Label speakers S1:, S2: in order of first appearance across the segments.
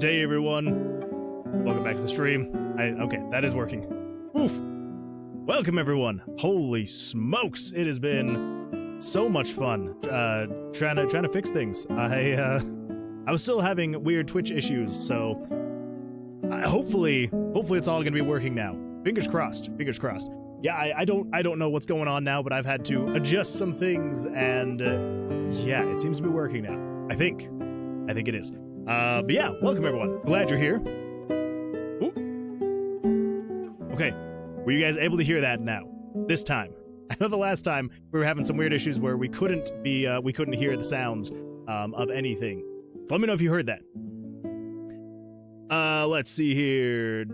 S1: day, everyone. Welcome back to the stream. Okay, that is working. Oof. Welcome, everyone. Holy smokes, it has been so much fun trying to fix things. I was still having weird Twitch issues, so hopefully it's all gonna be working now. Fingers crossed. Fingers crossed. Yeah, I don't know what's going on now, but I've had to adjust some things, and yeah, it seems to be working now. I think it is. But yeah, welcome everyone. Glad you're here. Ooh. Okay, were you guys able to hear that now? This time. I know the last time we were having some weird issues where we couldn't hear the sounds of anything. So let me know if you heard that. Let's see here.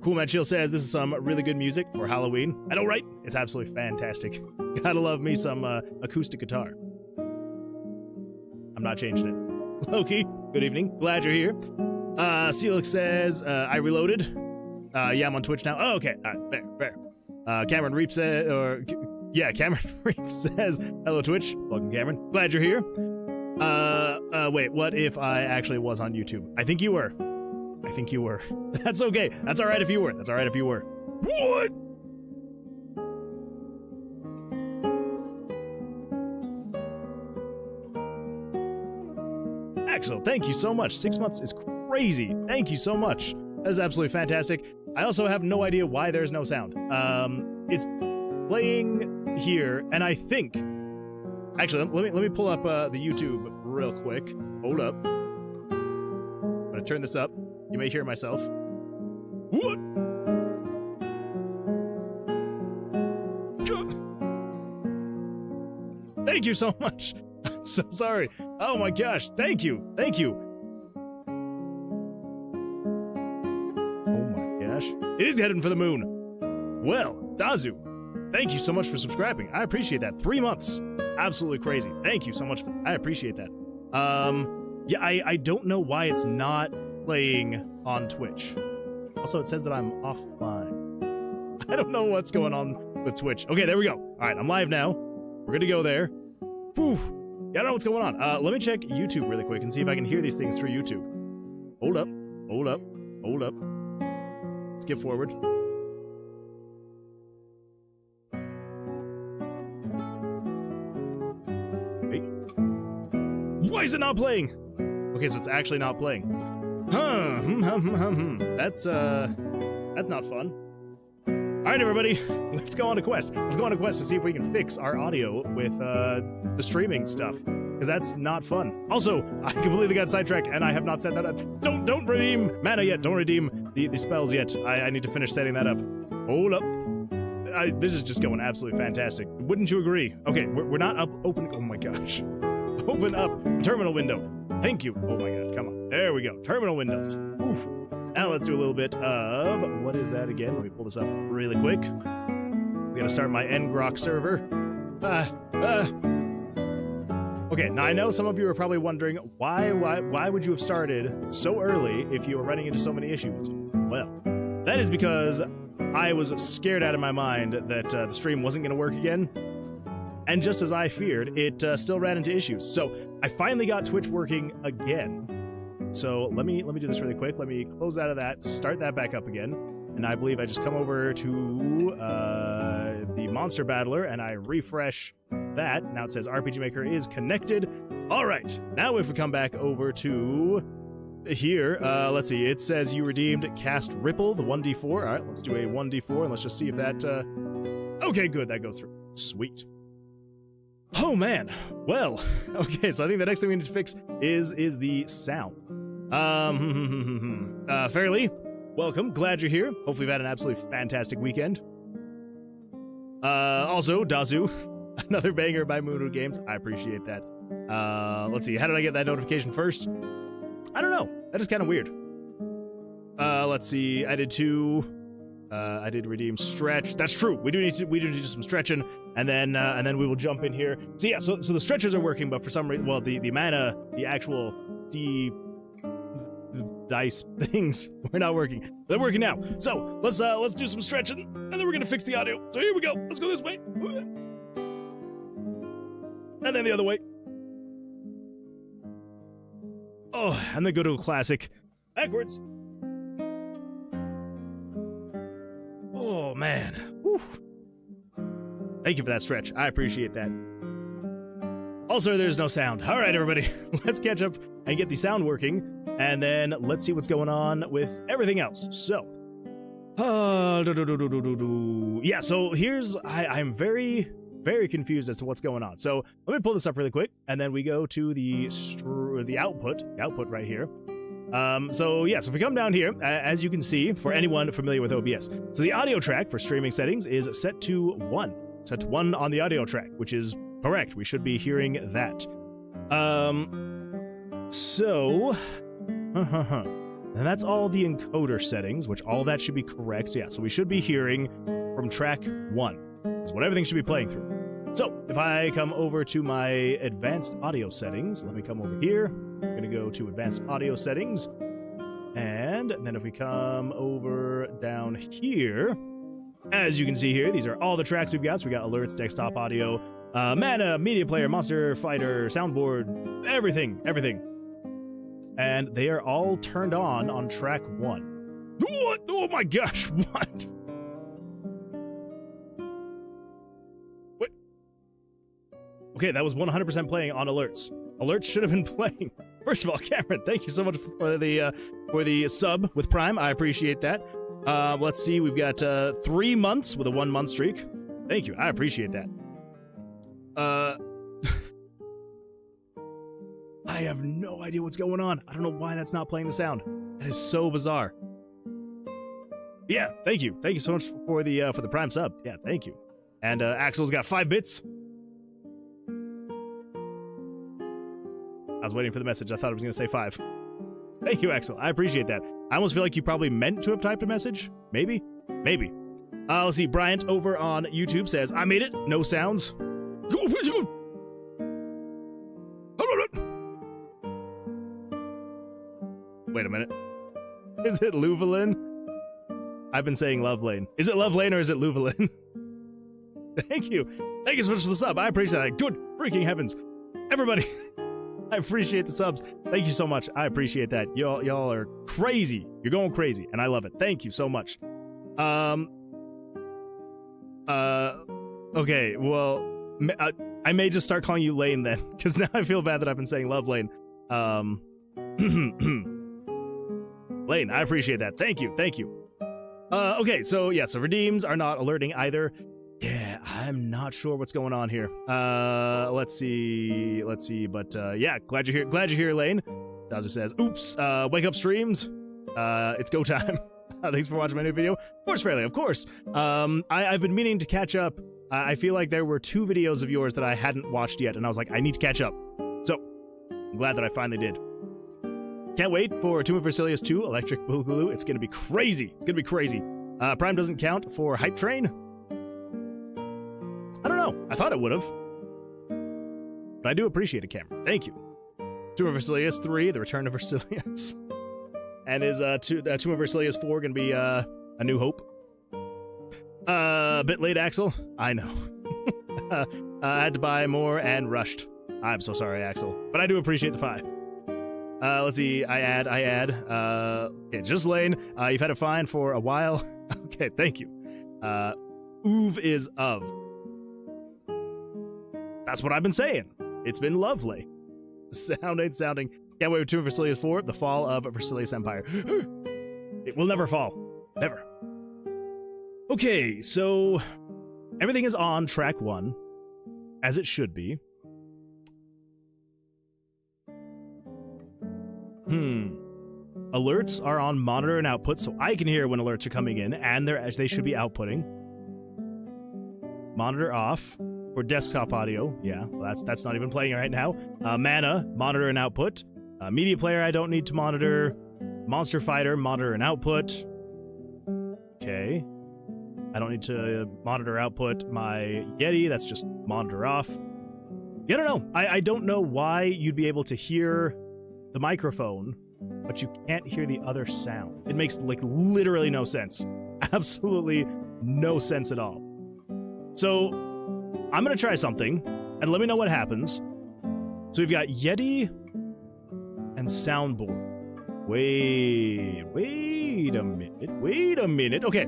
S1: Cool Man Chill says this is some really good music for Halloween. I know, right? It's absolutely fantastic. Gotta love me some acoustic guitar. I'm not changing it. Loki, good evening. Glad you're here. Celix says, I reloaded. Yeah, I'm on Twitch now. Oh, okay. All right, fair. Cameron Reap says, Cameron Reap says, hello Twitch. Welcome, Cameron. Glad you're here. Wait, what if I actually was on YouTube? I think you were. That's okay. That's all right if you were. What? Axel, thank you so much. 6 months is crazy. Thank you so much. That is absolutely fantastic. I also have no idea why there's no sound. It's playing here, and I think... Actually, let me pull up the YouTube real quick. Hold up. I'm gonna turn this up. You may hear myself. What? Thank you so much. I'm so sorry. Oh my gosh. Thank you. Oh my gosh. It is heading for the moon. Well, Dazu, thank you so much for subscribing. I appreciate that. 3 months. Absolutely crazy. Thank you so much. I appreciate that. Yeah, I don't know why it's not playing on Twitch. Also, it says that I'm offline. I don't know what's going on with Twitch. Okay, there we go. All right, I'm live now. We're good to go there. Whew. Yeah, I don't know what's going on. Let me check YouTube really quick and see if I can hear these things through YouTube. Hold up. Skip forward. Wait. Why is it not playing? Okay, so it's actually not playing. That's not fun. All right, everybody, let's go on a quest. Let's go on a quest to see if we can fix our audio with the streaming stuff, because that's not fun. Also, I completely got sidetracked, and I have not set that up. Don't redeem mana yet. Don't redeem the spells yet. I need to finish setting that up. Hold up. This is just going absolutely fantastic. Wouldn't you agree? Okay, we're not up. Open. Oh my gosh. Open up terminal window. Thank you. Oh my gosh, come on. There we go. Terminal windows. Oof. Now let's do a little bit of, what is that again? Let me pull this up really quick. We gotta start my ngrok server. Okay, now I know some of you are probably wondering, why would you have started so early if you were running into so many issues? Well, that is because I was scared out of my mind that the stream wasn't gonna work again. And just as I feared, it still ran into issues. So I finally got Twitch working again. So let me do this really quick. Let me close out of that, start that back up again. And I believe I just come over to the Monster Battler and I refresh that. Now it says RPG Maker is connected. All right, now if we come back over to here, let's see. It says you redeemed Cast Ripple, the 1d4. All right, let's do a 1d4 and let's just see if that, okay, good, that goes through. Sweet. Oh man, well, okay, so I think the next thing we need to fix is the sound. Fairly, welcome, glad you're here. Hopefully you've had an absolutely fantastic weekend. Also, Dazu, another banger by Moonwood Games, I appreciate that. Let's see, how did I get that notification first? I don't know, that is kind of weird. Let's see, I did redeem stretch. That's true. We do need to do some stretching, and then we will jump in here. So yeah, so the stretchers are working, but for some reason, well, the mana, the actual dice things were not working. They're working now. So let's do some stretching, and then we're gonna fix the audio. So here we go. Let's go this way, and then the other way. Oh, and then go to a classic. Backwards. Oh, man. Whew. Thank you for that stretch. I appreciate that. Also, there's no sound. All right, everybody. Let's catch up and get the sound working. And then let's see what's going on with everything else. So, yeah, so here's, I'm very confused as to what's going on. So let me pull this up really quick, and then we go to the output right here. So yeah, so if we come down here, as you can see, for anyone familiar with OBS, so the audio track for streaming settings is set to 1. Set to 1 on the audio track, which is correct. We should be hearing that. And that's all the encoder settings, which all that should be correct. So yeah, so we should be hearing from track 1. That's what everything should be playing through. So if I come over to my advanced audio settings, let me come over here. I'm going to go to advanced audio settings. And then if we come over down here, as you can see here, these are all the tracks we've got. So we got alerts, desktop audio, mana, media player, monster fighter, soundboard, everything. And they are all turned on track 1. What? Oh my gosh, what? What? Okay, that was 100% playing on alerts. Alerts should have been playing. First of all, Cameron, thank you so much for the sub with Prime. I appreciate that. Let's see, we've got 3 months with a 1 month streak. Thank you, I appreciate that. I have no idea what's going on. I don't know why that's not playing the sound. That is so bizarre. Yeah, thank you. Thank you so much for the Prime sub. Yeah, thank you. And Axel's got 5 bits. I was waiting for the message. I thought it was going to say 5. Thank you, Axel. I appreciate that. I almost feel like you probably meant to have typed a message. Maybe. Let's see. Bryant over on YouTube says, I made it. No sounds. Wait a minute. Is it Louvelin? I've been saying Love Lane. Is it Love Lane or is it Louvelin? Thank you. Thank you so much for the sub. I appreciate that. Good freaking heavens. Everybody, I appreciate the subs. Thank you so much. I appreciate that. Y'all are crazy. You're going crazy, and I love it. Thank you so much. Okay, well, I may just start calling you Lane then, because now I feel bad that I've been saying Love Lane. Lane, I appreciate that. Thank you. Okay, so yeah, so redeems are not alerting either. Yeah, I'm not sure what's going on here. Let's see, but yeah, glad you're here, Lane. Dowser says, oops, wake up streams. It's go time. Thanks for watching my new video. Of course, Fairly, of course. I've been meaning to catch up. I feel like there were 2 videos of yours that I hadn't watched yet, and I was like, I need to catch up. So, I'm glad that I finally did. Can't wait for Tomb of Vercilias 2, Electric Boogaloo. It's gonna be crazy. Prime doesn't count for Hype Train. I don't know. I thought it would have. But I do appreciate it, Cameron. Thank you. Tomb of Vercilias 3, The Return of Vercilias. And is Tomb of Vercilias 4 gonna be A New Hope? A bit late, Axel. I know. I had to buy more and rushed. I'm so sorry, Axel. But I do appreciate the 5. Let's see. I add. Okay, just Lane. You've had it fine for a while. Okay, thank you. Oov is of. That's what I've been saying. It's been lovely. Sound ain't sounding. Can't wait for Tomb of Vercilias 4, The Fall of Vercilias Empire. It will never fall. Never. Okay, so everything is on track 1, as it should be. Alerts are on monitor and output, so I can hear when alerts are coming in, and they should be outputting. Monitor off for desktop audio. Yeah, well, that's not even playing right now. Mana, monitor and output. Media player, I don't need to monitor. Monster fighter, monitor and output. Okay. I don't need to monitor output my Yeti. That's just monitor off. Yeah, I don't know. I don't know why you'd be able to hear the microphone, but you can't hear the other sound. It makes, like, literally no sense. Absolutely no sense at all. So, I'm gonna try something, and let me know what happens. So we've got Yeti and soundboard. Wait a minute. Okay,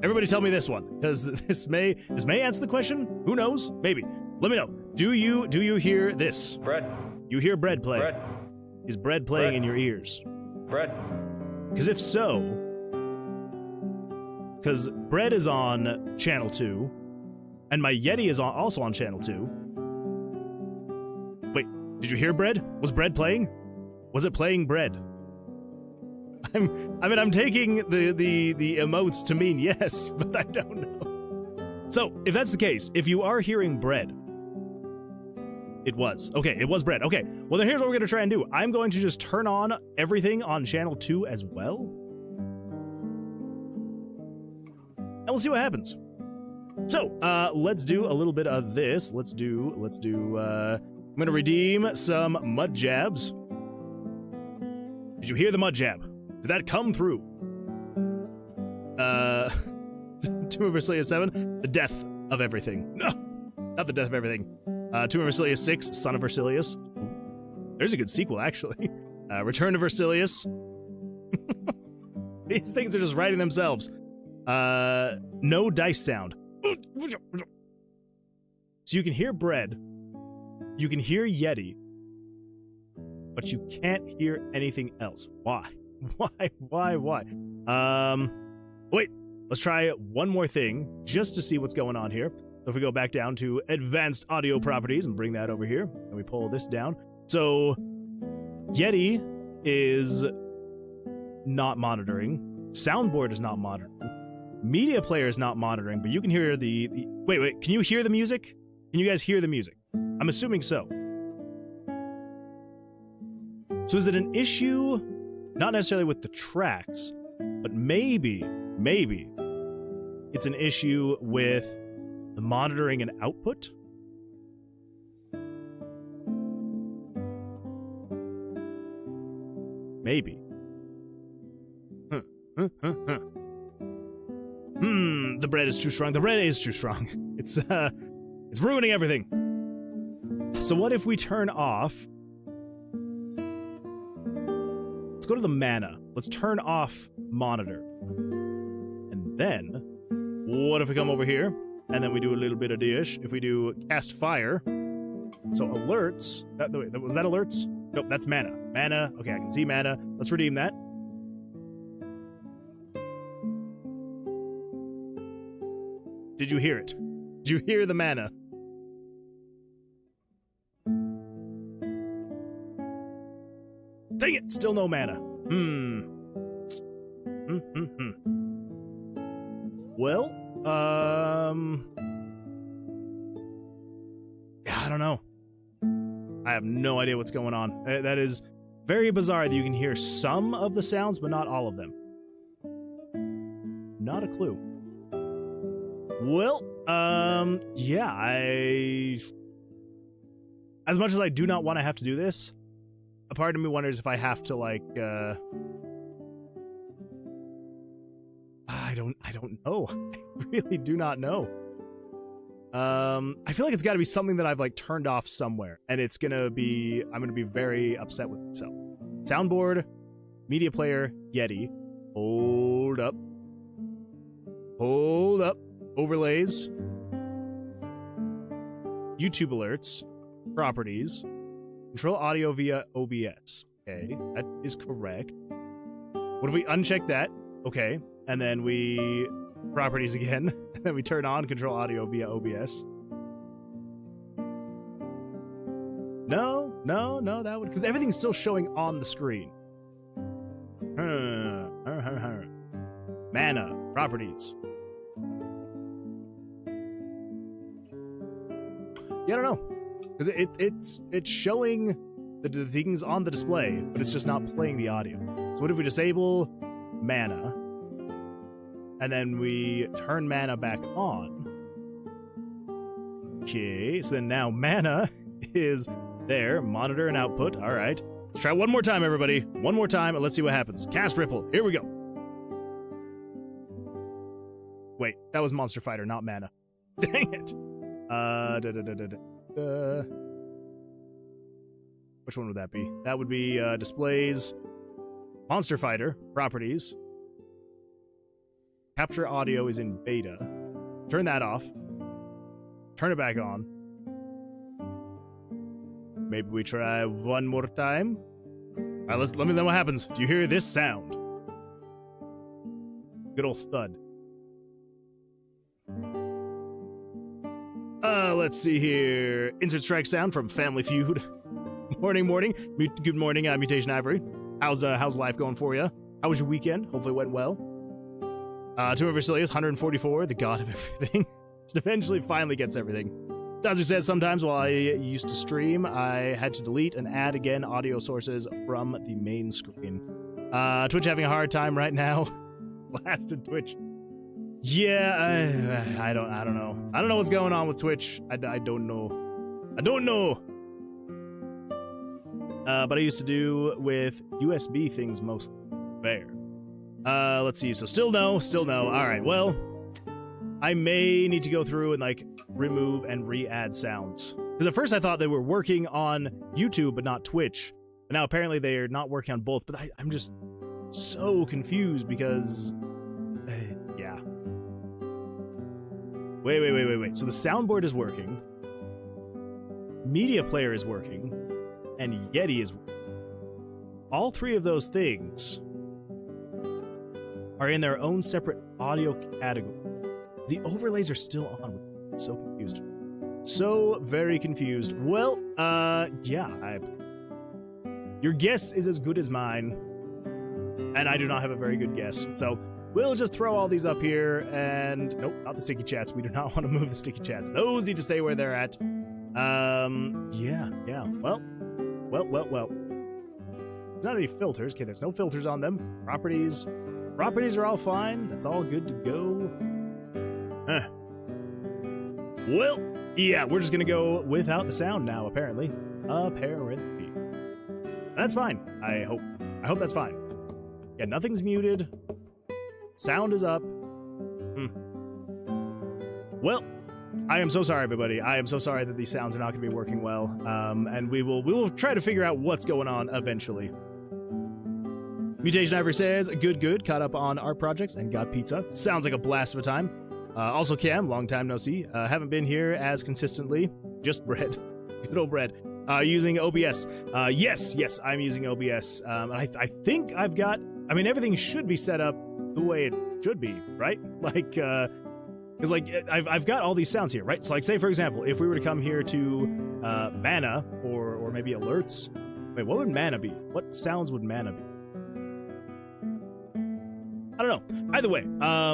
S1: everybody tell me this one, because this may answer the question. Who knows? Maybe. Let me know. Do you hear this?
S2: Bread.
S1: You hear bread playing?
S2: Bread.
S1: Is bread playing
S2: Bread.
S1: in your ears?
S2: Bread.
S1: Because if so, because bread is on channel 2, and my Yeti is also on channel 2. Wait, did you hear bread? Was bread playing? Was it playing bread? I'm taking the emotes to mean yes, but I don't know. So, if that's the case, if you are hearing bread, it was. Okay, it was bread. Okay, well then here's what we're going to try and do. I'm going to just turn on everything on channel 2 as well. And we'll see what happens. So, let's do a little bit of this. I'm going to redeem some mud jabs. Did you hear the mud jab? Did that come through? Tomb of Vercilias 7, the death of everything. No, not the death of everything. Tomb of Vercilias 6, Son of Vercilias. There's a good sequel, actually. Return to Vercilias. These things are just writing themselves. No dice sound. So you can hear bread. You can hear Yeti. But you can't hear anything else. Why? Why? Wait, let's try one more thing just to see what's going on here. So if we go back down to advanced audio properties and bring that over here, and we pull this down. So Yeti is not monitoring. Soundboard is not monitoring. Media player is not monitoring, but you can hear the wait, can you hear the music? Can you guys hear the music? I'm assuming so. So is it an issue, not necessarily with the tracks, but maybe it's an issue with the monitoring and output? Maybe. The bread is too strong. The bread is too strong. It's ruining everything. So what if we turn off? Let's go to the mana. Let's turn off monitor. And then, what if we come over here, and then we do a little bit of dish? If we do cast fire, so alerts, was that alerts? Nope, that's mana. Mana, okay, I can see mana. Let's redeem that. Did you hear it? Did you hear the mana? Dang it, still no mana. Well, I don't know. I have no idea what's going on. That is very bizarre that you can hear some of the sounds, but not all of them. Not a clue. Well, yeah, as much as I do not want to have to do this, a part of me wonders if I have to, like, I don't know. I really do not know. I feel like it's got to be something that I've, like, turned off somewhere, and I'm gonna be very upset with myself. Soundboard, media player, Yeti. Hold up. Overlays. YouTube alerts. Properties. Control audio via OBS. Okay, that is correct. What if we uncheck that? Okay, and then we properties again, and then we turn on control audio via OBS. No, that would, because everything's still showing on the screen. Mana, properties. Yeah, I don't know. Because it's showing the things on the display, but it's just not playing the audio. So what if we disable mana, and then we turn mana back on? Okay, so then now mana is there, monitor and output. All right, let's try one more time, everybody. One more time, and let's see what happens. Cast Ripple, here we go. Wait, that was Monster Fighter, not mana. Dang it. Which one would that be? That would be displays. Monster Fighter, properties. Capture audio is in beta. Turn that off. Turn it back on. Maybe we try one more time. All right, let me know what happens. Do you hear this sound? Good old thud. Let's see here. Insert strike sound from Family Feud. Morning. Good morning, Mutation Ivory. How's life going for you? How was your weekend? Hopefully it went well. Tomb of Vercilias, 144, the god of everything. Just eventually finally gets everything. As we said, sometimes while I used to stream, I had to delete and add again audio sources from the main screen. Twitch having a hard time right now. Blasted Twitch. Yeah, I don't know. I don't know what's going on with Twitch. I don't know. I don't know. But I used to do with USB things mostly. Fair. Let's see. So still no. All right. Well, I may need to go through and like remove and re-add sounds. Because at first I thought they were working on YouTube but not Twitch. But now apparently they are not working on both. But I'm just so confused because yeah. Wait. So the soundboard is working. Media player is working. And Yeti is working. All three of those things are in their own separate audio category. The overlays are still on. I'm so confused. So very confused. Well, yeah. Your guess is as good as mine. And I do not have a very good guess. So we'll just throw all these up here and... Nope, not the sticky chats. We do not want to move the sticky chats. Those need to stay where they're at. Yeah. Well. There's not any filters. Okay, there's no filters on them. Properties are all fine. That's all good to go. Well, yeah, we're just gonna go without the sound now, apparently. That's fine. I hope that's fine. Yeah, nothing's muted. Sound is up. Well, I am so sorry, everybody. I am so sorry that these sounds are not going to be working well. And we will try to figure out what's going on eventually. Mutation Ivory says, good. Caught up on art projects and got pizza. Sounds like a blast of a time. Also Cam, long time no see. Haven't been here as consistently. Just bread. Good old bread. Using OBS. Yes, I'm using OBS. I think I've got... I mean, everything should be set up the way it should be, right? Like, because, like, I've got all these sounds here, right? So, like, say, for example, if we were to come here to mana or maybe alerts. Wait, what would mana be? What sounds would mana be? I don't know. Either way,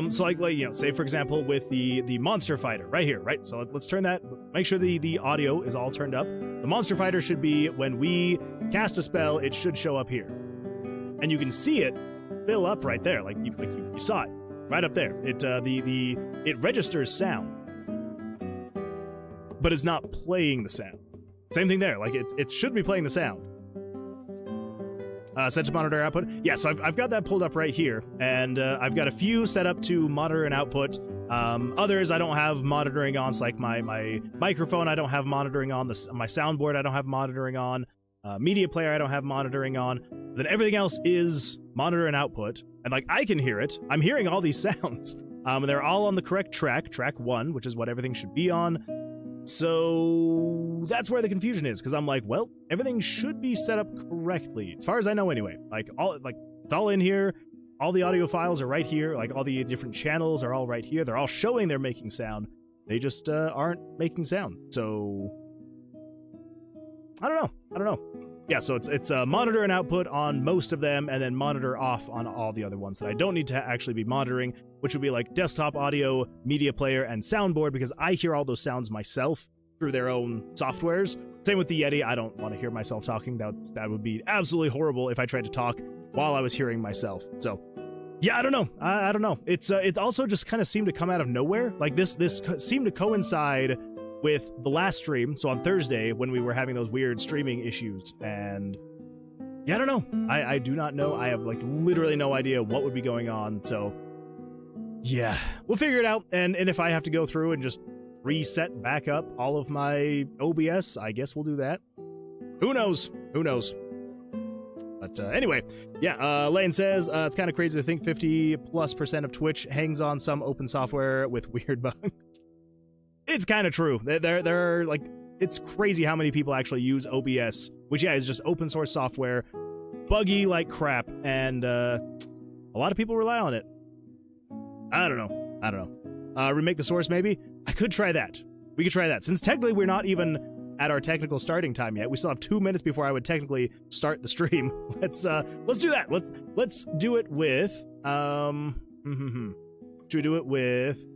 S1: so, like you know, say, for example, with the Monster Fighter right here, right? So let's turn that, make sure the audio is all turned up. The Monster Fighter should be, when we cast a spell, it should show up here. And you can see it fill up right there, like you saw it. Right up there. It registers sound, but it's not playing the sound. Same thing there. Like it should be playing the sound. Set to monitor output. Yeah, so I've got that pulled up right here, and I've got a few set up to monitor and output. Others I don't have monitoring on. It's like my microphone I don't have monitoring on. My soundboard I don't have monitoring on. Media player I don't have monitoring on. Then everything else is monitor and output. And like I can hear it. I'm hearing all these sounds. And they're all on the correct track 1, which is what everything should be on. So that's where the confusion is, because I'm like, well, everything should be set up correctly, as far as I know anyway. Like it's all in here. All the audio files are right here. Like all the different channels are all right here. They're all showing they're making sound. They just aren't making sound. So I don't know. Yeah, so it's monitor and output on most of them, and then monitor off on all the other ones that I don't need to actually be monitoring, which would be like desktop audio, media player, and soundboard, because I hear all those sounds myself through their own softwares. Same with the Yeti. I don't want to hear myself talking. That would be absolutely horrible if I tried to talk while I was hearing myself. So yeah, I don't know. I don't know. It's also just kind of seemed to come out of nowhere. Like this seemed to coincide with the last stream, so on Thursday, when we were having those weird streaming issues, and yeah, I don't know. I do not know. I have like literally no idea what would be going on, so yeah, we'll figure it out, and if I have to go through and just reset back up all of my OBS, I guess we'll do that. Who knows? But anyway, yeah, Lane says, it's kind of crazy to think 50+% of Twitch hangs on some open software with weird bugs. It's kind of true. There are, like, it's crazy how many people actually use OBS, which, yeah, is just open source software, buggy like crap, and a lot of people rely on it. I don't know. Remake the source, maybe? I could try that. We could try that. Since technically we're not even at our technical starting time yet. We still have 2 minutes before I would technically start the stream. Let's do that. Let's do it with should we do it with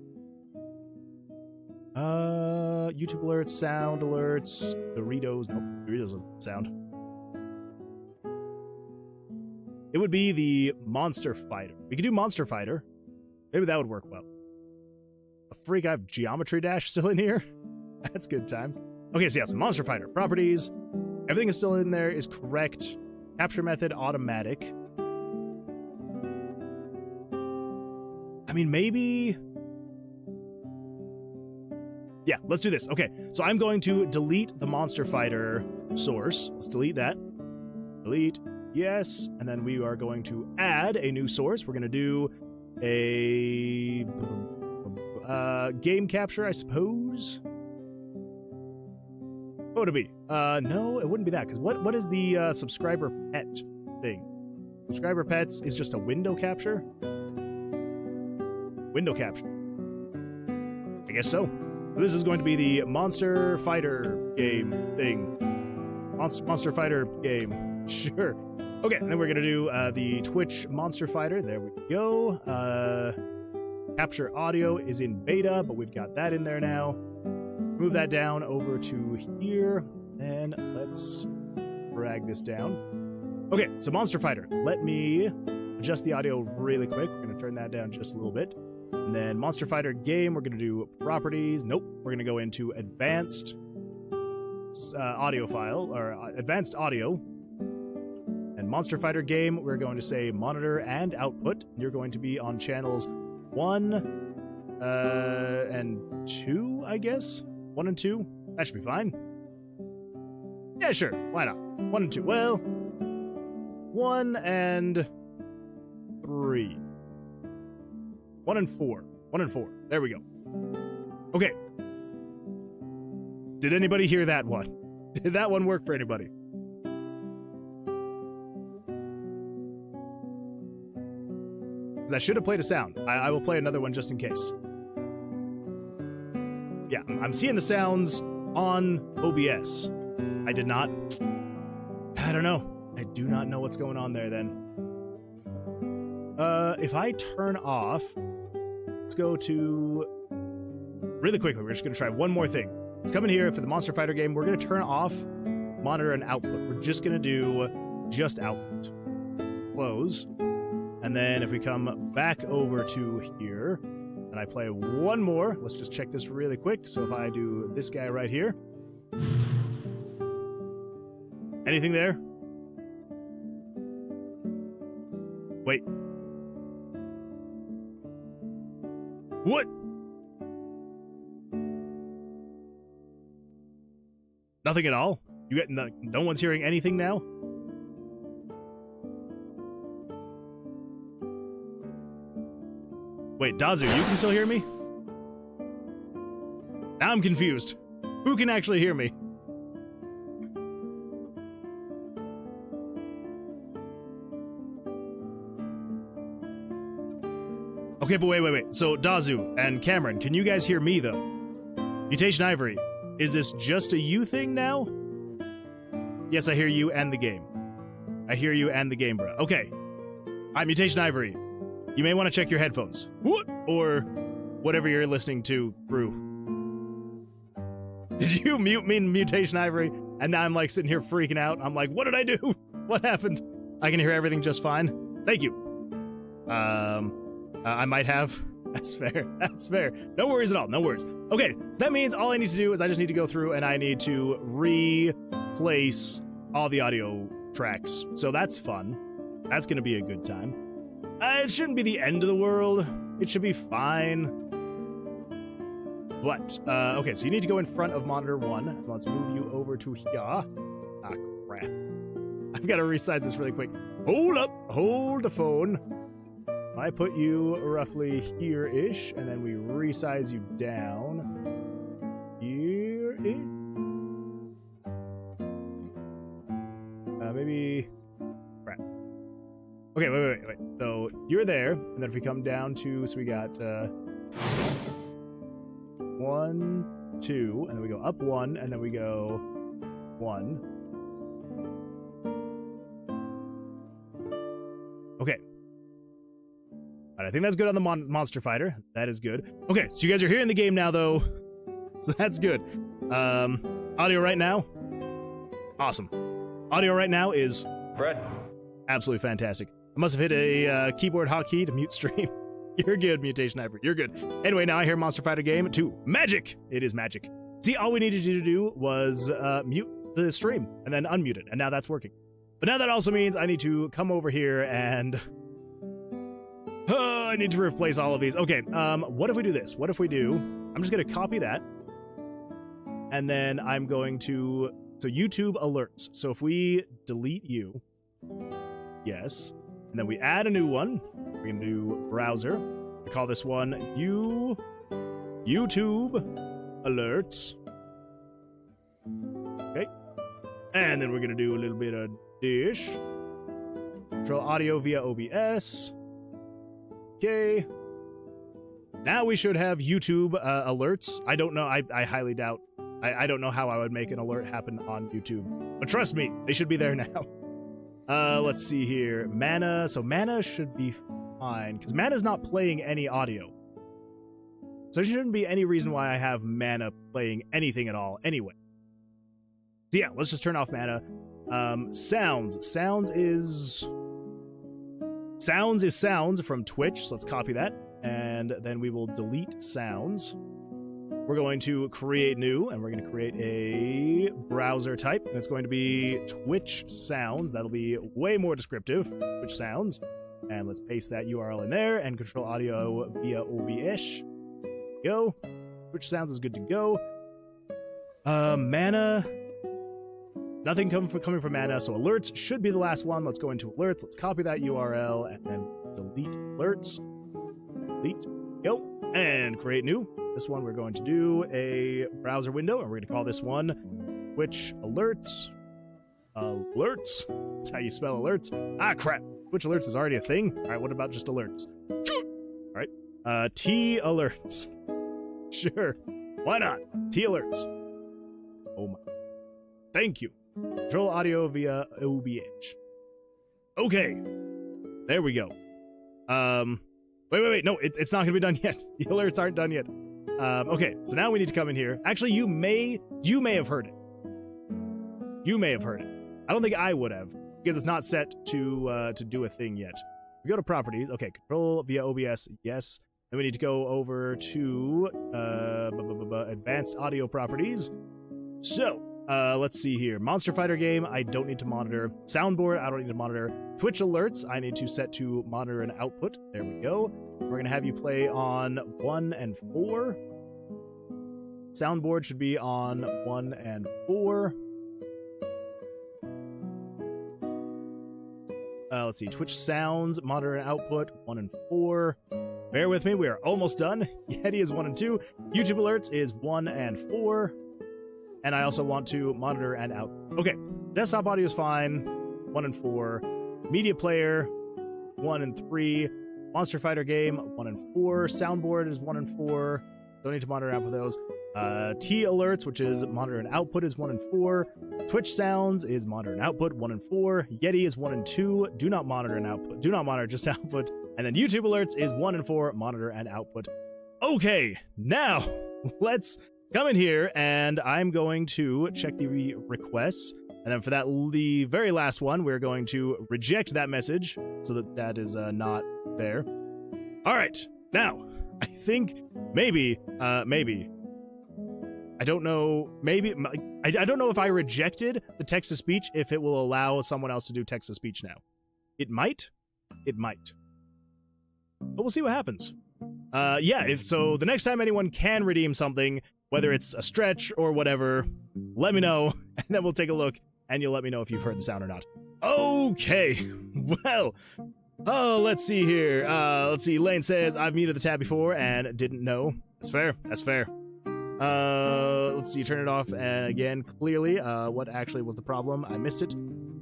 S1: YouTube alerts, sound alerts, Doritos. Nope, Doritos doesn't sound. It would be the Monster Fighter. We could do Monster Fighter. Maybe that would work well. A freak, I have Geometry Dash still in here. That's good times. Okay, so yeah, so Monster Fighter. Properties. Everything is still in there, is correct. Capture method, automatic. I mean, maybe... Yeah, let's do this. Okay, so I'm going to delete the Monster Fighter source. Let's delete that. Delete, yes. And then we are going to add a new source. We're going to do a... game capture, I suppose? What would it be? No, it wouldn't be that, because what is the subscriber pet thing? Subscriber pets is just a window capture? Window capture. I guess so. This is going to be the Monster Fighter game thing. Monster Fighter game. Sure. Okay, and then we're going to do the Twitch Monster Fighter. There we go. Capture audio is in beta, but we've got that in there now. Move that down over to here, and let's drag this down. Okay, so Monster Fighter. Let me adjust the audio really quick. We're going to turn that down just a little bit. And then Monster Fighter game, we're going to do properties. Nope, we're going to go into advanced audio file, or advanced audio. And Monster Fighter game, we're going to say monitor and output. You're going to be on channels 1 and 2, I guess? 1 and 2? That should be fine. Yeah, sure. Why not? 1 and 2. Well, 1 and 3. 1 and 4. 1 and 4. There we go. Okay. Did anybody hear that one? Did that one work for anybody? Because I should have played a sound. I will play another one just in case. Yeah, I'm seeing the sounds on OBS. I did not. I don't know. I do not know what's going on there then. If I turn off, let's go to, really quickly, we're just going to try one more thing. Let's come in here for the Monster Fighter game. We're going to turn off monitor and output. We're just going to do just output. Close. And then if we come back over to here, and I play one more, let's just check this really quick. So if I do this guy right here. Anything there? Wait. What? Nothing at all? You get no one's hearing anything now? Wait, Dazu, you can still hear me? Now I'm confused. Who can actually hear me? Okay, but wait. So, Dazu and Cameron, can you guys hear me, though? Mutation Ivory, is this just a you thing now? Yes, I hear you and the game. I hear you and the game, bro. Okay. Alright, Mutation Ivory. You may want to check your headphones. Or whatever you're listening to through. Did you mute me in Mutation Ivory? And now I'm like sitting here freaking out. I'm like, what did I do? What happened? I can hear everything just fine. Thank you. I might have. That's fair. That's fair. No worries at all. No worries. Okay, so that means all I need to do is I just need to go through and I need to replace all the audio tracks. So that's fun. That's going to be a good time. It shouldn't be the end of the world. It should be fine. But, okay, so you need to go in front of monitor 1. Let's move you over to here. Ah, crap. I've got to resize this really quick. Hold up. Hold the phone. I put you roughly here-ish, and then we resize you down here-ish. Maybe... Right. Okay, wait. So you're there, and then if we come down to... So we got 1, 2, and then we go up 1, and then we go 1. Okay. All right, I think that's good on the monster fighter. That is good. Okay, so you guys are here in the game now, though. So that's good. Audio right now. Awesome. Audio right now is...
S2: Brett.
S1: Absolutely fantastic. I must have hit a keyboard hotkey to mute stream. You're good, Mutation Hyper. You're good. Anyway, now I hear Monster Fighter Game 2. Magic! It is magic. See, all we needed you to do was mute the stream and then unmute it, and now that's working. But now that also means I need to come over here and... I need to replace all of these. Okay, what if we do this? What if we do... I'm just going to copy that. And then I'm going to... So YouTube alerts. So if we delete you... Yes. And then we add a new one. We're going to do browser. We call this one YouTube alerts. Okay. And then we're going to do a little bit of dish. Control audio via OBS. Okay. Now we should have YouTube alerts. I don't know. I highly doubt. I don't know how I would make an alert happen on YouTube. But trust me, they should be there now. Let's see here. Mana. So mana should be fine, because mana's not playing any audio. So there shouldn't be any reason why I have mana playing anything at all anyway. So yeah, let's just turn off mana. Sounds. Sounds is sounds from Twitch, so let's copy that. And then we will delete sounds. We're going to create new, and we're going to create a browser type, and it's going to be Twitch sounds. That'll be way more descriptive. Twitch sounds. And let's paste that URL in there, and control audio via OBS. Go. Twitch sounds is good to go. Mana. Nothing coming from mana, so alerts should be the last one. Let's go into alerts. Let's copy that URL, and then delete alerts. Delete. Go. And create new. This one we're going to do a browser window, and we're going to call this one Twitch alerts. Alerts. That's how you spell alerts. Ah, crap. Twitch alerts is already a thing. All right, what about just alerts? All right. T alerts. Sure. Why not? T alerts. Oh my. Thank you. Control audio via OBS. Okay. There we go. Wait. No, it's not going to be done yet. The alerts aren't done yet. Okay, so now we need to come in here. Actually, you may have heard it. You may have heard it. I don't think I would have, because it's not set to do a thing yet. We go to properties. Okay, control via OBS. Yes. Then we need to go over to advanced audio properties. So, let's see here. Monster Fighter game, I don't need to monitor. Soundboard, I don't need to monitor. Twitch alerts, I need to set to monitor and output. There we go. We're going to have you play on 1 and 4. Soundboard should be on 1 and 4. Let's see. Twitch sounds, monitor and output, 1 and 4. Bear with me, we are almost done. Yeti is 1 and 2. YouTube alerts is 1 and 4. And I also want to monitor and out. Okay, desktop audio is fine. 1 and 4. Media player, 1 and 3. Monster Fighter game, 1 and 4. Soundboard is 1 and 4. Don't need to monitor and output those. T alerts, which is monitor and output, is 1 and 4. Twitch sounds is monitor and output, 1 and 4. Yeti is 1 and 2. Do not monitor and output. Do not monitor, just output. And then YouTube alerts is 1 and 4. Monitor and output. Okay, now let's come in here, and I'm going to check the requests. And then for that, the very last one, we're going to reject that message so that that is not there. All right, now I think maybe. I don't know. Maybe I don't know if I rejected the text to speech, if it will allow someone else to do text to speech now. It might. It might. But we'll see what happens. Yeah. If so, the next time anyone can redeem something, whether it's a stretch or whatever, let me know, and then we'll take a look, and you'll let me know if you've heard the sound or not. Okay, well, oh, let's see here. Let's see, Lane says, I've muted the tab before and didn't know. That's fair, that's fair. Let's see, turn it off, and again, clearly, what actually was the problem? I missed it.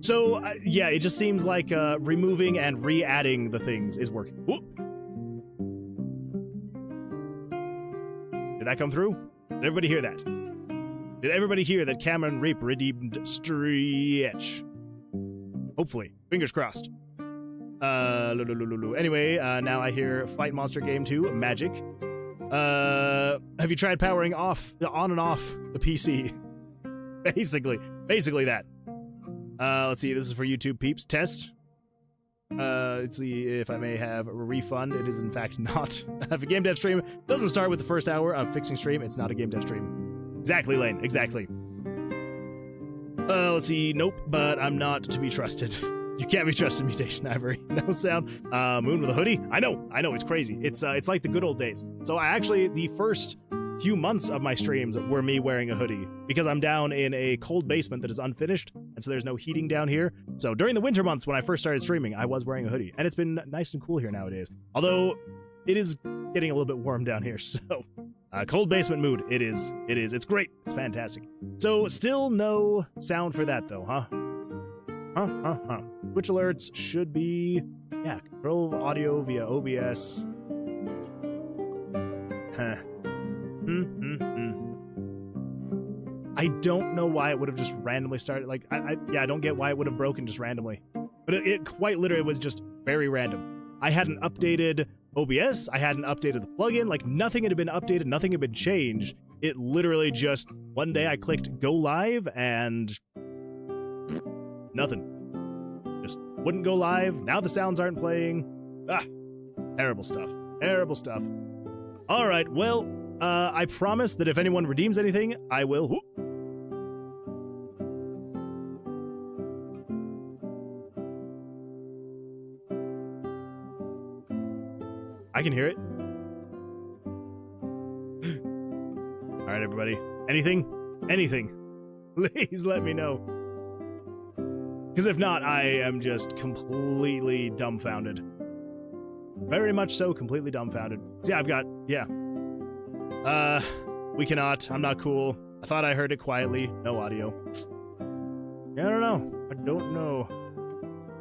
S1: So, yeah, it just seems like removing and re-adding the things is working. Whoop. Did that come through? Did everybody hear that? Did everybody hear that Cameron Reap redeemed Stretch? Hopefully. Fingers crossed. Anyway, now I hear Fight Monster Game 2, Magic. Have you tried powering on and off the PC? Basically that. Let's see, this is for YouTube peeps. Test. Let's see if I may have a refund. It is in fact not. If a game dev stream doesn't start with the first hour of fixing stream, it's not a game dev stream. Exactly, Lane, exactly. Let's see, nope, but I'm not to be trusted. You can't be trusted, Mutation Ivory. No sound. Moon with a hoodie? I know, it's crazy. It's like the good old days. So I actually, the first few months of my streams were me wearing a hoodie because I'm down in a cold basement that is unfinished, and so there's no heating down here. So during the winter months when I first started streaming, I was wearing a hoodie, and it's been nice and cool here nowadays. Although, it is getting a little bit warm down here, so... cold basement mood, it is. It's great. It's fantastic. So, still no sound for that, though, huh? Twitch alerts should be... Yeah, control audio via OBS. I don't know why it would have just randomly started. Like, I don't get why it would have broken just randomly. But it quite literally was just very random. I hadn't updated OBS, I hadn't updated the plugin, like nothing had been updated, nothing had been changed. It literally just, one day I clicked go live and nothing. Just wouldn't go live, now the sounds aren't playing. Terrible stuff, terrible stuff. All right, well, I promise that if anyone redeems anything, I will... Whoop. I can hear it. All right, everybody. Anything? Please let me know. Because if not, I am just completely dumbfounded. Very much so, completely dumbfounded. See, I've got, yeah. We cannot. I'm not cool. I thought I heard it quietly. No audio. Yeah, I don't know.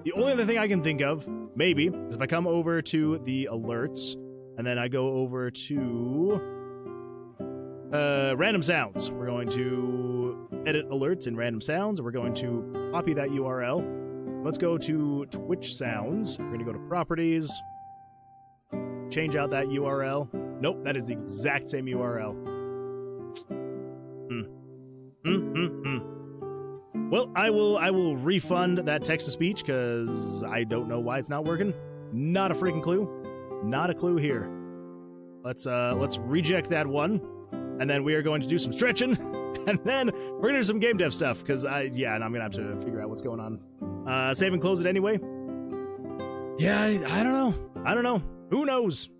S1: The only other thing I can think of, maybe, is if I come over to the alerts, and then I go over to random sounds. We're going to edit alerts in random sounds, and we're going to copy that URL. Let's go to Twitch sounds. We're going to go to properties, change out that URL. Nope, that is the exact same URL. Well, I will refund that text-to-speech because I don't know why it's not working. Not a freaking clue. Not a clue here. Let's reject that one, and then we are going to do some stretching, and then we're gonna do some game dev stuff because and I'm gonna have to figure out what's going on. Save and close it anyway. Yeah, I don't know. Who knows?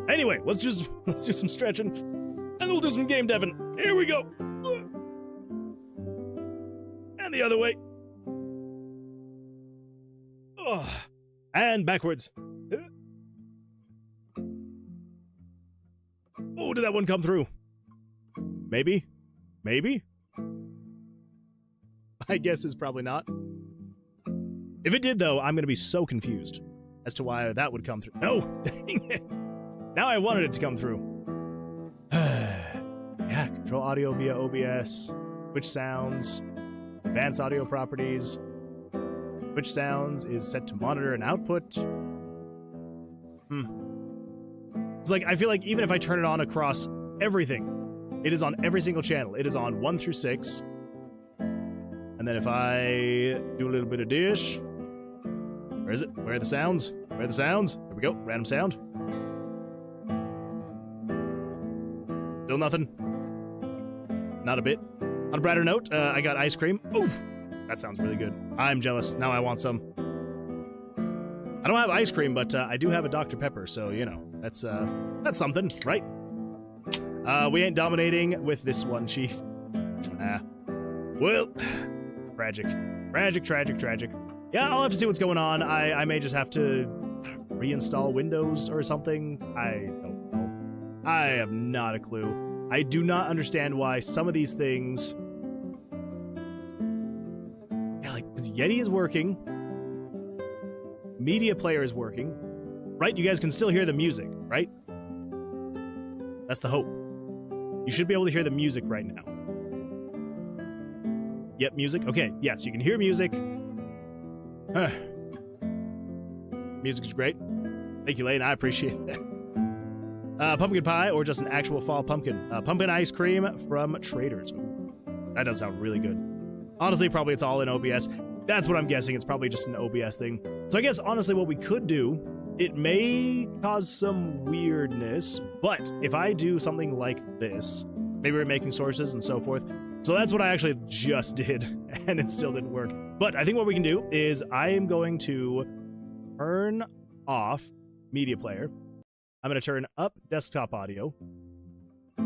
S1: Anyway, let's do some stretching, and then we'll do some game deving. Here we go. And the other way. Oh. And backwards. Oh, did that one come through? Maybe? I guess it's probably not. If it did, though, I'm going to be so confused as to why that would come through. No! Dang it! Now I wanted it to come through. Yeah, control audio via OBS. Twitch sounds. Advanced audio properties. Twitch sounds is set to monitor and output. It's like, I feel like even if I turn it on across everything, it is on every single channel. It is on 1 through 6. And then if I do a little bit of dish. Where is it? Where are the sounds? There we go. Random sound. Still nothing. Not a bit. On a brighter note, I got ice cream. Oof! That sounds really good. I'm jealous. Now I want some. I don't have ice cream, but I do have a Dr. Pepper, so, you know, that's something, right? We ain't dominating with this one, Chief. Well, tragic. yeah, I'll have to see what's going on. I may just have to reinstall Windows or something. I don't know. I have not a clue. I do not understand why some of these things... Yeah, like, because Yeti is working. Media player is working. Right? You guys can still hear the music, right? That's the hope. You should be able to hear the music right now. Yep, music. Okay, yes, you can hear music. Music is great. Thank you, Lane. I appreciate that. Pumpkin pie or just an actual fall pumpkin. Pumpkin ice cream from Traders. That does sound really good. Honestly, probably it's all in OBS. That's what I'm guessing. It's probably just an OBS thing. So I guess, honestly, what we could do, it may cause some weirdness, but if I do something like this, maybe we're making sources and so forth. So that's what I actually just did, and it still didn't work. But I think what we can do is I am going to turn off media player. I'm going to turn up desktop audio. All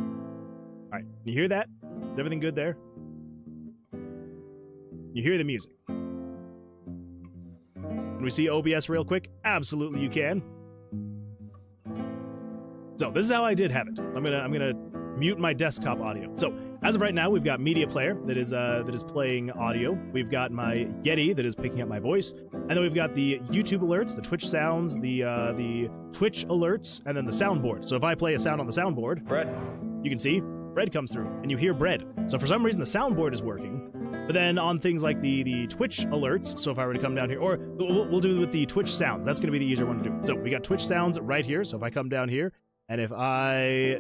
S1: right, you hear that? Is everything good there? You hear the music. Can we see OBS real quick? Absolutely you can. So this is how I did have it. I'm gonna mute my desktop audio. So as of right now, we've got media player that is playing audio. We've got my Yeti that is picking up my voice, and then we've got the YouTube alerts, the Twitch sounds, the Twitch alerts, and then the soundboard. So if I play a sound on the soundboard, bread, you can see bread comes through, and you hear bread. So for some reason the soundboard is working. But then on things like the Twitch alerts, so if I were to come down here, or we'll do with the Twitch sounds, that's going to be the easier one to do. So we got Twitch sounds right here, so if I come down here, and if I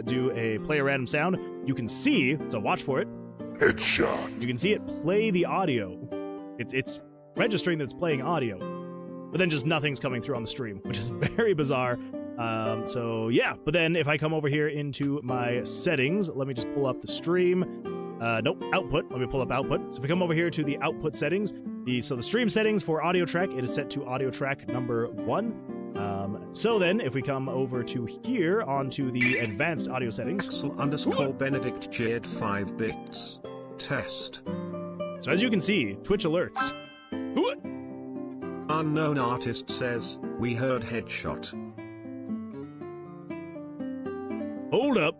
S1: do a play a random sound, you can see, so watch for it. Headshot. You can see it play the audio. It's registering that it's playing audio, but then just nothing's coming through on the stream, which is very bizarre. So yeah, but then if I come over here into my settings, let me just pull up the stream. Nope, output. Let me pull up output. So if we come over here to the output settings, so the stream settings for audio track, it is set to audio track number 1. So then if we come over to here onto the advanced audio settings.
S2: Axel_Benedict Jade 5 bits. Test.
S1: So as you can see, Twitch alerts.
S2: Unknown artist says, we heard headshot.
S1: Hold up.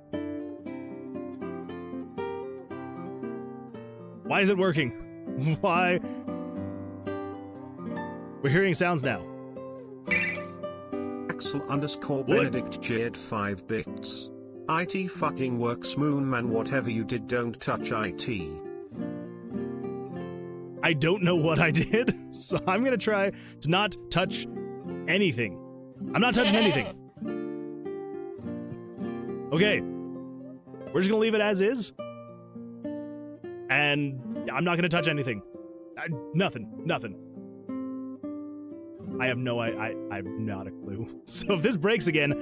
S1: Why is it working? Why? We're hearing sounds now.
S2: Axel_Benedict Jade 5 bits. IT fucking works, Moonman. Whatever you did, don't touch IT.
S1: I don't know what I did, so I'm gonna try to not touch anything. I'm not touching anything. Okay. We're just gonna leave it as is. And I'm not gonna touch anything. Nothing. I have not a clue. So if this breaks again,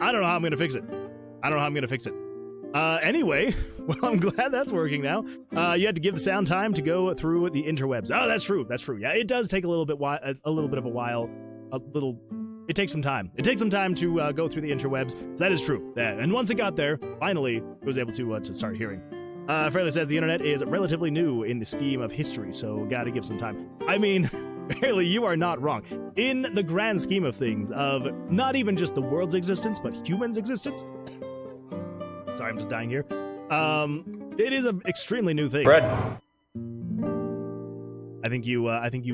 S1: I don't know how I'm gonna fix it. Anyway, well, I'm glad that's working now. You had to give the sound time to go through the interwebs. Oh, that's true. Yeah, it does take a little bit of a while. It takes some time. It takes some time to go through the interwebs. So that is true. And once it got there, finally, it was able to start hearing. Fairly says the internet is relatively new in the scheme of history, so gotta give some time. I mean, Fairly, you are not wrong. In the grand scheme of things, of not even just the world's existence, but humans' existence. Sorry, I'm just dying here. It is an extremely new thing.
S3: Bread.
S1: I think you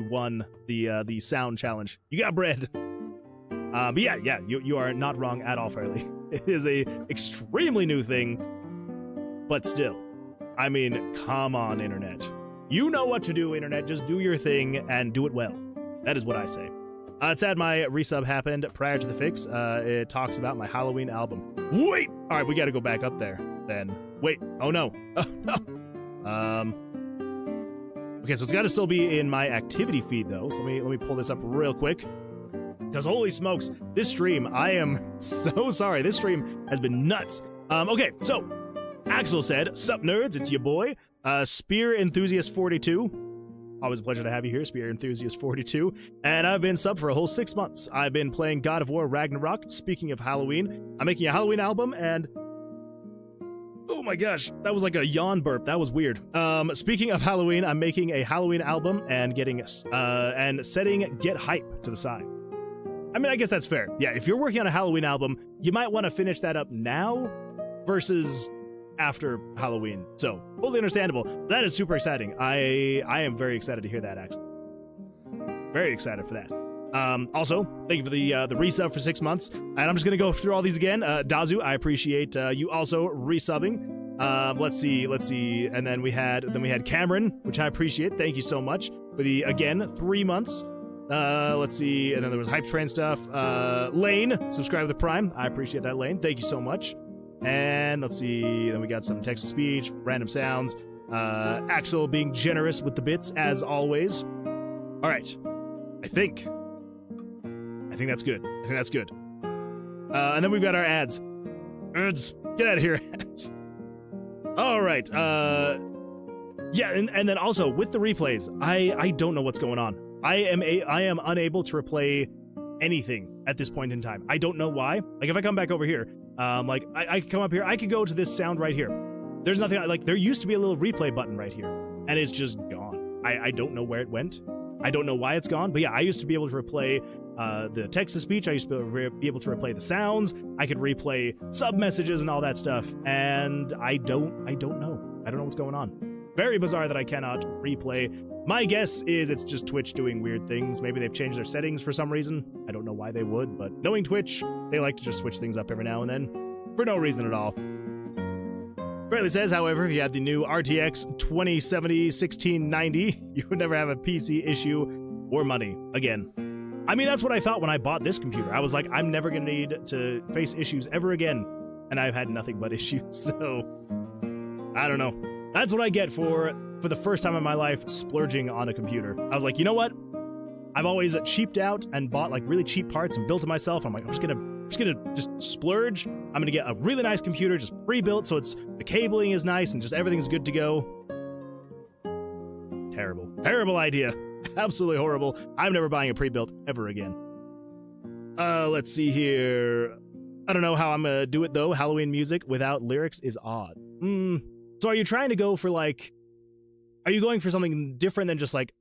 S1: won the sound challenge. You got bread. But yeah, you are not wrong at all, Fairly. It is a extremely new thing, but still, I mean, come on, internet. You know what to do, internet. Just do your thing and do it well. That is what I say. It's sad my resub happened prior to the fix. It talks about my Halloween album. Wait! All right, we got to go back up there then. Wait. Oh no. Oh no. Okay, so it's got to still be in my activity feed though. So let me pull this up real quick. Because holy smokes, this stream, I am so sorry. This stream has been nuts. Okay, so Axel said, "Sup nerds, it's your boy, Spear Enthusiast 42. Always a pleasure to have you here, Spear Enthusiast 42. And I've been sub for a whole 6 months. I've been playing God of War Ragnarok. Speaking of Halloween, I'm making a Halloween album, and Oh my gosh, that was like a yawn burp. That was weird. Speaking of Halloween, I'm making a Halloween album and setting Get Hype to the side. I mean, I guess that's fair. Yeah, if you're working on a Halloween album, you might want to finish that up now versus after Halloween. So, totally understandable. That is super exciting. I am very excited to hear that, actually. Very excited for that. Also, thank you for the resub for 6 months. And I'm just going to go through all these again. Dazu, I appreciate you also resubbing. Let's see. And then we had Cameron, which I appreciate. Thank you so much for the, again, 3 months. Let's see. And then there was Hype Train stuff. Lane, subscribe to the Prime. I appreciate that, Lane. Thank you so much. And let's see. Then we got some text to speech, random sounds. Axel being generous with the bits, as always. All right. I think that's good. And then we've got our ads. Get out of here, ads. All right. Yeah, and then also with the replays, I don't know what's going on. I am unable to replay anything at this point in time. I don't know why. Like if I come back over here, like I come up here, I could go to this sound right here. There's nothing like there used to be a little replay button right here, and it's just gone. I don't know where it went. I don't know why it's gone, but yeah, I used to be able to replay the text-to-speech. I used to be able to replay the sounds. I could replay sub-messages and all that stuff, and I don't know. I don't know what's going on. Very bizarre that I cannot replay. My guess is it's just Twitch doing weird things. Maybe they've changed their settings for some reason. I don't know why they would, but knowing Twitch, they like to just switch things up every now and then for no reason at all. Bradley says, however, he had the new RTX 2070 1690. You would never have a PC issue or money again. I mean, that's what I thought when I bought this computer. I was like, I'm never going to need to face issues ever again. And I've had nothing but issues. So, I don't know. That's what I get for the first time in my life splurging on a computer. I was like, you know what? I've always cheaped out and bought like really cheap parts and built it myself. I'm like, I'm just gonna splurge. I'm gonna get a really nice computer, just pre-built, so the cabling is nice and just everything's good to go. Terrible idea. Absolutely horrible. I'm never buying a pre-built ever again. Let's see here. I don't know how I'm gonna do it though. Halloween music without lyrics is odd. So are you trying to go for like, are you going for something different than just like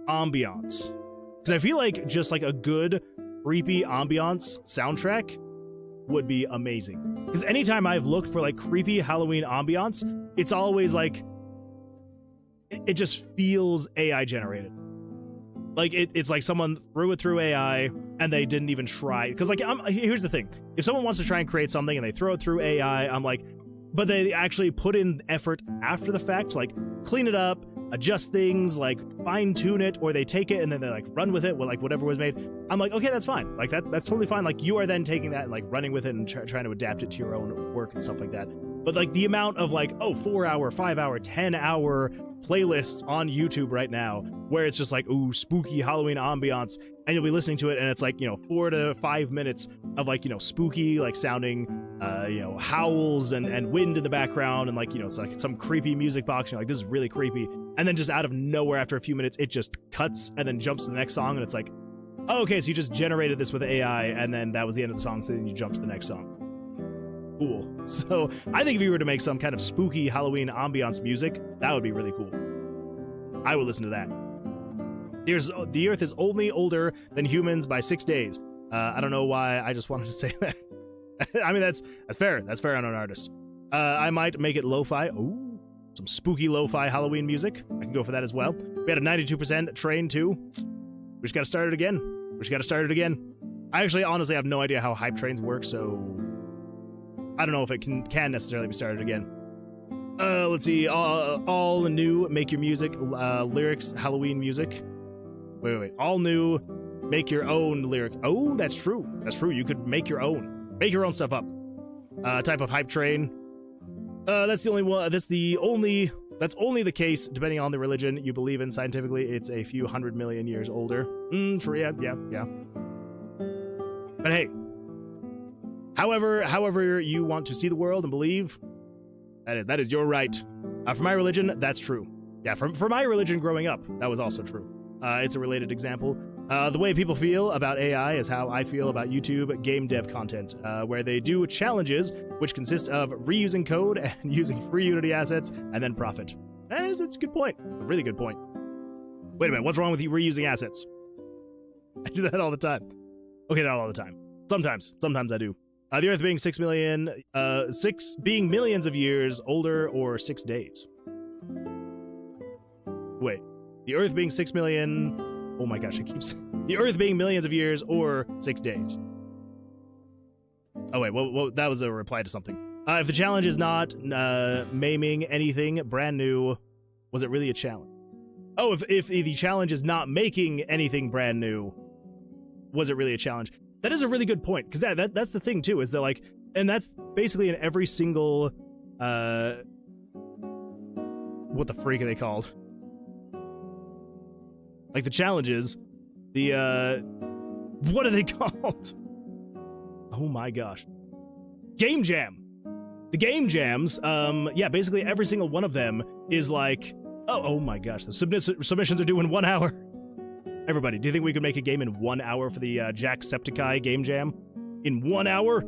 S1: ambiance? Because I feel like just like a good creepy ambiance soundtrack would be amazing. Because anytime I've looked for like creepy Halloween ambiance, it's always like, it just feels AI generated. Like it's like someone threw it through AI and they didn't even try. Because like, here's the thing. If someone wants to try and create something and they throw it through AI, I'm like, but they actually put in effort after the fact, like clean it up, adjust things, like fine tune it, or they take it and then they like run with it with like whatever was made. I'm like, okay, that's fine. Like that's totally fine. Like you are then taking that and like running with it and trying to adapt it to your own work and stuff like that. But like the amount of like, 4-hour, 5-hour, 10-hour playlists on YouTube right now where it's just like, ooh, spooky Halloween ambiance, and you'll be listening to it and it's like, 4 to 5 minutes of like, spooky like sounding howls and wind in the background and like, it's like some creepy music box. You're like, this is really creepy. And then just out of nowhere after a few minutes, it just cuts and then jumps to the next song and it's like, oh, okay, so you just generated this with AI and then that was the end of the song, so then you jump to the next song. Cool. So I think if you were to make some kind of spooky Halloween ambiance music, that would be really cool. I would listen to that. The Earth is only older than humans by 6 days. I don't know why. I just wanted to say that. I mean, that's fair. That's fair on an artist. I might make it lo-fi. Ooh, some spooky lo-fi Halloween music. I can go for that as well. We had a 92% train too. We just got to start it again. I actually honestly have no idea how hype trains work, so I don't know if it can necessarily be started again. Let's see. All new, make your music, lyrics, Halloween music. Wait. All new, make your own lyric. Oh, that's true. You could make your own. Make your own stuff up. Type of hype train. That's the only one. That's only the case depending on the religion you believe in. Scientifically, it's a few 100 million years older. True. Yeah. But hey, however you want to see the world and believe, that is your right. For my religion, that's true. Yeah, for my religion growing up, that was also true. It's a related example. The way people feel about AI is how I feel about YouTube game dev content, where they do challenges which consist of reusing code and using free Unity assets and then profit. It's a good point. A really good point. Wait a minute, what's wrong with you reusing assets? I do that all the time. Okay, not all the time. Sometimes I do. The Earth being 6 being millions of years older or 6 days. Wait, the Earth being 6 million... Oh my gosh, the Earth being millions of years or 6 days. Oh wait, well, that was a reply to something. If the challenge is not maiming anything brand new, was it really a challenge? Oh, if the challenge is not making anything brand new, was it really a challenge? That is a really good point, because that's the thing too, is that like, and that's basically in every single, what the freak are they called? Like the challenges, what are they called? Oh my gosh. Game Jam. The game jams, yeah, basically every single one of them is like, oh my gosh, the submissions are due in 1 hour. Everybody, do you think we could make a game in 1 hour for the Jacksepticeye game jam? In 1 hour?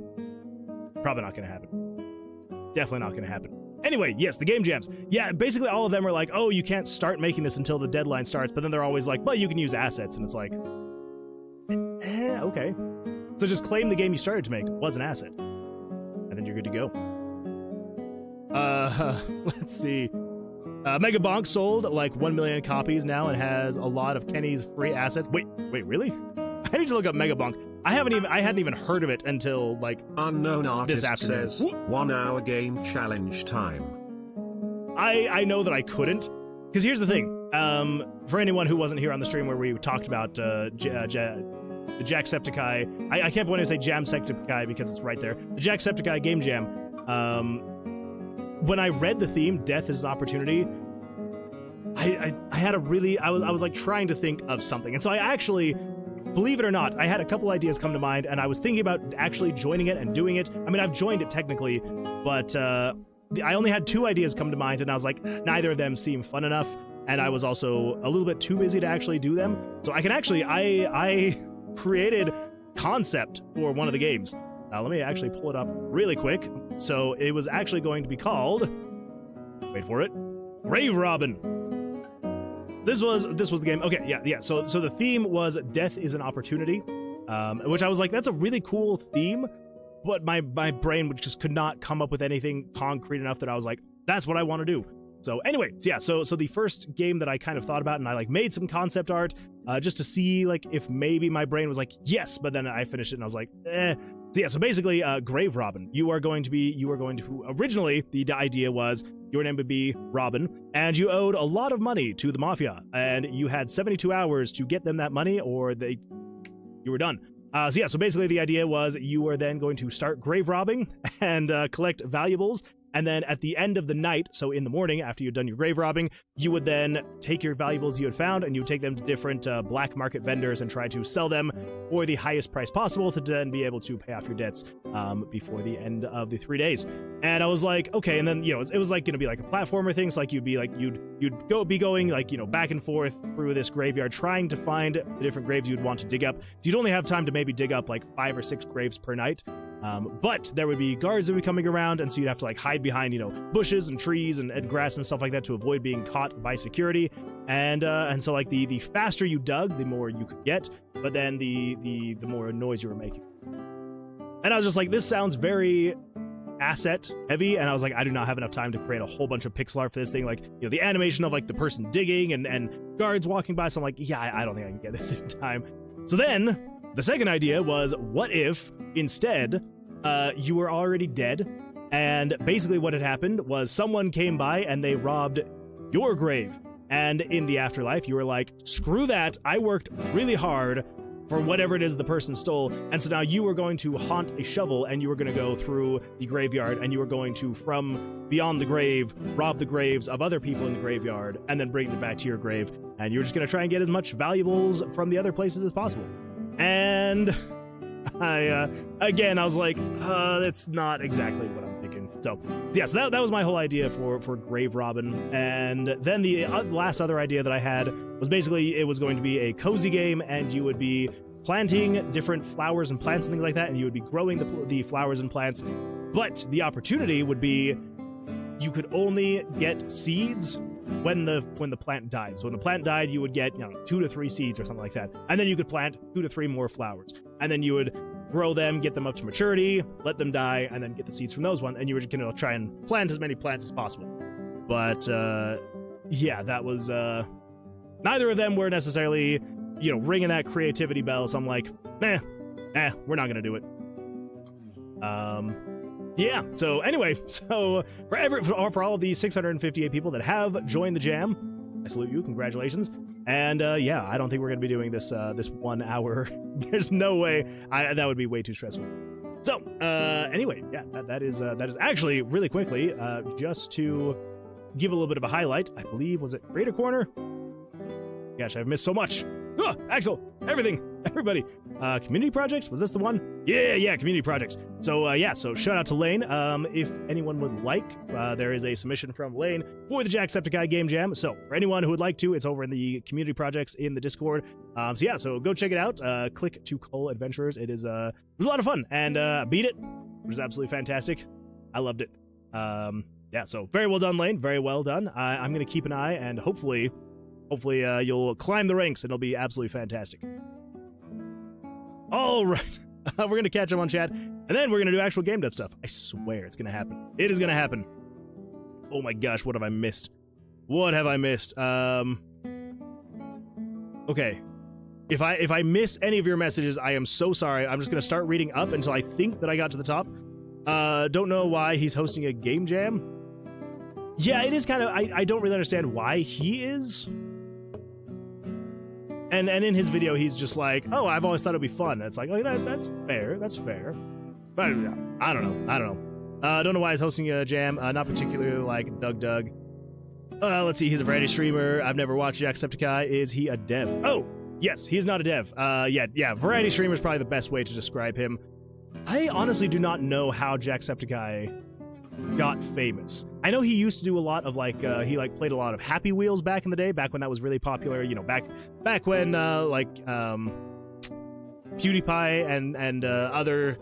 S1: Probably not gonna happen. Definitely not gonna happen. Anyway, yes, the game jams. Yeah, basically all of them are like, oh, you can't start making this until the deadline starts, but then they're always like, well, you can use assets, and it's like, okay. So just claim the game you started to make was an asset, and then you're good to go. Let's see. Mega Bonk sold like 1 million copies now and has a lot of Kenny's free assets. Wait, really? I need to look up Mega Bonk. I hadn't even heard of it until like
S2: unknown artist
S1: this afternoon.
S2: Says 1 hour game challenge time.
S1: I know that I couldn't, because here's the thing. For anyone who wasn't here on the stream where we talked about the Jacksepticeye, I kept wanting to say Jamsepticeye because it's right there. The Jacksepticeye game jam. When I read the theme, Death is an Opportunity, I had a really, I was like trying to think of something. And so I actually, believe it or not, I had a couple ideas come to mind, and I was thinking about actually joining it and doing it. I mean, I've joined it technically, but I only had 2 ideas come to mind, and I was like, neither of them seem fun enough, and I was also a little bit too busy to actually do them. So I can actually, I created concept for one of the games. Let me actually pull it up really quick. So it was actually going to be called, wait for it, Grave Robin. This was the game. Okay, yeah. So the theme was Death is an Opportunity, which I was like, that's a really cool theme, but my brain just could not come up with anything concrete enough that I was like, that's what I want to do. So anyway, yeah, so the first game that I kind of thought about, and I like made some concept art just to see like if maybe my brain was like, yes, but then I finished it and I was like, eh. So yeah, so basically, Grave Robin, you are going to, originally, the idea was your name would be Robin, and you owed a lot of money to the Mafia, and you had 72 hours to get them that money, or you were done. So yeah, so basically the idea was you were then going to start grave robbing and collect valuables, and then at the end of the night, so in the morning after you'd done your grave robbing, you would then take your valuables you had found and you would take them to different black market vendors and try to sell them for the highest price possible to then be able to pay off your debts before the end of the 3 days. And I was like, okay, and then, you know, it was like going to be like a platformer thing, so like you'd be going like, you know, back and forth through this graveyard trying to find the different graves you'd want to dig up. You'd only have time to maybe dig up like 5 or 6 graves per night. But there would be guards that would be coming around, and so you'd have to like hide behind, you know, bushes and trees and grass and stuff like that to avoid being caught by security. And so like the faster you dug, the more you could get, but then the more noise you were making. And I was just like, this sounds very asset heavy, and I was like, I do not have enough time to create a whole bunch of pixel art for this thing, like, you know, the animation of like the person digging and guards walking by. So I'm like, yeah, I don't think I can get this in time. So then the second idea was, what if instead you were already dead, and basically what had happened was someone came by and they robbed your grave, and in the afterlife you were like, screw that, I worked really hard for whatever it is the person stole, and so now you were going to haunt a shovel, and you were going to go through the graveyard, and you were going to, from beyond the grave, rob the graves of other people in the graveyard, and then bring them back to your grave, and you're just going to try and get as much valuables from the other places as possible. And I was like, that's not exactly what I'm thinking. So yeah, so that was my whole idea for Grave Robin. And then the last other idea that I had was basically it was going to be a cozy game, and you would be planting different flowers and plants and things like that, and you would be growing the flowers and plants. But the opportunity would be you could only get seeds when the plant died. So when the plant died, you would get 2 to 3 seeds or something like that, and then you could plant 2 to 3 more flowers, and then you would grow them, get them up to maturity, let them die, and then get the seeds from those ones, and you were just gonna try and plant as many plants as possible. But yeah, that was neither of them were necessarily ringing that creativity bell. So I'm like, we're not gonna do it. Yeah. So anyway, so for all of the 658 people that have joined the jam, I salute you. Congratulations. And yeah, I don't think we're gonna be doing this this 1 hour. There's no way. That would be way too stressful. So anyway, yeah, that is actually really quickly just to give a little bit of a highlight. I believe was it Creator Corner. Gosh, I've missed so much. Oh, Axel, everybody. Community projects, was this the one? Yeah, community projects. So yeah, so shout out to Lane. If anyone would like, there is a submission from Lane for the Jacksepticeye Game Jam. So for anyone who would like to, it's over in the community projects in the Discord. So yeah, so go check it out. Click to call adventurers. It was a lot of fun, and beat it, which is absolutely fantastic. I loved it. Yeah, so very well done, Lane. Very well done. I'm gonna keep an eye, and hopefully you'll climb the ranks, and it'll be absolutely fantastic. All right. We're going to catch up on chat, and then we're going to do actual game dev stuff. I swear it's going to happen. It is going to happen. Oh my gosh, what have I missed? What have I missed? Okay. If I miss any of your messages, I am so sorry. I'm just going to start reading up until I think that I got to the top. Don't know why he's hosting a game jam. Yeah, it is kind of... I don't really understand why he is... And in his video, he's just like, oh, I've always thought it'd be fun. And it's like, oh, that's fair. That's fair. But yeah, I don't know. Don't know why he's hosting a jam. Not particularly like Doug. Let's see. He's a variety streamer. I've never watched Jacksepticeye. Is he a dev? Oh, yes. He's not a dev. Yeah. Variety streamer is probably the best way to describe him. I honestly do not know how Jacksepticeye got famous. I know he used to do a lot of he played a lot of Happy Wheels back in the day, back when that was really popular, back when PewDiePie and other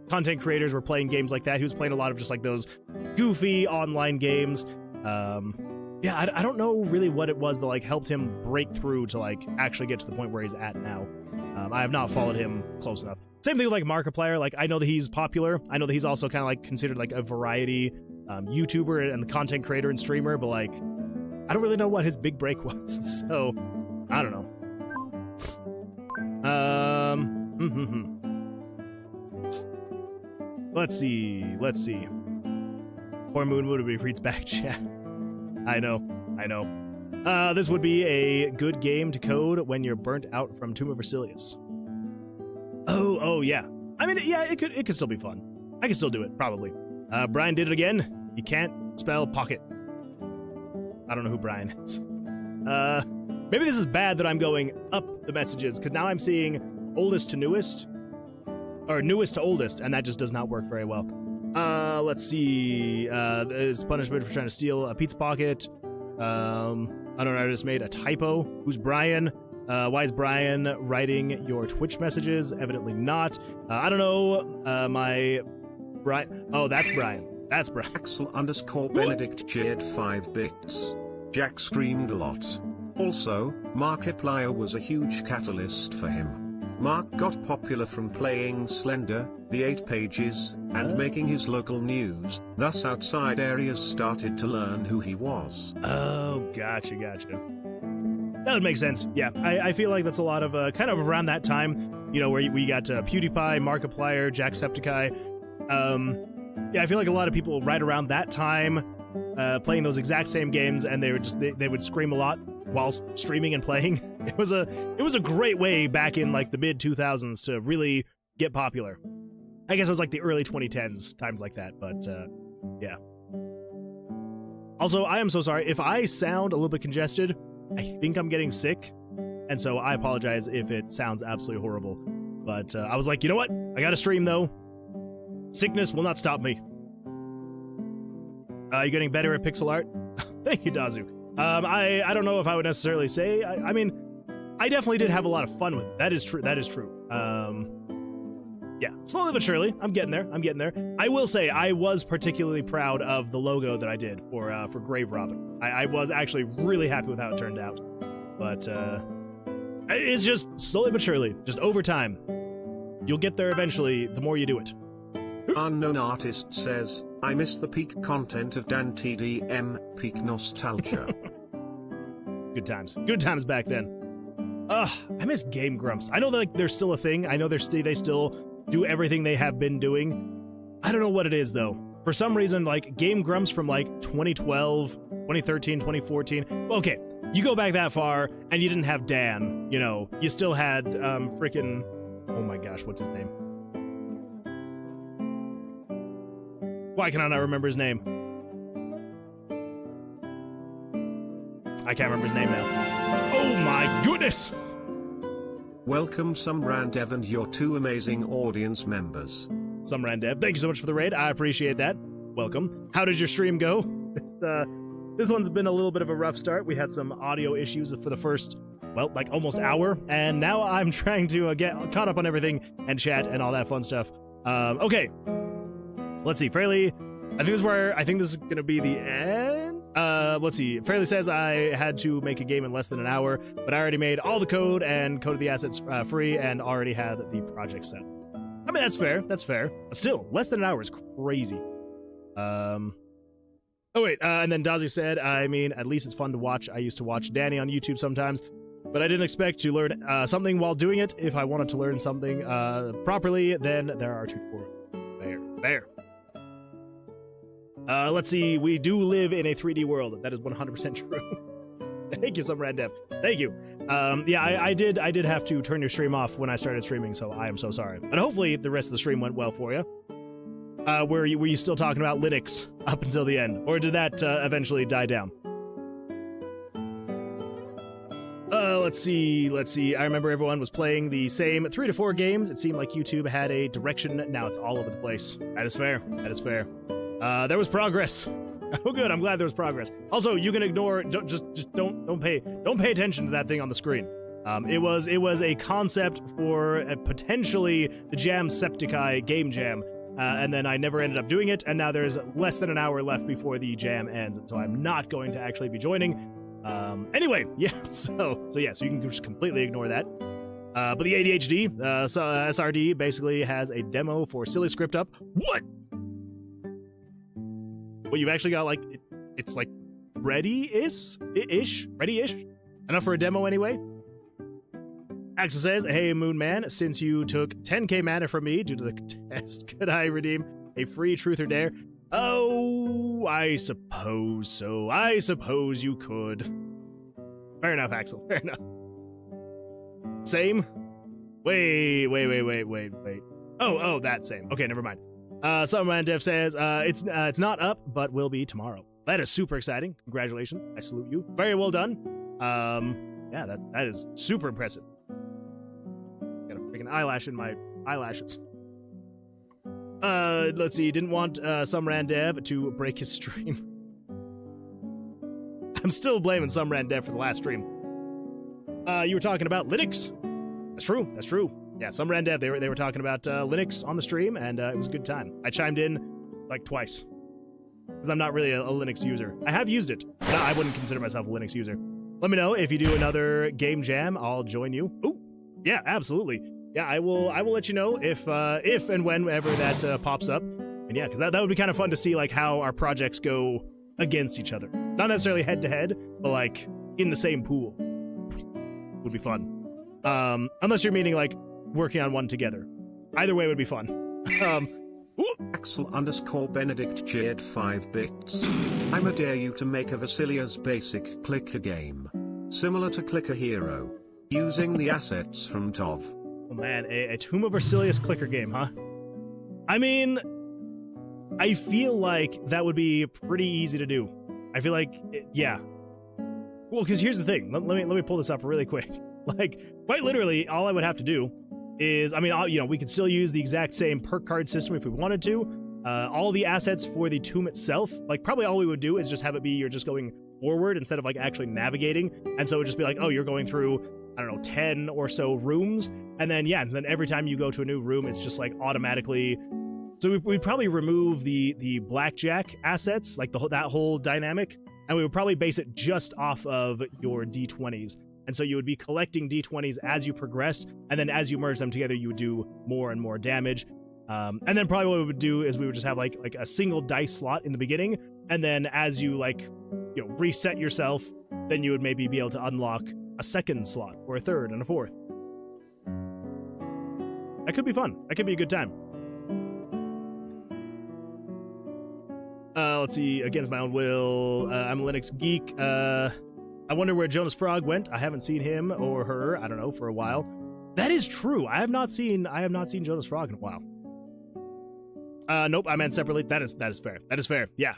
S1: content creators were playing games like that. He was playing a lot of just like those goofy online games. Yeah, I don't know really what it was that helped him break through to actually get to the point where he's at now. I have not followed him close enough. Same thing with Markiplier. I know that he's popular. I know that he's also kind of considered a variety YouTuber and content creator and streamer, but I don't really know what his big break was. So I don't know. Let's see. Poor Moonwood reads back chat. I know. This would be a good game to code when you're burnt out from Tomb of Vercilias. Oh yeah. I mean, yeah, it could still be fun. I can still do it, probably. Brian did it again. You can't spell pocket. I don't know who Brian is. Maybe this is bad that I'm going up the messages, because now I'm seeing oldest to newest, or newest to oldest, and that just does not work very well. Let's see. Is punishment for trying to steal a pizza pocket. I don't know, I just made a typo. Who's Brian? Why is Brian writing your Twitch messages? Evidently not. I don't know. My Brian. Oh, that's Brian. That's Brian.
S2: Axel_Benedict cheered 5 bits. Jack screamed a lot. Also, Markiplier was a huge catalyst for him. Mark got popular from playing Slender, the 8 Pages, and making his local news, thus outside areas started to learn who he was. Oh, gotcha.
S1: That would make sense. Yeah, I feel like that's a lot of kind of around that time, where we got PewDiePie, Markiplier, Jacksepticeye. Yeah, I feel like a lot of people right around that time playing those exact same games, and they would scream a lot while streaming and playing. It was a great way back in the mid 2000s to really get popular. I guess it was the early 2010s, times like that, but yeah. Also, I am so sorry if I sound a little bit congested. I think I'm getting sick, and so I apologize if it sounds absolutely horrible. But I was like, you know what? I gotta stream, though. Sickness will not stop me. You're getting better at pixel art. Thank you, Dazu. I don't know if I would necessarily say. I mean, I definitely did have a lot of fun with it. That is true. That is true. Yeah, slowly but surely, I'm getting there. I'm getting there. I will say I was particularly proud of the logo that I did for Grave Robin. I was actually really happy with how it turned out. But it's just slowly but surely, just over time. You'll get there eventually. The more you do it.
S2: Unknown artist says, I miss the peak content of Dan TDM, peak nostalgia.
S1: Good times. Good times back then. I miss Game Grumps. I know that like, they're still a thing. I know they still do everything they have been doing. I don't know what it is, though. For some reason, like, Game Grumps from, like, 2012, 2013, 2014. Okay, you go back that far, and you didn't have Dan, you know. You still had, freaking... Oh my gosh, what's his name? Why can I not remember his name? I can't remember his name now. Oh my goodness!
S2: Welcome Sumrandev and your two amazing audience members.
S1: Sumrandev, thank you so much for the raid. I appreciate that. Welcome. How did your stream go? This one's been a little bit of a rough start. We had some audio issues for the first, well, like almost hour, and now I'm trying to get caught up on everything and chat and all that fun stuff. Okay. Let's see. Fairly, I think this is going to be the end. Let's see. Fairly says I had to make a game in less than an hour, but I already made all the code and coded the assets free and already had the project set. I mean, that's fair. That's fair. Still, less than an hour is crazy. Oh wait, and then Dazu said, I mean, at least it's fun to watch. I used to watch Danny on YouTube sometimes, but I didn't expect to learn something while doing it. If I wanted to learn something properly, then there are tutorials. There. Let's see, we do live in a 3D world. That is 100% true. Thank you, Sumrandev. Thank you. Yeah, I did have to turn your stream off when I started streaming, so I am so sorry. But hopefully the rest of the stream went well for you. Were you still talking about Linux up until the end? Or did that eventually die down? Let's see. I remember everyone was playing the same 3 to 4 games. It seemed like YouTube had a direction. Now it's all over the place. That is fair. There was progress. Oh, good. I'm glad there was progress. Also, you can ignore. Just don't pay attention to that thing on the screen. It was a concept for potentially the Jamsepticeye game jam, and then I never ended up doing it. And now there's less than an hour left before the jam ends, so I'm not going to actually be joining. Anyway, yeah. So you can just completely ignore that. But the ADHD, SRD basically has a demo for Silly Script up. What? Well, you've actually got, like, it's, like, ready-ish? Enough for a demo, anyway? Axel says, hey, Moon Man, since you took 10k mana from me due to the test, could I redeem a free Truth or Dare? Oh, I suppose so. I suppose you could. Fair enough, Axel. Fair enough. Same? Wait. Oh, that same. Okay, never mind. Sumrandev says, it's not up, but will be tomorrow. That is super exciting. Congratulations. I salute you. Very well done. Yeah, that is super impressive. Got a freaking eyelash in my eyelashes. Let's see. Didn't want Sumrandev to break his stream. I'm still blaming Sumrandev for the last stream. You were talking about Linux. That's true. Yeah, Sumrandev, they were talking about Linux on the stream, and it was a good time. I chimed in like twice because I'm not really a Linux user. I have used it, but I wouldn't consider myself a Linux user. Let me know if you do another game jam. I'll join you. Ooh, yeah, absolutely. Yeah, I will let you know if and whenever that pops up. And yeah, because that would be kind of fun to see like how our projects go against each other. Not necessarily head to head, but like in the same pool. Would be fun. Unless you're meaning like working on one together. Either way would be fun.
S2: Axel_Benedict cheered 5 bits. I'ma dare you to make a Vercilias basic clicker game. Similar to Clicker Hero. Using the assets from TOV.
S1: Oh man, a Tomb of Vercilias clicker game, huh? I mean, I feel like that would be pretty easy to do. I feel like, yeah. Well, because here's the thing. Let me pull this up really quick. Like, quite literally, all I would have to do is, I mean, we could still use the exact same perk card system if we wanted to, all the assets for the tomb itself, like probably all we would do is just have it be you're just going forward instead of like actually navigating. And so it would just be like, oh, you're going through, I don't know, 10 or so rooms. And then, yeah, and then every time you go to a new room, it's just like automatically. So we'd probably remove the blackjack assets, like that whole dynamic. And we would probably base it just off of your D20s. And so you would be collecting D20s as you progressed. And then as you merge them together, you would do more and more damage. And then probably what we would do is we would just have like a single dice slot in the beginning. And then as you reset yourself, then you would maybe be able to unlock a second slot or a third and a fourth. That could be fun. That could be a good time. Let's see. Against my own will. I'm a Linux geek. I wonder where Jonas Frog went. I haven't seen him or her, I don't know, for a while. That is true. I have not seen Jonas Frog in a while. Nope, I meant separately. That is fair. That is fair. Yeah.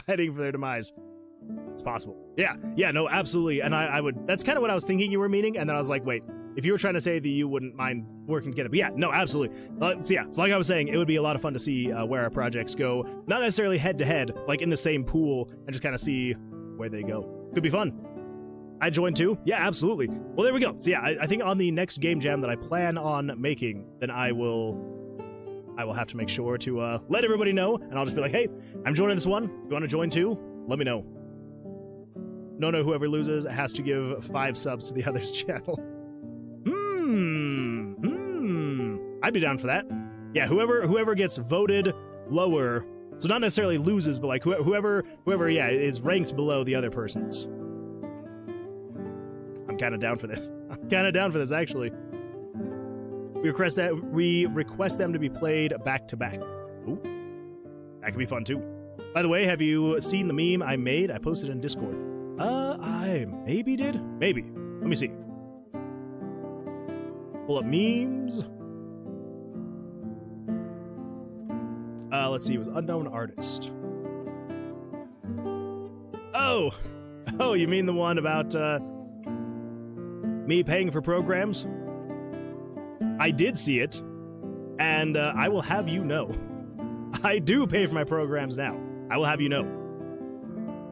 S1: Fighting for their demise. It's possible. Yeah, no, absolutely. And I would, that's kind of what I was thinking you were meaning, and then I was like, wait, if you were trying to say that you wouldn't mind working together, but yeah, no, absolutely. So like I was saying, it would be a lot of fun to see where our projects go, not necessarily head to head, like in the same pool, and just kind of see where they go. Could be fun. I join too? Yeah, absolutely. Well, there we go. So yeah, I think on the next game jam that I plan on making, then I will have to make sure to let everybody know, and I'll just be like, hey, I'm joining this one. You want to join too? Let me know. No, whoever loses has to give 5 subs to the other's channel. I'd be down for that. Yeah, whoever gets voted lower, so not necessarily loses, but like whoever, yeah, is ranked below the other person's. I'm kind of down for this. Actually. We request them to be played back to back. Ooh, that could be fun too. By the way, have you seen the meme I made? I posted in Discord. I maybe did? Maybe. Let me see. Pull up memes. Let's see, it was unknown artist. Oh, you mean the one about, me paying for programs? I did see it, and I will have you know. I do pay for my programs now. I will have you know.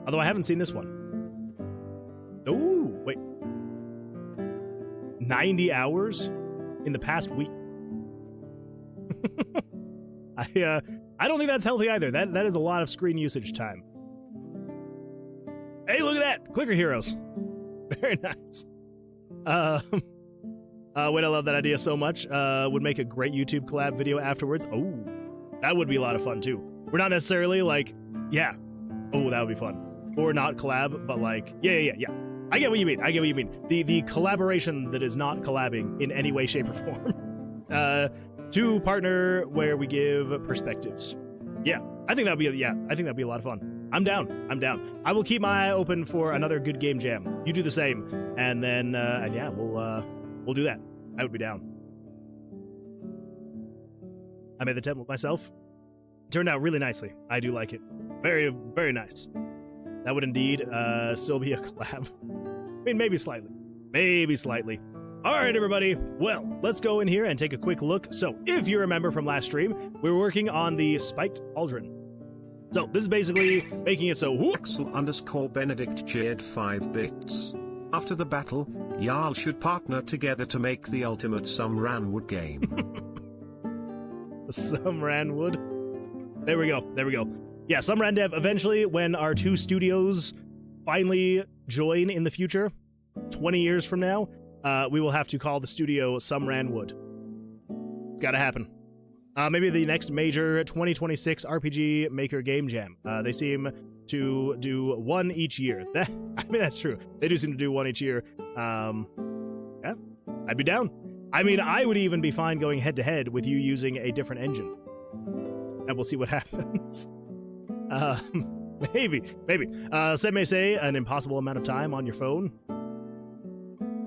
S1: Although I haven't seen this one. Oh, wait. 90 hours in the past week. I don't think that's healthy either. That is a lot of screen usage time. Hey, look at that! Clicker heroes. Very nice. Wait, I love that idea so much. Would make a great YouTube collab video afterwards. Oh, that would be a lot of fun too. We're not necessarily like, yeah. Oh, that would be fun. Or not collab, but like, yeah. I get what you mean. The collaboration that is not collabing in any way, shape, or form. To partner where we give perspectives. Yeah, I think that'd be a lot of fun. I'm down. I will keep my eye open for another good game jam. You do the same, and then yeah, we'll do that. I would be down. I made the template myself. It turned out really nicely. I do like it. Very, very nice. That would indeed still be a collab. I mean, maybe slightly. All right, everybody. Well, let's go in here and take a quick look. So, if you remember from last stream, we were working on the Spiked Pauldron. So, this is basically making it so...
S2: Axel_Benedict cheered 5 bits. After the battle, Jarl should partner together to make the ultimate Some Ranwood game.
S1: Some Ranwood? There we go. Yeah, Some Randev, eventually, when our 2 studios finally join in the future, 20 years from now, we will have to call the studio Some Ranwood. It's gotta happen. Maybe the next major 2026 RPG Maker Game Jam. They seem to do one each year. I mean, that's true. They do seem to do one each year. Yeah, I'd be down. I mean, I would even be fine going head-to-head with you using a different engine. And we'll see what happens. Maybe. Some may say an impossible amount of time on your phone.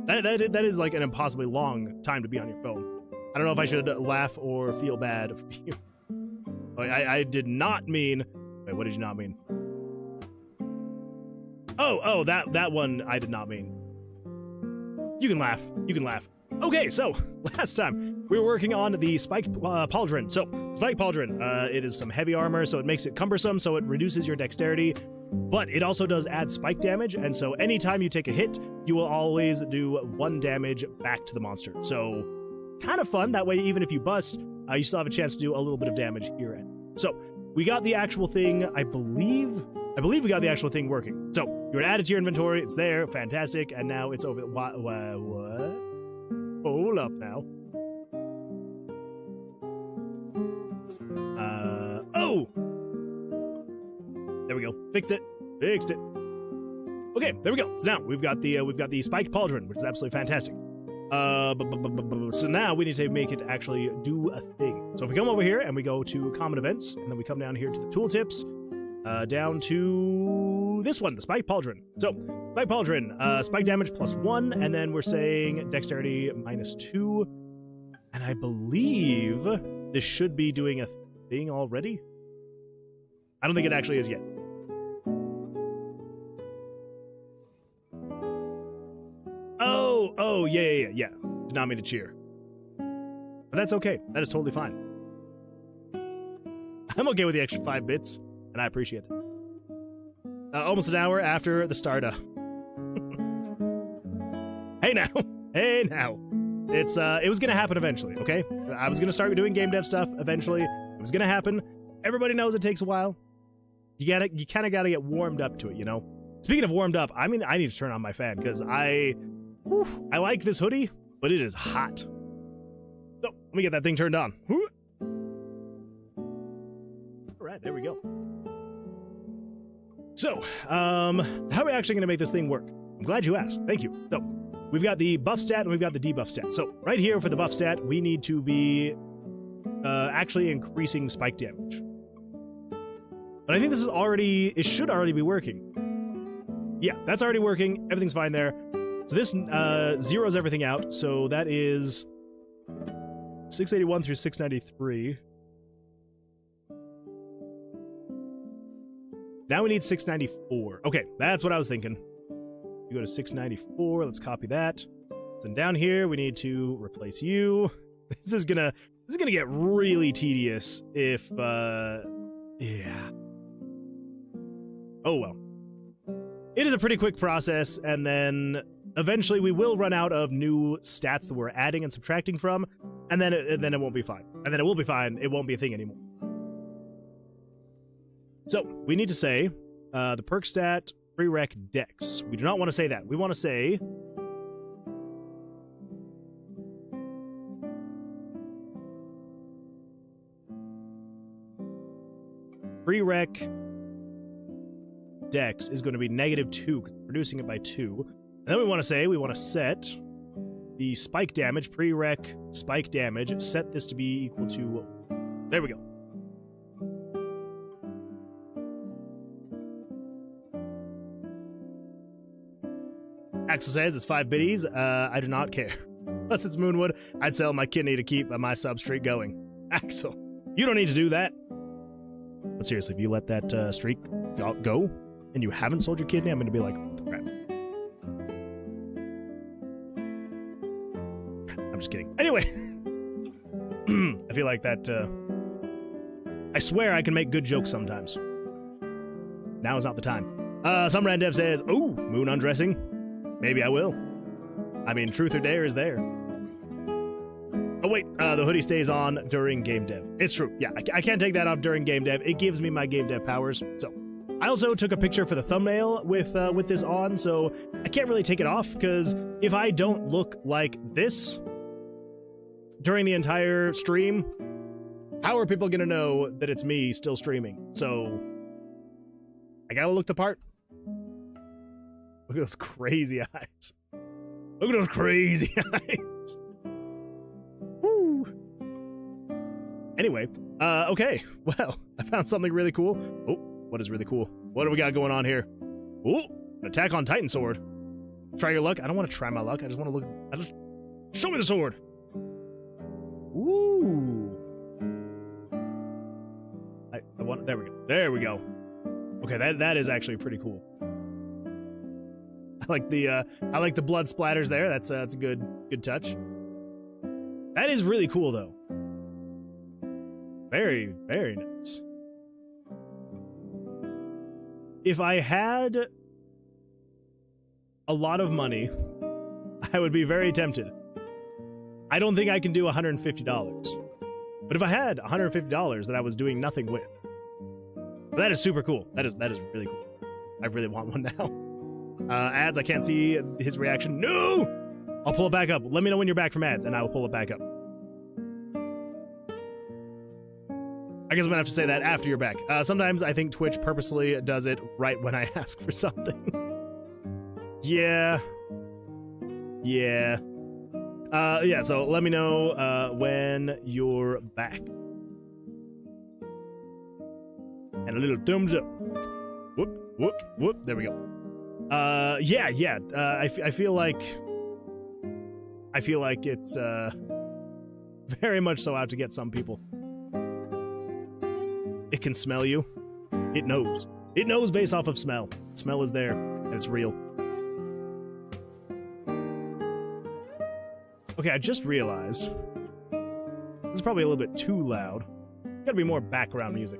S1: That is like an impossibly long time to be on your phone. I don't know if I should laugh or feel bad for you. I did not mean... Wait, what did you not mean? Oh, that one I did not mean. You can laugh. Okay, so last time we were working on the spiked pauldron. So spiked pauldron, it is some heavy armor, so it makes it cumbersome, so it reduces your dexterity, but it also does add spike damage, and so anytime you take a hit, you will always do 1 damage back to the monster. So kind of fun. That way, even if you bust, you still have a chance to do a little bit of damage here. So we got the actual thing. I believe we got the actual thing working. So you would add it to your inventory. It's there, fantastic, and now it's over. What? Hold up now. Oh! There we go. Fixed it. Okay, there we go. So now we've got the spiked pauldron, which is absolutely fantastic. So now we need to make it actually do a thing. So if we come over here and we go to common events, and then we come down here to the tooltips, down to this one, the spiked pauldron. So spiked pauldron, spike damage +1, and then we're saying dexterity -2, and I believe this should be doing a thing already. I don't think it actually is yet. Oh, yeah. Did not mean to cheer. But that's okay. That is totally fine. I'm okay with the extra 5 bits, and I appreciate it. Almost an hour after the startup. Hey now. It was gonna happen eventually, okay? I was gonna start doing game dev stuff eventually. It was gonna happen. Everybody knows it takes a while. You kind of gotta get warmed up to it, you know? Speaking of warmed up, I mean, I need to turn on my fan, because I like this hoodie, but it is hot. So, let me get that thing turned on. All right, there we go. So, how are we actually going to make this thing work? I'm glad you asked. Thank you. So, we've got the buff stat and we've got the debuff stat. So, right here for the buff stat, we need to be actually increasing spike damage. But I think this is it should already be working. Yeah, that's already working. Everything's fine there. So this zeroes everything out. So that is 681 through 693. Now we need 694. Okay, that's what I was thinking. You go to 694. Let's copy that. Then down here we need to replace you. This is gonna get really tedious if yeah. Oh well. It is a pretty quick process, and then eventually we will run out of new stats that we're adding and subtracting from, and then it won't be fine. And then it will be fine. It won't be a thing anymore. So we need to say the perk stat prereq dex. We do not want to say that. We want to say prereq dex is going to be -2 because we're reducing it by 2. And then we want to set the spike damage, prereq spike damage, set this to be equal to, there we go. Axel says it's 5 biddies. I do not care. Unless it's Moonwood, I'd sell my kidney to keep my sub streak going. Axel, you don't need to do that. But seriously, if you let that streak go, and you haven't sold your kidney, I'm going to be like, what the crap? I'm just kidding. Anyway, I feel like that, I swear I can make good jokes sometimes. Now is not the time. Some Randev says, ooh, moon undressing. Maybe I will. I mean, truth or dare is there. Oh wait, the hoodie stays on during game dev. It's true. Yeah, I can't take that off during game dev. It gives me my game dev powers, so. I also took a picture for the thumbnail with this on, so I can't really take it off, because if I don't look like this during the entire stream, how are people gonna know that it's me still streaming? So, I gotta look the part. Look at those crazy eyes. Look at those crazy eyes. Woo. Anyway, okay, well, I found something really cool. Oh. What is really cool? What do we got going on here? Ooh, an attack on Titan sword. Try your luck. I don't want to try my luck. I just want to look. Show me the sword. Ooh. I want. There we go. There we go. Okay, that is actually pretty cool. I like the blood splatters there. That's a good touch. That is really cool, though. Very, very nice. If I had a lot of money, I would be very tempted. I don't think I can do $150. But if I had $150 that I was doing nothing with, that is super cool. That is really cool. I really want one now. Ads, I can't see his reaction. No! I'll pull it back up. Let me know when you're back from ads, and I will pull it back up. I guess I'm gonna have to say that after you're back. Sometimes I think Twitch purposely does it right when I ask for something. Yeah. Yeah. Yeah, so let me know when you're back. And a little thumbs up. Whoop, whoop, whoop. There we go. Yeah. I feel like it's very much so out to get some people. It can smell you. It knows. It knows based off of smell. Smell is there, and it's real. Okay, I just realized this is probably a little bit too loud. Gotta be more background music.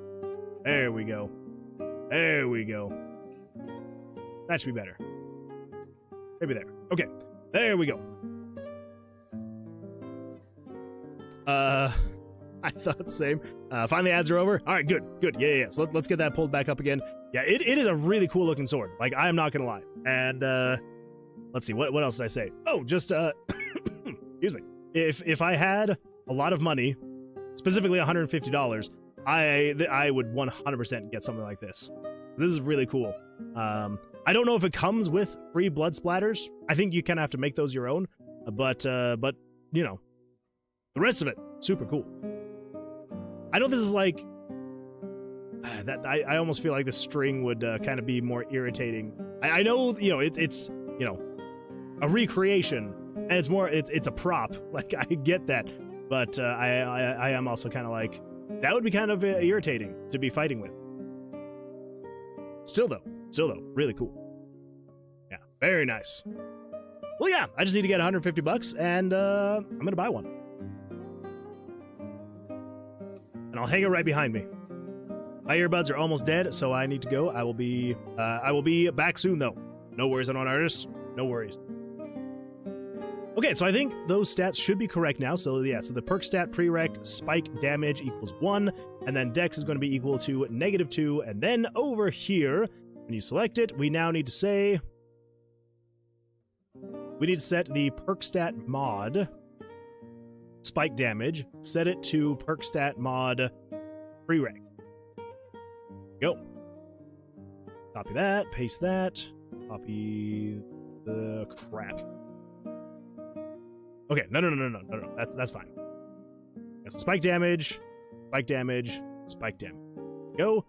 S1: There we go. There we go. That should be better. Maybe there. Okay, there we go. I thought the same. Finally, ads are over. All right, good. Yeah. So let's get that pulled back up again. Yeah, it is a really cool looking sword. Like, I am not gonna lie. And let's see, what else did I say? Oh, just excuse me. If I had a lot of money, specifically $150, I would 100% get something like this. This is really cool. I don't know if it comes with free blood splatters. I think you kind of have to make those your own. But you know, the rest of it, super cool. I know this is like that. I almost feel like the string would kind of be more irritating. I know, you know, it's you know, a recreation, and it's a prop. Like, I get that, but I am also kind of like, that would be kind of irritating to be fighting with. Still though, really cool. Yeah, very nice. Well, yeah, I just need to get $150, and I'm gonna buy one. And I'll hang it right behind me. My earbuds are almost dead, so I need to go. I will be back soon, though. No worries, Unknown Artist. No worries. Okay, so I think those stats should be correct now. So yeah, so the perk stat prereq spike damage equals 1, and then dex is going to be equal to -2, and then over here, when you select it, we now need to say, we need to set the perk stat mod spike damage, set it to perk stat mod prereq. Go. Copy that, paste that, copy the crap. Okay, no. That's fine. Spike damage, spike damage, spike damage. Go.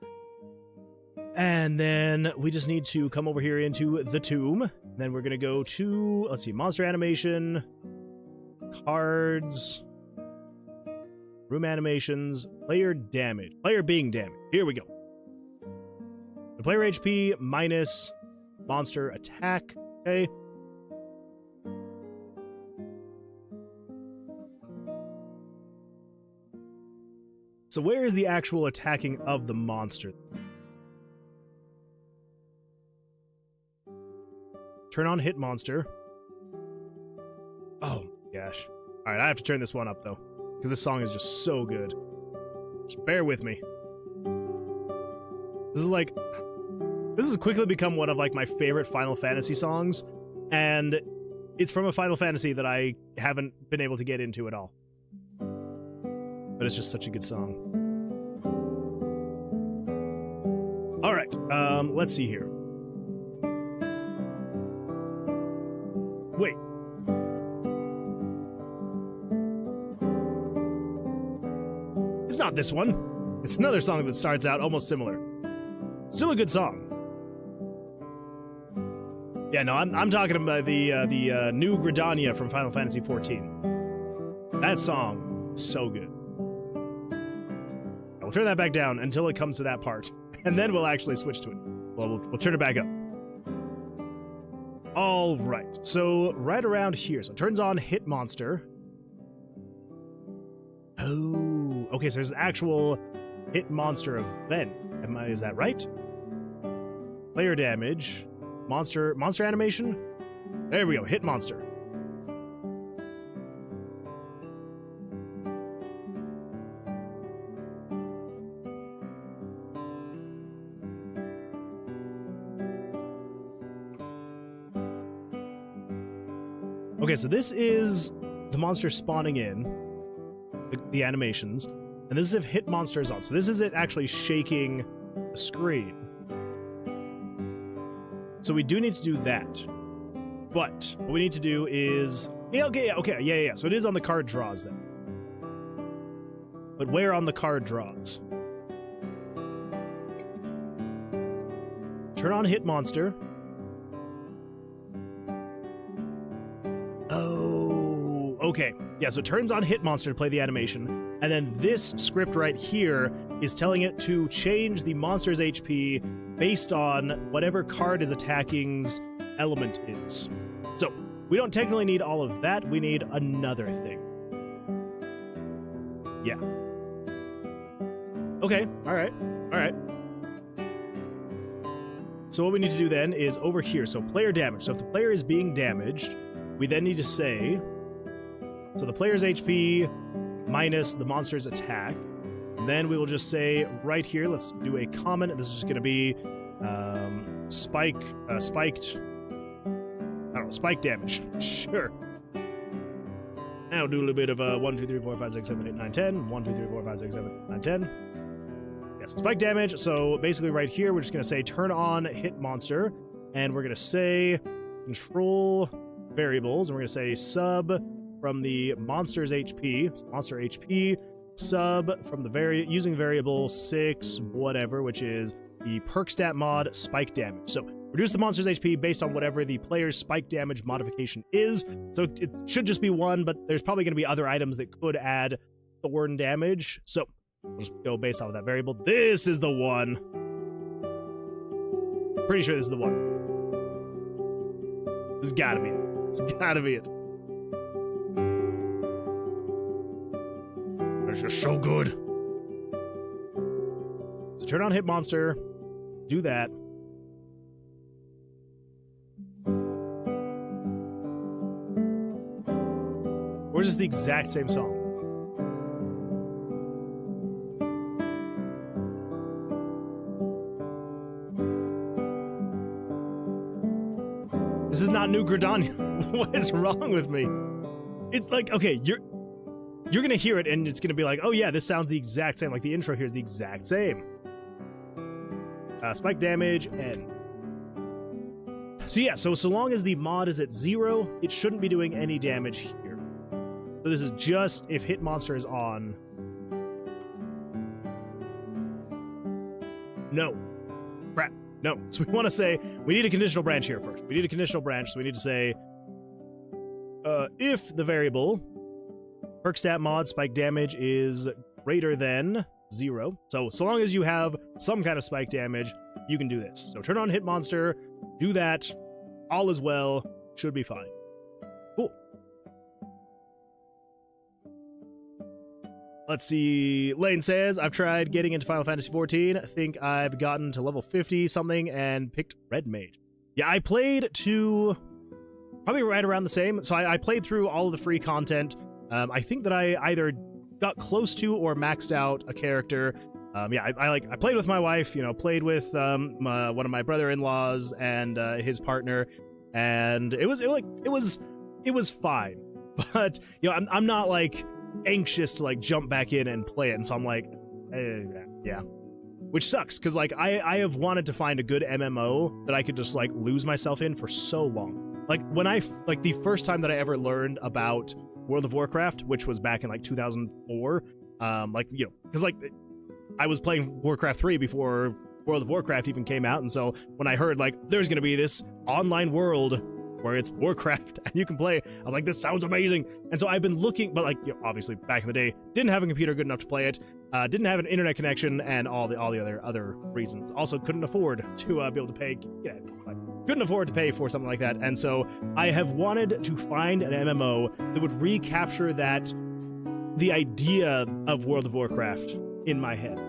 S1: And then we just need to come over here into the tomb. Then we're gonna go to, let's see, monster animation, cards, room animations, player damage, player being damaged. Here we go. The player HP minus monster attack. Okay. So where is the actual attacking of the monster? Turn on hit monster. Oh my gosh. All right, I have to turn this one up though, because this song is just so good. Just bear with me. This has quickly become one of like my favorite Final Fantasy songs, and it's from a Final Fantasy that I haven't been able to get into at all. But it's just such a good song. All right, let's see here. Wait. It's not this one. It's another song that starts out almost similar. Still a good song. Yeah, no, I'm talking about the new Gridania from Final Fantasy XIV. That song is so good. We'll turn that back down until it comes to that part, and then we'll actually switch to it. Well, we'll turn it back up. All right, so right around here. So it turns on hit monster. Oh, okay, so there's an actual hit monster event. Is that right? Player damage, monster animation. There we go, hit monster. Okay, so this is the monster spawning in, the animations, and this is if hit monster is on. So this is it actually shaking the screen. So we do need to do that. But what we need to do is... Yeah. So it is on the card draws then. But where on the card draws? Turn on hit monster. Oh, okay. Yeah, so it turns on hit monster to play the animation, and then this script right here is telling it to change the monster's HP based on whatever card is attacking's element is. So we don't technically need all of that, we need another thing. Yeah. Okay, alright. So what we need to do then is over here, so player damage. So if the player is being damaged, we then need to say, so the player's HP minus the monster's attack. And then we will just say right here, let's do a comment. This is just going to be spiked, spike damage. Sure. Now do a little bit of 1, 2, 3, 4, 5, 6, 7, 8, 9, 10. 1, 2, 3, 4, 5, 6, 7, 8, 9, 10. Yes, spike damage. So basically right here, we're just going to say turn on hit monster. And we're going to say control variables. And we're going to say sub from the monster's HP. So monster HP. Sub from the using variable 6, whatever, which is the perk stat mod spike damage. So reduce the monster's HP based on whatever the player's spike damage modification is. So it should just be 1, but there's probably going to be other items that could add thorn damage. So we'll just go based off of that variable. This is the one. Pretty sure this is the one. This has gotta be it. It's gotta be it. It's just so good. So turn on hit monster. Do that. Or is this the exact same song? This is not New Gridania. What is wrong with me? It's like, okay, you're gonna hear it and it's gonna be like, oh yeah, this sounds the exact same. Like the intro here is the exact same. Spike damage and so yeah, so long as the mod is at 0, it shouldn't be doing any damage here. So this is just if hit monster is on. No. Crap. No. So we want to say, we need a conditional branch here first. We need a conditional branch, so we need to say, if the variable perk stat mod spike damage is greater than 0. So long as you have some kind of spike damage, you can do this. So turn on hit monster, do that, all is well, should be fine. Cool. Let's see. Lane says, I've tried getting into Final Fantasy XIV. I think I've gotten to level 50 something and picked Red Mage. Yeah, I played to probably right around the same. So I played through all of the free content. I think that I either got close to or maxed out a character. Yeah, I played with my wife, you know, played with one of my brother-in-laws and his partner, and it was fine. But you know, I'm not like anxious to like jump back in and play it, and so I'm like, yeah, which sucks because like I have wanted to find a good MMO that I could just like lose myself in for so long. Like when the first time that I ever learned about World of Warcraft, which was back in like 2004, like, you know, because like I was playing Warcraft 3 before World of Warcraft even came out, and so when I heard like there's gonna be this online world where it's Warcraft and you can play, I was like, this sounds amazing. And so I've been looking, but like, you know, obviously back in the day, didn't have a computer good enough to play it, didn't have an internet connection, and all the other reasons. Also couldn't afford to be able to pay. Couldn't afford to pay for something like that, and so I have wanted to find an MMO that would recapture that the idea of World of Warcraft in my head.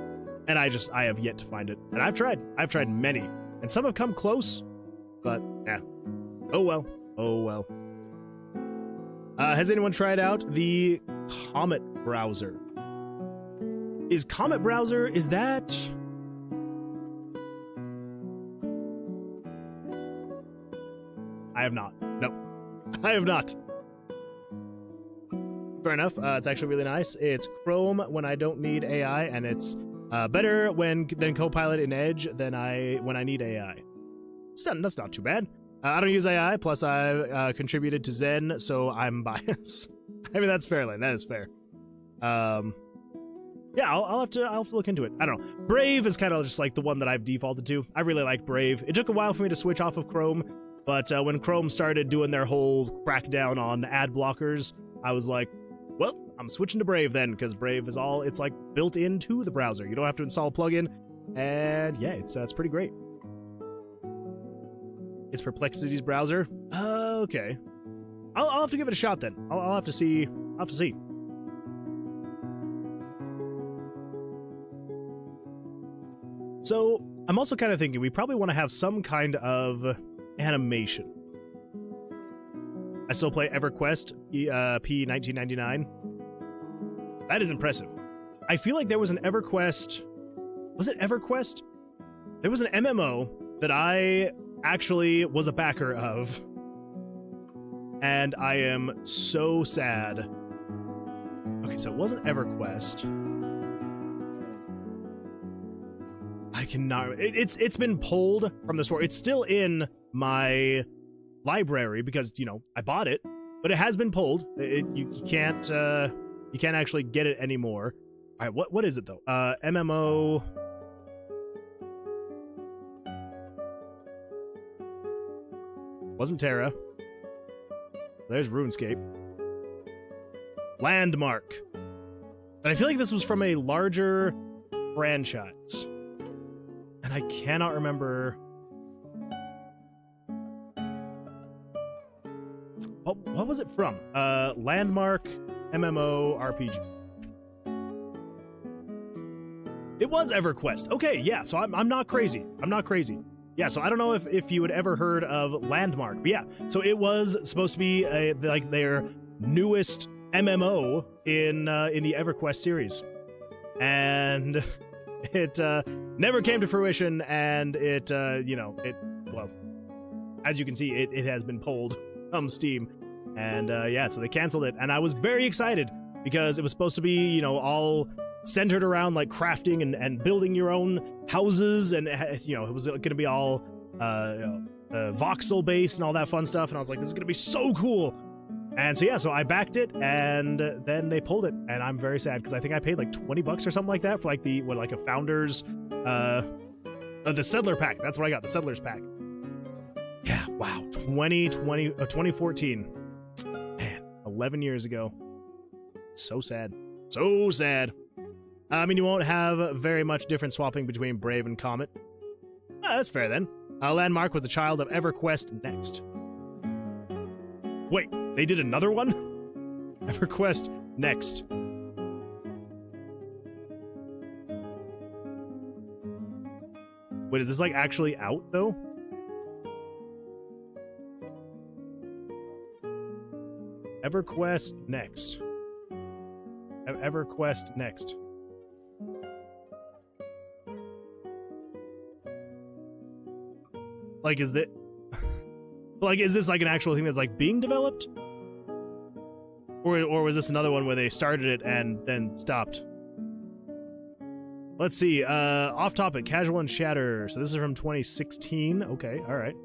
S1: And I have yet to find it. And I've tried many. And some have come close, but yeah. Oh well. Oh well. Has anyone tried out the Comet browser? Is Comet browser, is that... I have not. No, I have not. Fair enough. It's actually really nice. It's Chrome when I don't need AI, and it's better than Copilot in Edge when I need AI. That's not too bad. I don't use AI. Plus, I contributed to Zen, so I'm biased. I mean, that's fair, Lane. That is fair. Yeah, I'll have to look into it. I don't know. Brave is kind of just like the one that I've defaulted to. I really like Brave. It took a while for me to switch off of Chrome. But when Chrome started doing their whole crackdown on ad blockers, I was like, well, I'm switching to Brave then, because Brave is it's like built into the browser. You don't have to install a plugin, and yeah, it's pretty great. It's Perplexity's browser. Okay, I'll have to give it a shot then. I'll have to see. I'll have to see. So I'm also kind of thinking we probably want to have some kind of animation. I still play EverQuest P1999. That is impressive. I feel like there was an EverQuest. Was it EverQuest? There was an MMO that I actually was a backer of, and I am so sad. Okay, so it wasn't EverQuest. I cannot. It's been pulled from the store. It's still in my library because, you know, I bought it, but it has been pulled. You can't actually get it anymore. All right, what is it though? MMO. Wasn't Terra. There's RuneScape. Landmark. And I feel like this was from a larger franchise. And I cannot remember. What was it from? Landmark MMO RPG. It was EverQuest. Okay, yeah, so I'm not crazy. I'm not crazy. Yeah, so I don't know if you had ever heard of Landmark, but yeah, so it was supposed to be like their newest MMO in the EverQuest series, and it never came to fruition, and well, as you can see, it has been pulled from Steam, and yeah, so they canceled it, and I was very excited because it was supposed to be, you know, all centered around like crafting and building your own houses, and you know, it was going to be all voxel based and all that fun stuff, and I was like, this is going to be so cool. And so yeah, so I backed it, and then they pulled it, and I'm very sad because I think I paid like $20 or something like that for like like a founders the settler pack. That's what I got, the settlers pack. Yeah, wow, 2014. Man, 11 years ago. So sad. So sad. I mean, you won't have very much difference swapping between Brave and Comet. That's fair then. Landmark was the child of EverQuest Next. Wait, they did another one? EverQuest Next. Wait, is this like actually out though? EverQuest Next. EverQuest Next. Like, is this like an actual thing that's like being developed? Or was this another one where they started it and then stopped? Let's see, off topic, Casual and Shatter. So this is from 2016. Okay, all right.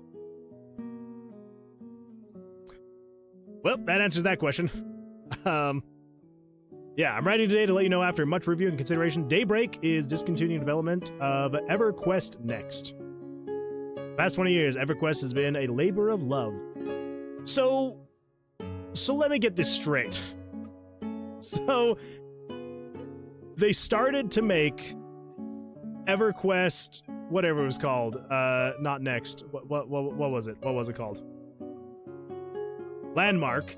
S1: Well, that answers that question. Yeah, I'm writing today to let you know after much review and consideration, Daybreak is discontinuing development of EverQuest Next. Past 20 years, EverQuest has been a labor of love. So let me get this straight. So they started to make EverQuest, whatever it was called, not Next. What was it? What was it called? Landmark.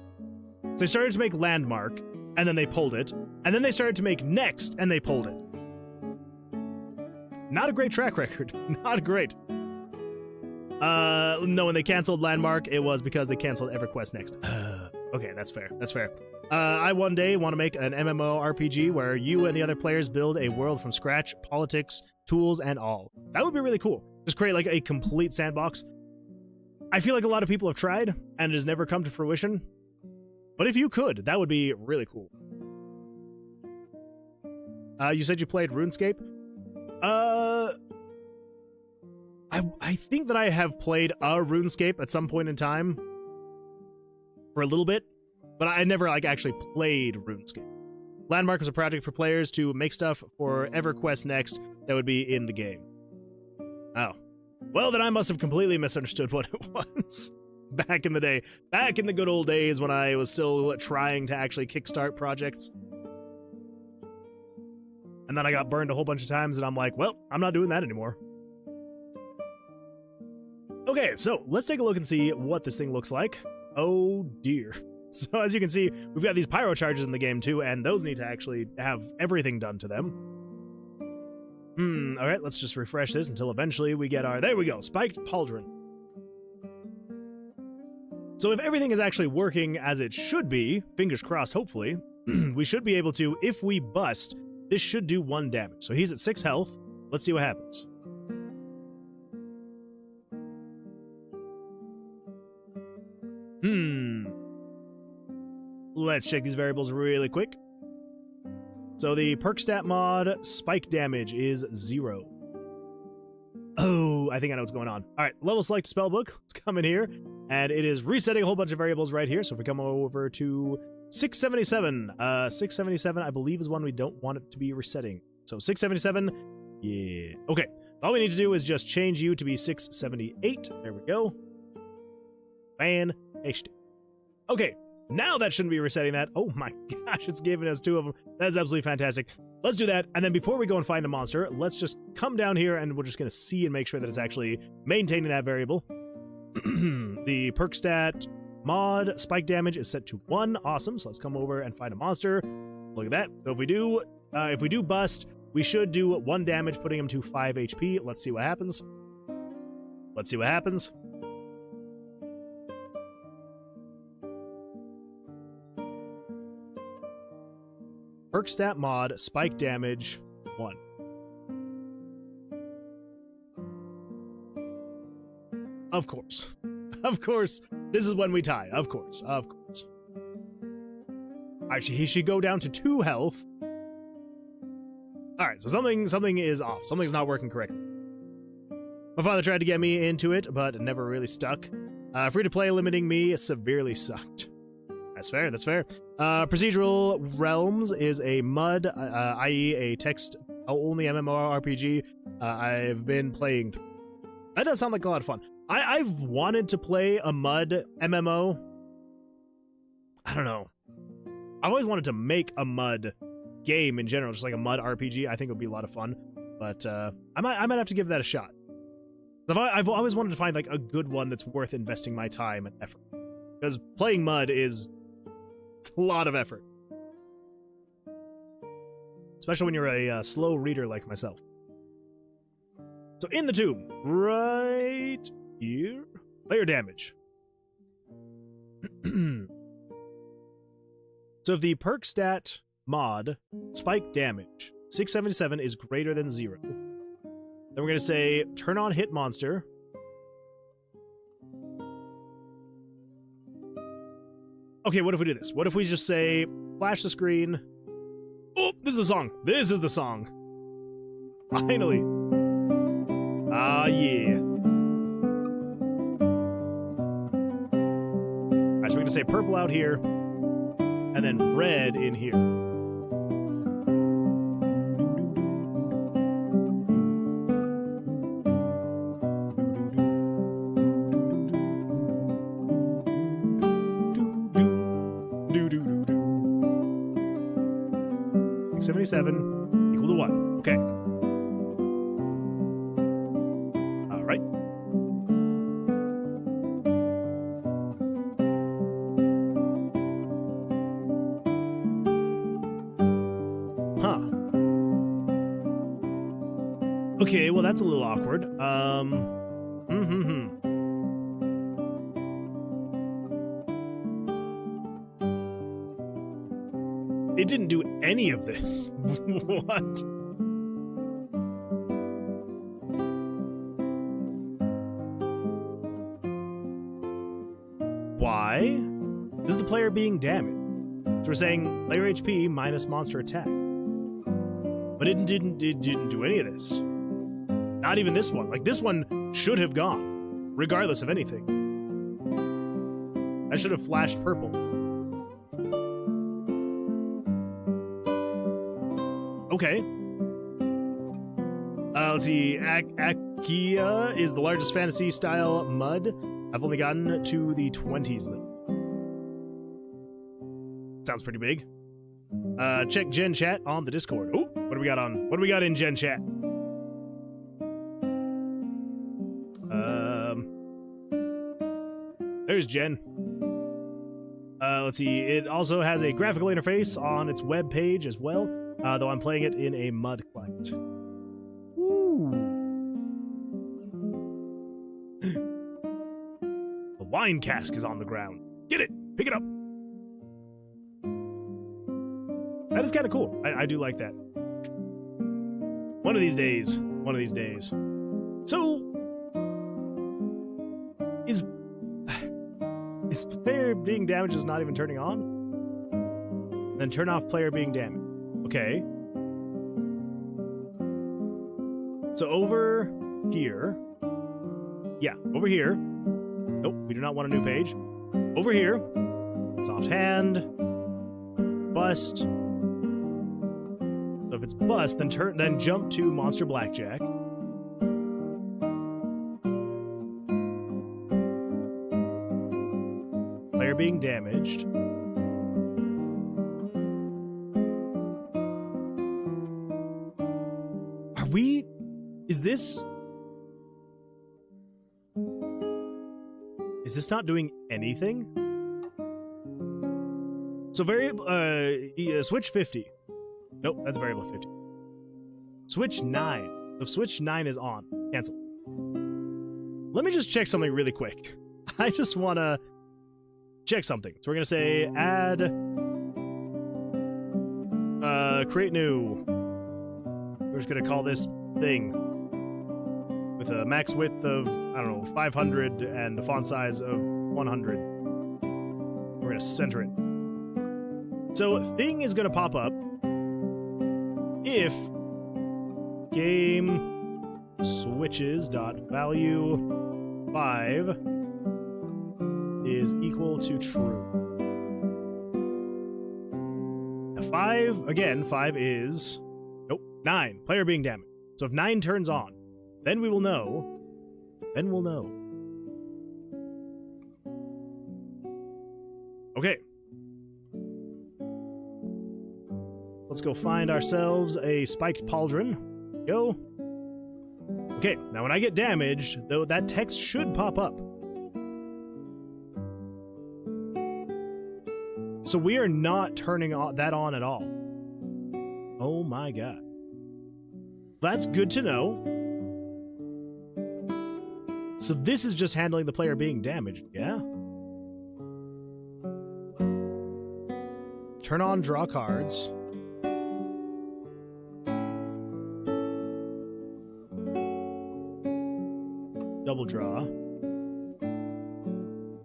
S1: So they started to make Landmark, and then they pulled it, And then they started to make next, and they pulled it. Not a great track record. Not great. No, when they canceled Landmark, it was because they canceled EverQuest Next. Okay, that's fair. That's fair. I one day want to make an MMORPG where you and the other players build a world from scratch, politics, tools, and all. That would be really cool. Just create like a complete sandbox. I feel like a lot of people have tried, and it has never come to fruition. But if you could, that would be really cool. You said you played RuneScape? I think that I have played a RuneScape at some point in time. For a little bit. But I never, like, actually played RuneScape. Landmark was a project for players to make stuff for EverQuest Next that would be in the game. Oh. Well, then I must have completely misunderstood what it was. Back in the day. Back in the good old days when I was still trying to actually kickstart projects. And then I got burned a whole bunch of times, and I'm like, well, I'm not doing that anymore. Okay, so let's take a look and see what this thing looks like. Oh, dear. So as you can see, we've got these pyro charges in the game, too, and those need to actually have everything done to them. All right, let's just refresh this until eventually we get our... There we go, Spiked Pauldron. So if everything is actually working as it should be, fingers crossed, hopefully, we should be able to, if we bust, this should do 1 damage. So he's at 6 health. Let's see what happens. Let's check these variables really quick. So the perk stat mod spike damage is 0. Oh, I think I know what's going on. All right, level select spellbook. Let's come in here, and it is resetting a whole bunch of variables right here. So if we come over to 677, 677, I believe, is one we don't want it to be resetting. So 677, yeah. Okay, all we need to do is just change you to be 678. There we go. Fantastic. Okay, now that shouldn't be resetting that. Oh my gosh, it's giving us 2 of them. That's absolutely fantastic. Let's do that, and then before we go and find a monster, let's just come down here, and we're just going to see and make sure that it's actually maintaining that variable. The perk stat mod spike damage is set to 1. Awesome. So let's come over and find a monster. Look at that. So if we do bust, we should do 1 damage, putting him to 5 HP. Let's see what happens. Let's see what happens. Perk stat mod spike damage 1. Of course. Of course. This is when we tie. Of course. Of course. Alright, he should go down to 2 health. Alright, so something is off. Something's not working correctly. My father tried to get me into it, but it never really stuck. Free-to-play limiting me severely sucked. That's fair, that's fair. Procedural Realms is a MUD, i.e. a text-only MMORPG I've been playing through. That does sound like a lot of fun. I've wanted to play a MUD MMO. I don't know. I've always wanted to make a MUD game in general, just like a MUD RPG. I think it would be a lot of fun. But I might have to give that a shot. I've always wanted to find like a good one that's worth investing my time and effort. Because playing MUD is... it's a lot of effort. Especially when you're a slow reader like myself. So in the tomb, right here, player damage. So if the perk stat mod spike damage 677 is greater than 0, then we're going to say turn on hit monster. Okay, what if we do this? What if we just say flash the screen? Oh, this is a song. This is the song. Finally. Ah, yeah. Alright, so we're going to say purple out here, and then red in here. Do 77 equal to 1. Okay. All right. Okay, well that's a little awkward. It didn't do any of this. What? Why? This is the player being damaged. So we're saying player HP minus monster attack. But it didn't do any of this. Not even this one. Like, this one should have gone, regardless of anything. That should have flashed purple. Okay. Let's see. Akia is the largest fantasy-style mud. I've only gotten to the 20s, though. Sounds pretty big. Check Gen Chat on the Discord. Oh, what do we got on? What do we got in Gen Chat? There's Jen. Let's see. It also has a graphical interface on its web page as well, though I'm playing it in a mud client. Ooh. The wine cask is on the ground. Get it! Pick it up! That is kind of cool. I do like that. One of these days. One of these days. So, is player being damaged is not even turning on? Then turn off player being damaged. Okay. So over here. Yeah, over here. Nope, we do not want a new page. Over here. Soft hand. Bust. So if it's bust, then jump to monster blackjack. Player being damaged. Are we? Is this not doing anything? So switch 50. Nope, that's variable 50. Switch 9. So switch 9 is on. Cancel. Let me just check something really quick. I just want to check something. So we're going to say add, create new. We're just going to call this thing with a max width of, I don't know, 500 and a font size of 100. We're going to center it. So thing is going to pop up if game switches.value 5 is equal to true. Now 5, again, 5 is, nope, 9, player being damaged. So if 9 turns on, then we will know, Okay. Let's go find ourselves a spiked pauldron. Go. Okay, now when I get damaged, though, that text should pop up. So we are not turning that on at all. Oh my god. That's good to know. So this is just handling the player being damaged, yeah? Turn on draw cards. Double draw.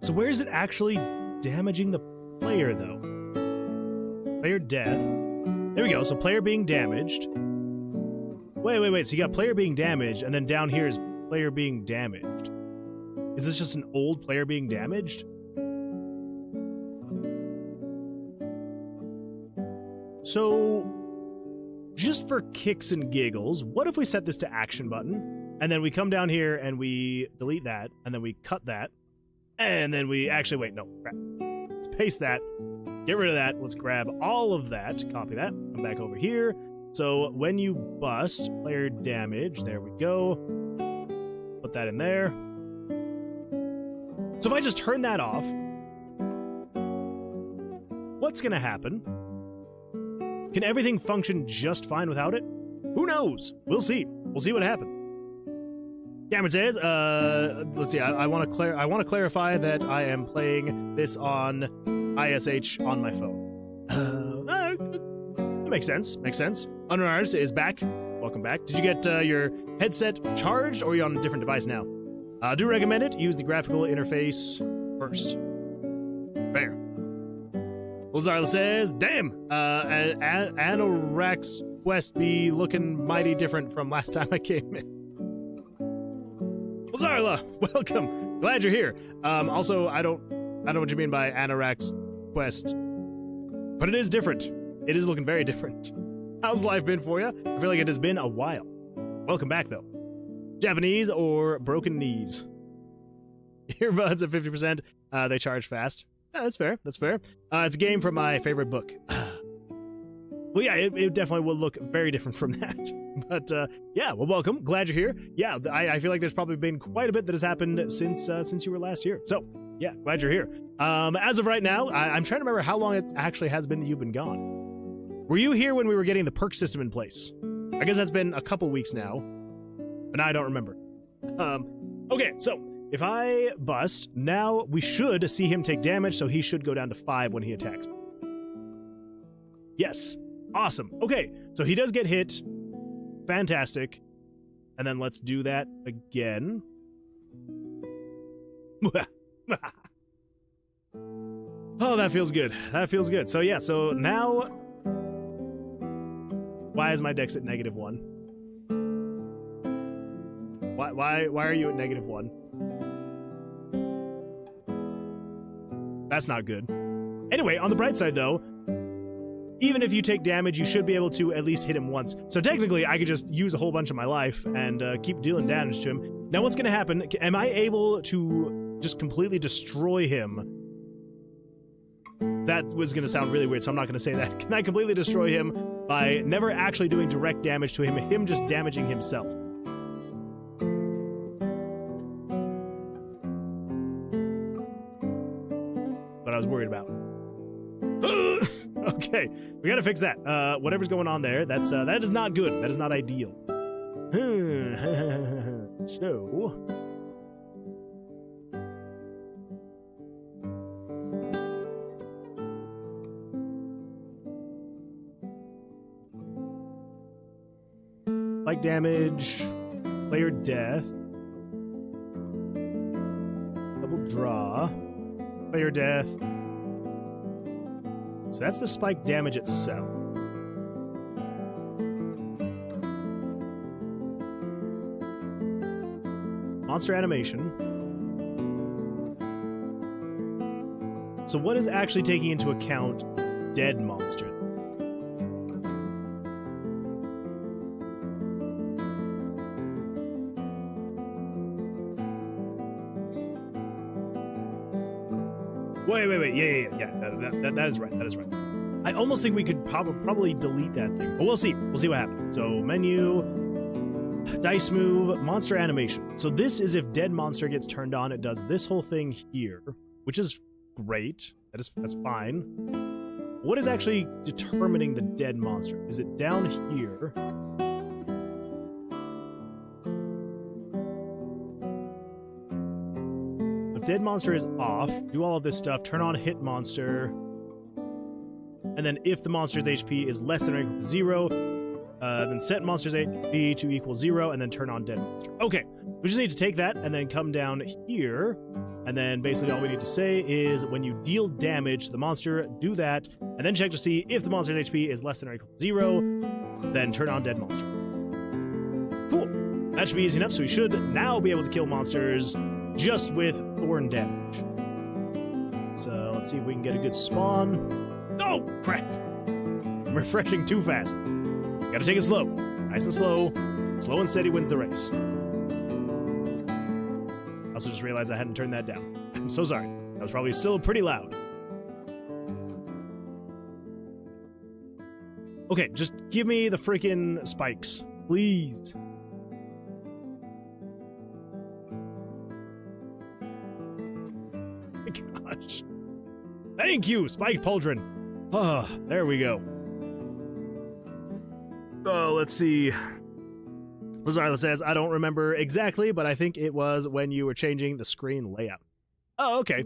S1: So where is it actually damaging the player, though? Player death. There we go. So player being damaged. Wait. So you got player being damaged, and then down here is player being damaged. Is this just an old player being damaged? So, just for kicks and giggles, what if we set this to action button, and then we come down here and we delete that, and then we cut that, and then we actually, wait, no, crap. Let's paste that, get rid of that, let's grab all of that, copy that, come back over here. So when you bust, player damage, there we go. Put that in there. So if I just turn that off, what's gonna happen? Can everything function just fine without it? Who knows? We'll see. We'll see what happens. Cameron says, let's see, I want to clarify that I am playing this on ISH on my phone. That makes sense. Unrars is back. Welcome back. Did you get your headset charged, or are you on a different device now? Do recommend it. Use the graphical interface first. Fair. Lazarla says, damn, Anorak's quest be looking mighty different from last time I came in. Lazarla, welcome. Glad you're here. Also, I don't know what you mean by Anorak's quest, but it is different. It is looking very different. How's life been for you? I feel like it has been a while. Welcome back, though. Japanese or broken knees? Earbuds at 50%. They charge fast. Yeah, that's fair. It's a game from my favorite book. Well, yeah, it definitely will look very different from that. But, yeah, well, welcome. Glad you're here. Yeah, I feel like there's probably been quite a bit that has happened since you were last here. So, yeah, glad you're here. As of right now, I'm trying to remember how long it actually has been that you've been gone. Were you here when we were getting the perk system in place? I guess that's been a couple weeks now, but now I don't remember. Okay, so if I bust, now we should see him take damage, so he should go down to 5 when he attacks me. Yes. Awesome. Okay, so he does get hit. Fantastic. And then let's do that again. Oh, that feels good. So yeah, so now... Why is my dex at -1? Why are you at -1? That's not good. Anyway, on the bright side, though, even if you take damage, you should be able to at least hit him once. So technically, I could just use a whole bunch of my life and keep dealing damage to him. Now, what's going to happen? Am I able to just completely destroy him? That was going to sound really weird, so I'm not going to say that. Can I completely destroy him by never actually doing direct damage to him just damaging himself? What I was worried about. Okay, we gotta fix that. Whatever's going on there, that is not good. That is not ideal. So... Like damage, player death, double draw, player death. So that's the spike damage itself. Monster animation. So what is actually taking into account dead monster? Wait. Yeah. That is right. I almost think we could probably delete that thing. But we'll see. We'll see what happens. So menu, dice move, monster animation. So this is if dead monster gets turned on, it does this whole thing here, which is great. That's fine. What is actually determining the dead monster? Is it down here? Dead monster is off. Do all of this stuff. Turn on hit monster. And then if the monster's HP is less than or equal to 0, then set monster's HP to equal 0, and then turn on dead monster. Okay, we just need to take that and then come down here. And then basically all we need to say is when you deal damage to the monster, do that, and then check to see if the monster's HP is less than or equal to 0, then turn on dead monster. Cool. That should be easy enough, so we should now be able to kill monsters just with thorn damage. So let's see if we can get a good spawn. Oh, crap! I'm refreshing too fast. Gotta take it slow. Nice and slow. Slow and steady wins the race. I also just realized I hadn't turned that down. I'm so sorry. That was probably still pretty loud. Okay, just give me the freaking spikes, please. Gosh. Thank you, Spike Pauldron. Ah, there we go. Oh, let's see. Lazarla says, I don't remember exactly, but I think it was when you were changing the screen layout. Oh, okay.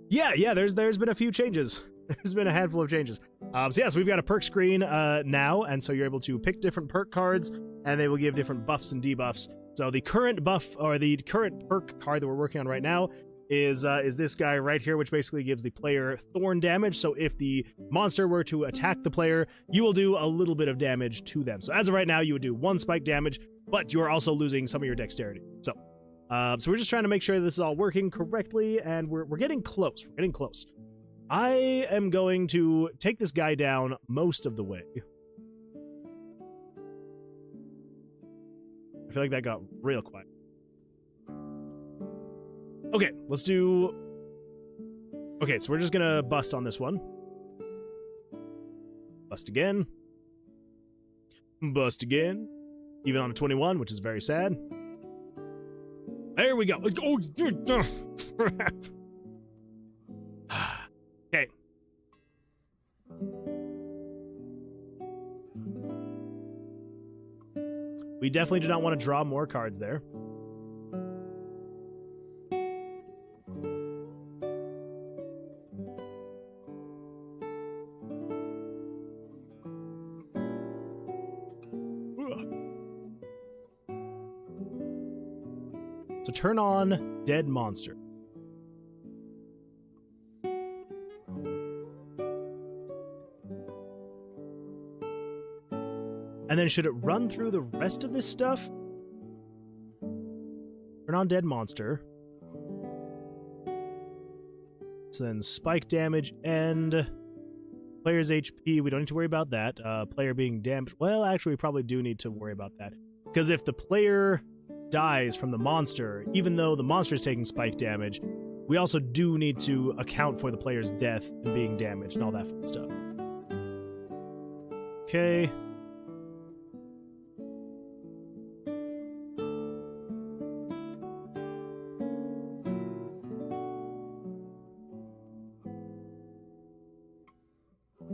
S1: Yeah, there's been a few changes. There's been a handful of changes. So yes, we've got a perk screen now, and so you're able to pick different perk cards, and they will give different buffs and debuffs. So the current buff, or the current perk card that we're working on right now is this guy right here, which basically gives the player thorn damage. So if the monster were to attack the player, you will do a little bit of damage to them. So as of right now, you would do 1 spike damage, but you're also losing some of your dexterity. So we're just trying to make sure this is all working correctly, and we're getting close. We're getting close. I am going to take this guy down most of the way. I feel like that got real quiet. Okay, let's do... Okay, so we're just gonna bust on this one. Bust again. Bust again. Even on a 21, which is very sad. There we go. Oh, okay. We definitely do not want to draw more cards there. So turn on Dead Monster. And then should it run through the rest of this stuff? Turn on Dead Monster. So then spike damage and player's HP. We don't need to worry about that. Player being damaged. Well, actually, we probably do need to worry about that. Because if the player dies from the monster, even though the monster is taking spike damage, we also do need to account for the player's death and being damaged and all that fun stuff. Okay.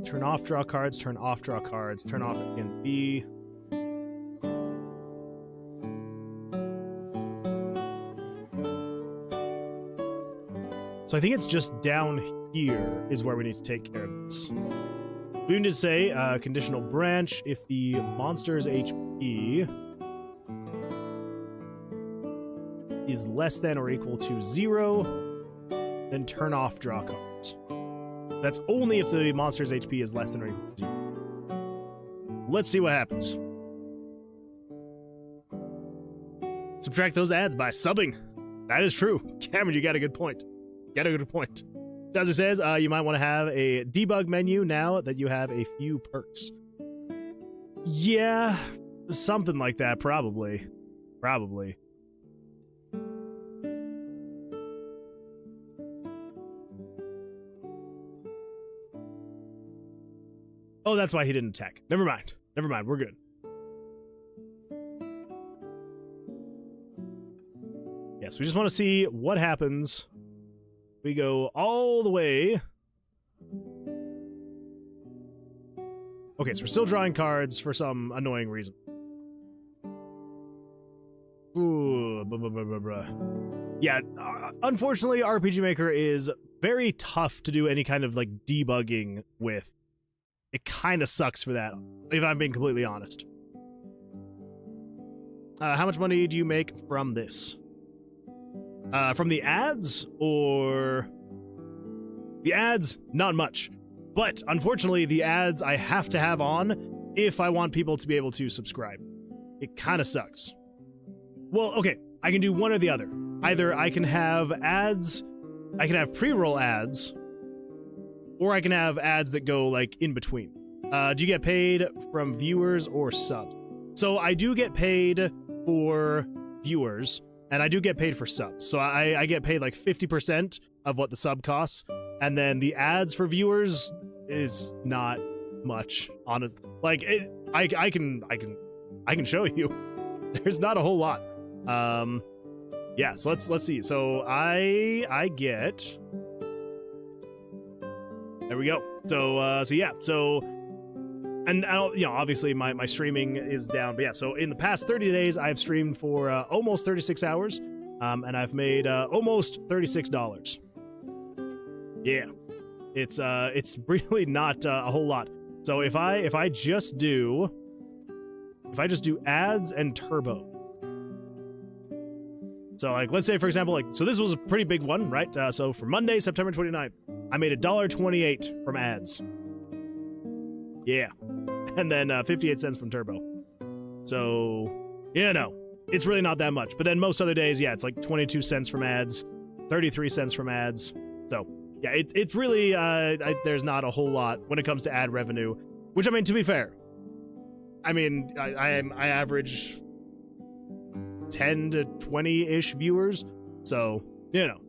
S1: Turn off draw cards, turn off draw cards, turn off again B. So I think it's just down here is where we need to take care of this. We need to say conditional branch if the monster's HP is less than or equal to 0, then turn off draw cards. That's only if the monster's HP is less than or equal to 0. Let's see what happens. Subtract those ads by subbing. That is true. Cameron, you got a good point. Got a good point. Dazzler says you might want to have a debug menu now that you have a few perks. Yeah, something like that, probably. Probably. Oh, that's why he didn't attack. Never mind. Never mind. We're good. Yes, we just want to see what happens. We go all the way. Okay, so we're still drawing cards for some annoying reason. Ooh, blah, blah, blah, blah, blah. Yeah, unfortunately, RPG Maker is very tough to do any kind of like debugging with. It kind of sucks for that, if I'm being completely honest. How much money do you make from this? From the ads, or... The ads, not much. But, unfortunately, the ads I have to have on if I want people to be able to subscribe. It kind of sucks. Well, okay, I can do one or the other. Either I can have ads, I can have pre-roll ads, or I can have ads that go, like, in between. Do you get paid from viewers or subs? So I do get paid for viewers, and I do get paid for subs. So I get paid, like, 50% of what the sub costs, and then the ads for viewers is not much, honest. Like, I can show you. There's not a whole lot. Yeah, so let's see. So I get... There we go. So yeah, so And you know, obviously my streaming is down, but yeah. So in the past 30 days, I've streamed for almost 36 hours, and I've made almost $36. Yeah, it's really not a whole lot. So if I just do ads and turbo. So like, let's say for example, like, so this was a pretty big one, right? So for Monday, September 29th, I made $1.28 from ads. Yeah. And then 58 cents from turbo. So, you know, it's really not that much. But then most other days, yeah, it's like 22 cents from ads, 33 cents from ads. So yeah, it's really, there's not a whole lot when it comes to ad revenue, which, I mean, to be fair, I mean, I average 10 to 20-ish viewers, so, you know.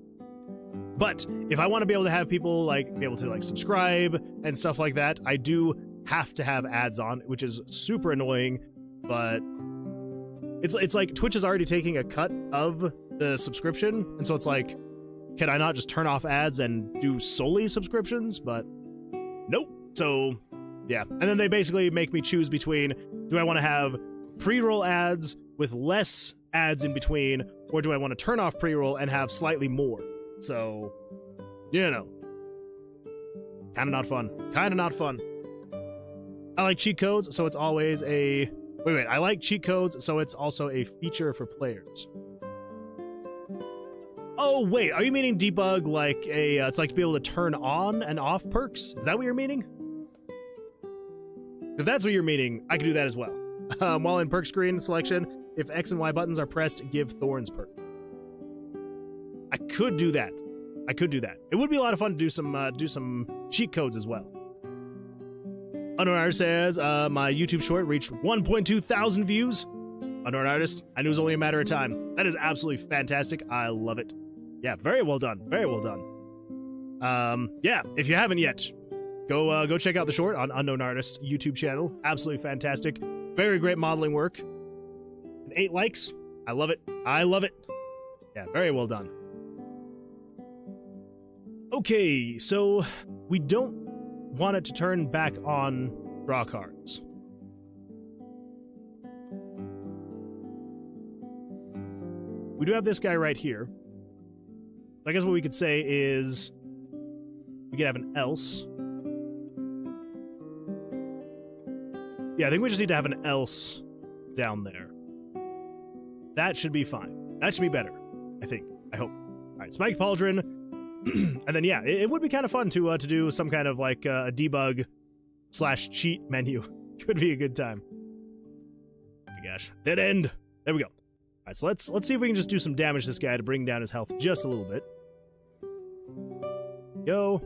S1: But if I want to be able to have people, like, be able to, like, subscribe and stuff like that, I do have to have ads on, which is super annoying, but it's like Twitch is already taking a cut of the subscription, and so it's like, can I not just turn off ads and do solely subscriptions? But nope. So yeah, and then they basically make me choose between, do I want to have pre-roll ads with less ads in between, or do I want to turn off pre-roll and have slightly more? So, you know, kind of not fun. I like cheat codes, so it's always a wait, I like cheat codes, so it's also a feature for players. Oh wait, are you meaning debug like a it's like to be able to turn on and off perks? Is that what you're meaning? If that's what you're meaning, I can do that as well. While in perk screen selection, if X and Y buttons are pressed, give Thorns perk. I could do that. It would be a lot of fun to do some cheat codes as well. Unknown Artist says, my YouTube short reached 1.2 thousand views. Unknown Artist, I knew it was only a matter of time. That is absolutely fantastic. I love it. Yeah, very well done. Very well done. Yeah, if you haven't yet, go check out the short on Unknown Artist's YouTube channel. Absolutely fantastic. Very great modeling work. And 8 likes. I love it. Yeah, very well done. Okay, so we don't want it to turn back on draw cards. We do have this guy right here. I guess what we could say is we could have an else. Yeah, I think we just need to have an else down there. That should be fine. That should be better, I think. I hope. All right, Spike Pauldron. And then, yeah, it would be kind of fun to do some kind of, like, a debug/cheat menu. Could be a good time. Oh my gosh. Dead end. There we go. All right, so let's see if we can just do some damage to this guy to bring down his health just a little bit. Go.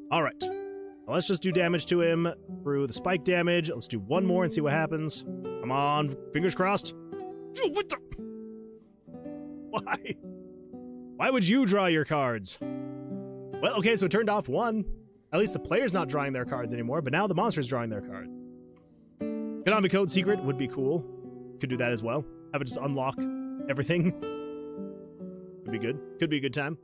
S1: All right. Now let's just do damage to him through the spike damage. Let's do one more and see what happens. Come on. Fingers crossed. What the? Why? Why would you draw your cards? Well, okay, so it turned off one. At least the player's not drawing their cards anymore, but now the monster's drawing their card. Konami Code Secret would be cool. Could do that as well. Have it just unlock everything. Could be good. Could be a good time.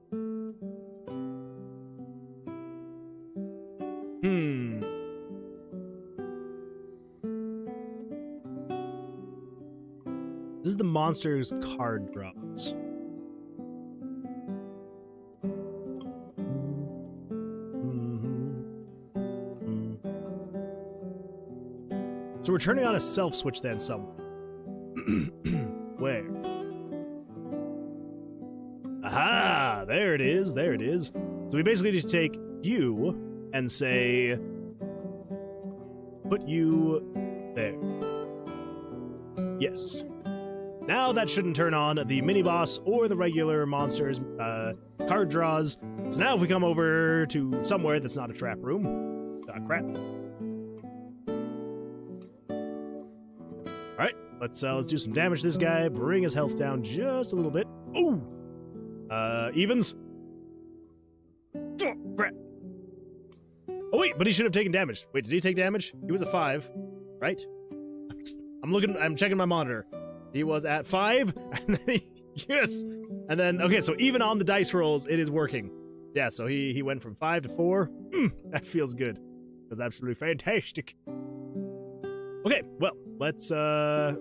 S1: This is the monster's card drops. So we're turning on a self switch then somewhere. Where? Aha! There it is. There it is. So we basically just take you and say, put you there. Yes. Now that shouldn't turn on the mini boss or the regular monster's card draws. So now if we come over to somewhere that's not a trap room, crap. All right, let's do some damage to this guy. Bring his health down just a little bit. Ooh, evens. Oh, crap. Oh wait, but he should have taken damage. Wait, did he take damage? He was a 5, right? I'm checking my monitor. He was at 5, and then yes, and then okay. So even on the dice rolls, it is working. Yeah, so he went from 5 to 4. That feels good. It was absolutely fantastic. Okay, well, let's, I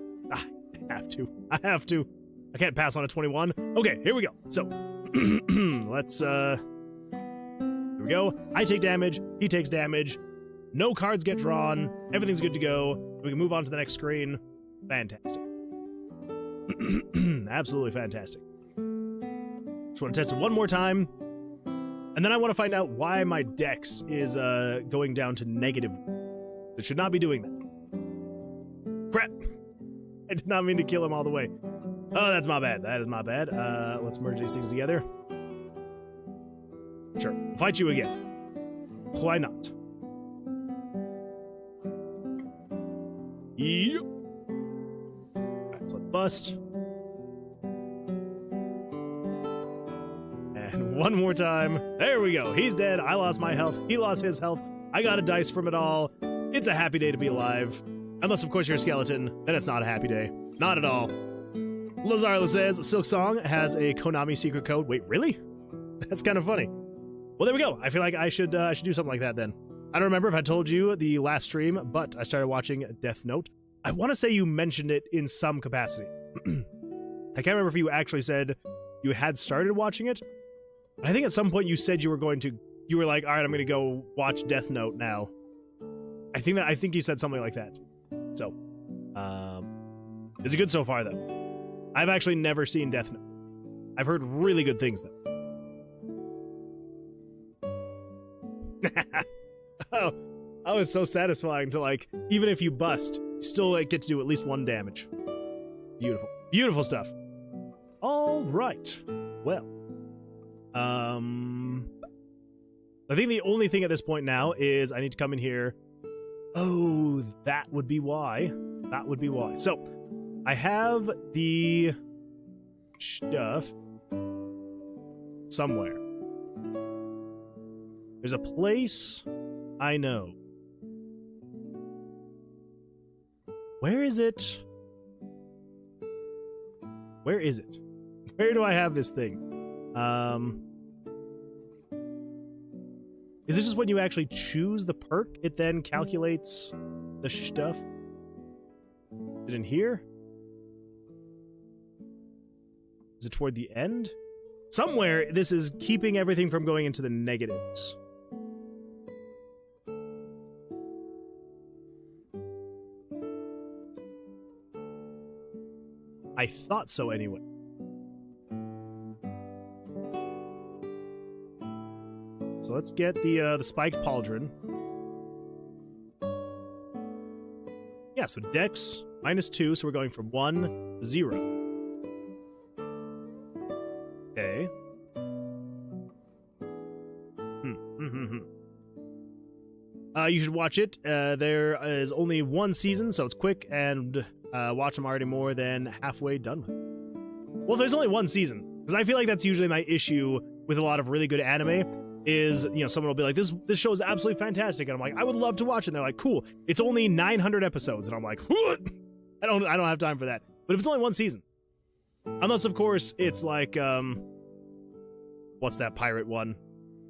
S1: have to. I can't pass on a 21. Okay, here we go. So, let's, here we go. I take damage, he takes damage. No cards get drawn. Everything's good to go. We can move on to the next screen. Fantastic. Absolutely fantastic. Just want to test it one more time. And then I want to find out why my dex is going down to negative. It should not be doing that. Crap. I did not mean to kill him all the way. Oh, that's my bad. That is my bad. Let's merge these things together. Sure. I'll fight you again. Why not? Yep. Alright, so let's bust. And one more time. There we go. He's dead. I lost my health. He lost his health. I got a dice from it all. It's a happy day to be alive. Unless, of course, you're a skeleton. Then it's not a happy day. Not at all. Lazarla says, Silk Song has a Konami secret code. Wait, really? That's kind of funny. Well, there we go. I feel like I should do something like that then. I don't remember if I told you the last stream, but I started watching Death Note. I want to say you mentioned it in some capacity. I can't remember if you actually said you had started watching it. But I think at some point you said you were like, all right, I'm going to go watch Death Note now. I think you said something like that. So, is it good so far though? I've actually never seen Death Note. I've heard really good things though. Oh, that was so satisfying to, like, even if you bust, you still, like, get to do at least 1 damage. Beautiful. Beautiful stuff. All right. Well. I think the only thing at this point now is I need to come in here. Oh, that would be why. That would be why. So, I have the stuff somewhere. There's a place I know. Where is it? Where is it? Where do I have this thing? Is it just when you actually choose the perk, it then calculates the stuff? Is it in here? Is it toward the end? Somewhere, this is keeping everything from going into the negatives. I thought so anyway. So let's get the spiked pauldron. Yeah, so dex -2, so we're going from 1 to 0. Okay. You should watch it. There is only 1 season, so it's quick, and watch them already more than halfway done with it. Well, if there's only 1 season, because I feel like that's usually my issue with a lot of really good anime, is, you know, someone will be like, this show is absolutely fantastic, and I'm like, I would love to watch it, and they're like, cool, it's only 900 episodes, and I'm like, what? I don't have time for that. But if it's only 1 season, unless of course it's like, what's that pirate one,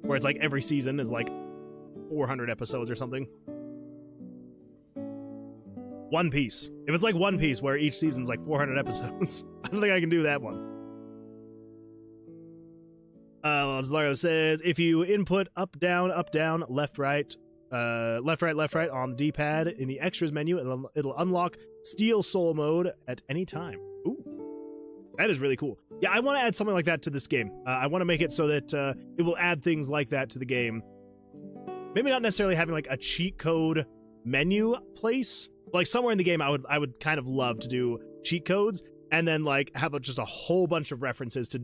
S1: where it's like every season is like 400 episodes or something. One Piece. If it's like One Piece, where each season's like 400 episodes, I don't think I can do that one. Zlara says, if you input up, down, left, right on the D-pad in the extras menu, it'll unlock Steel Soul mode at any time. Ooh, that is really cool. Yeah, I want to add something like that to this game. I want to make it so that it will add things like that to the game. Maybe not necessarily having like a cheat code menu place. Like somewhere in the game, I would kind of love to do cheat codes and then like have just a whole bunch of references to,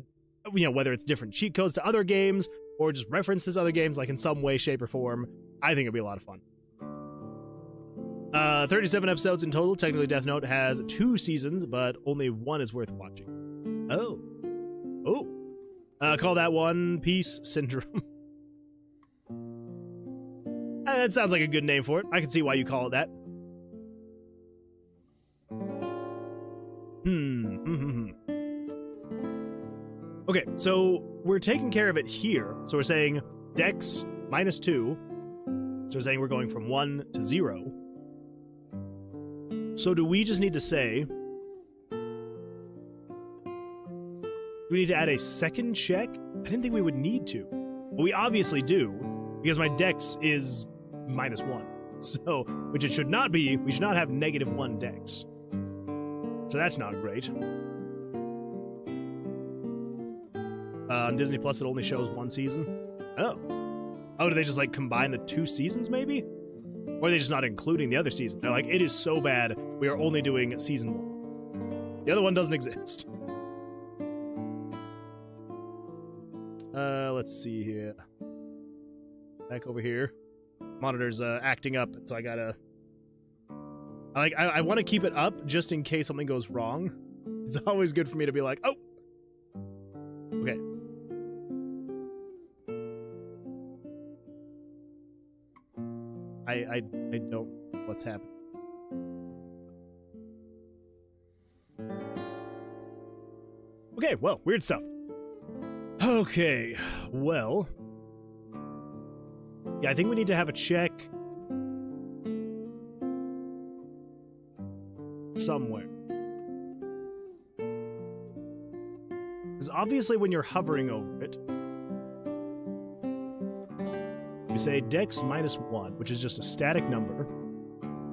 S1: you know, whether it's different cheat codes to other games or just references to other games, like in some way, shape, or form. I think it'd be a lot of fun. 37 episodes in total. Technically, Death Note has 2 seasons, but only 1 is worth watching. Oh. Call that One Piece Syndrome. That sounds like a good name for it. I can see why you call it that. Okay, so we're taking care of it here. So we're saying dex -2 So we're saying we're going from 1 to 0. So do we just need to say... Do we need to add a second check? I didn't think we would need to. But we obviously do, because my dex is -1. So, which it should not be. We should not have -1 dex. So that's not great. On Disney Plus, it only shows 1 season. Oh. Oh, do they just, like, combine the 2 seasons, maybe? Or are they just not including the other season? They're like, it is so bad, we are only doing season 1. The other one doesn't exist. Let's see here. Back over here. Monitor's acting up, so I gotta... I want to keep it up just in case something goes wrong. It's always good for me to be like, oh! Okay. I don't know what's happening. Okay, well, weird stuff. Okay, well... Yeah, I think we need to have a check... somewhere. Because obviously when you're hovering over it, you say dex -1, which is just a static number.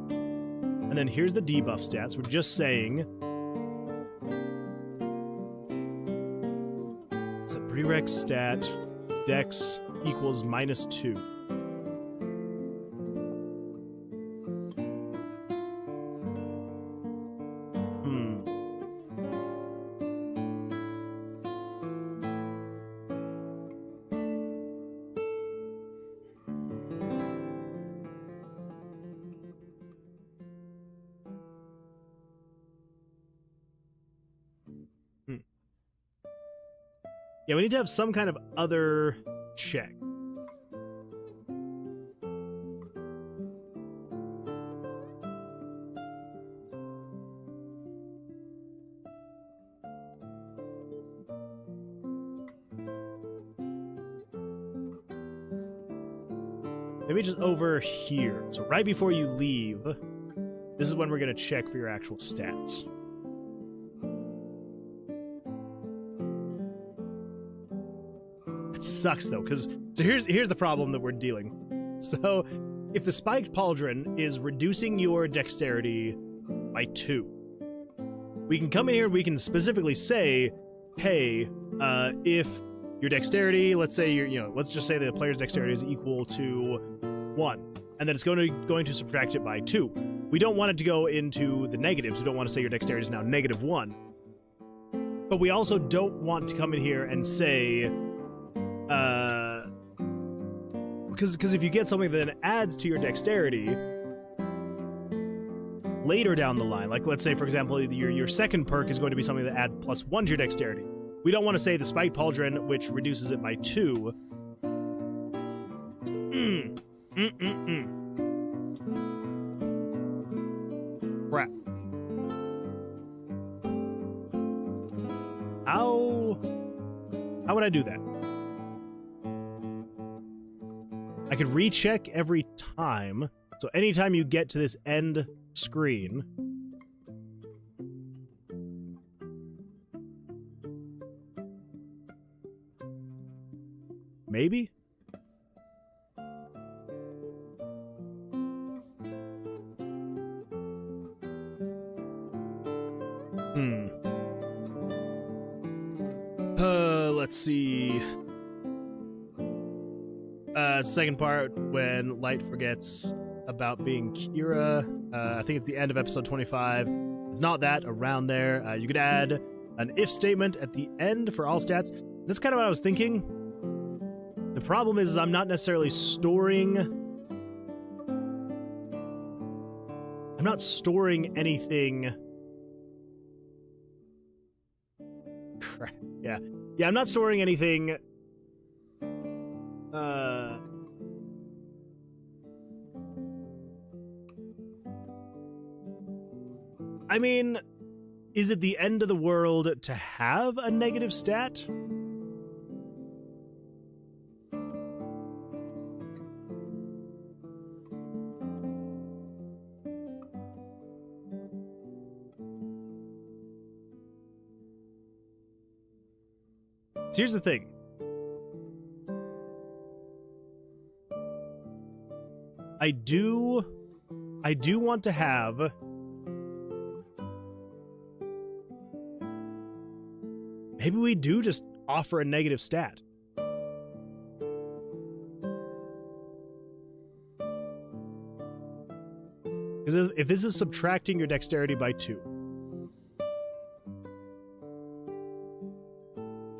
S1: And then here's the debuff stats. We're just saying... It's a prereq stat, dex equals -2. Yeah, we need to have some kind of other check. Maybe just over here. So right before you leave, this is when we're going to check for your actual stats. Sucks though, because so here's the problem that we're dealing with. So if the spiked pauldron is reducing your dexterity by 2, we can come in here and we can specifically say, hey, if your dexterity, let's say let's just say the player's dexterity is equal to 1, and then it's going to subtract it by 2. We don't want it to go into the negatives. We don't want to say your dexterity is now -1, but we also don't want to come in here and say, because if you get something that adds to your dexterity later down the line, like let's say for example your second perk is going to be something that adds +1 to your dexterity, we don't want to say the spiked pauldron, which reduces it by 2. Crap. How would I do that? I could recheck every time. So anytime you get to this end screen, maybe? Let's see. Second part, when Light forgets about being Kira. I think it's the end of episode 25. It's not that, around there. You could add an if statement at the end for all stats. That's kind of what I was thinking. The problem is I'm not necessarily storing... I'm not storing anything... Crap. Yeah. Yeah, I'm not storing anything... I mean, is it the end of the world to have a negative stat? here's the thing. I do want to have maybe we do just offer a negative stat. Because if this is subtracting your dexterity by 2.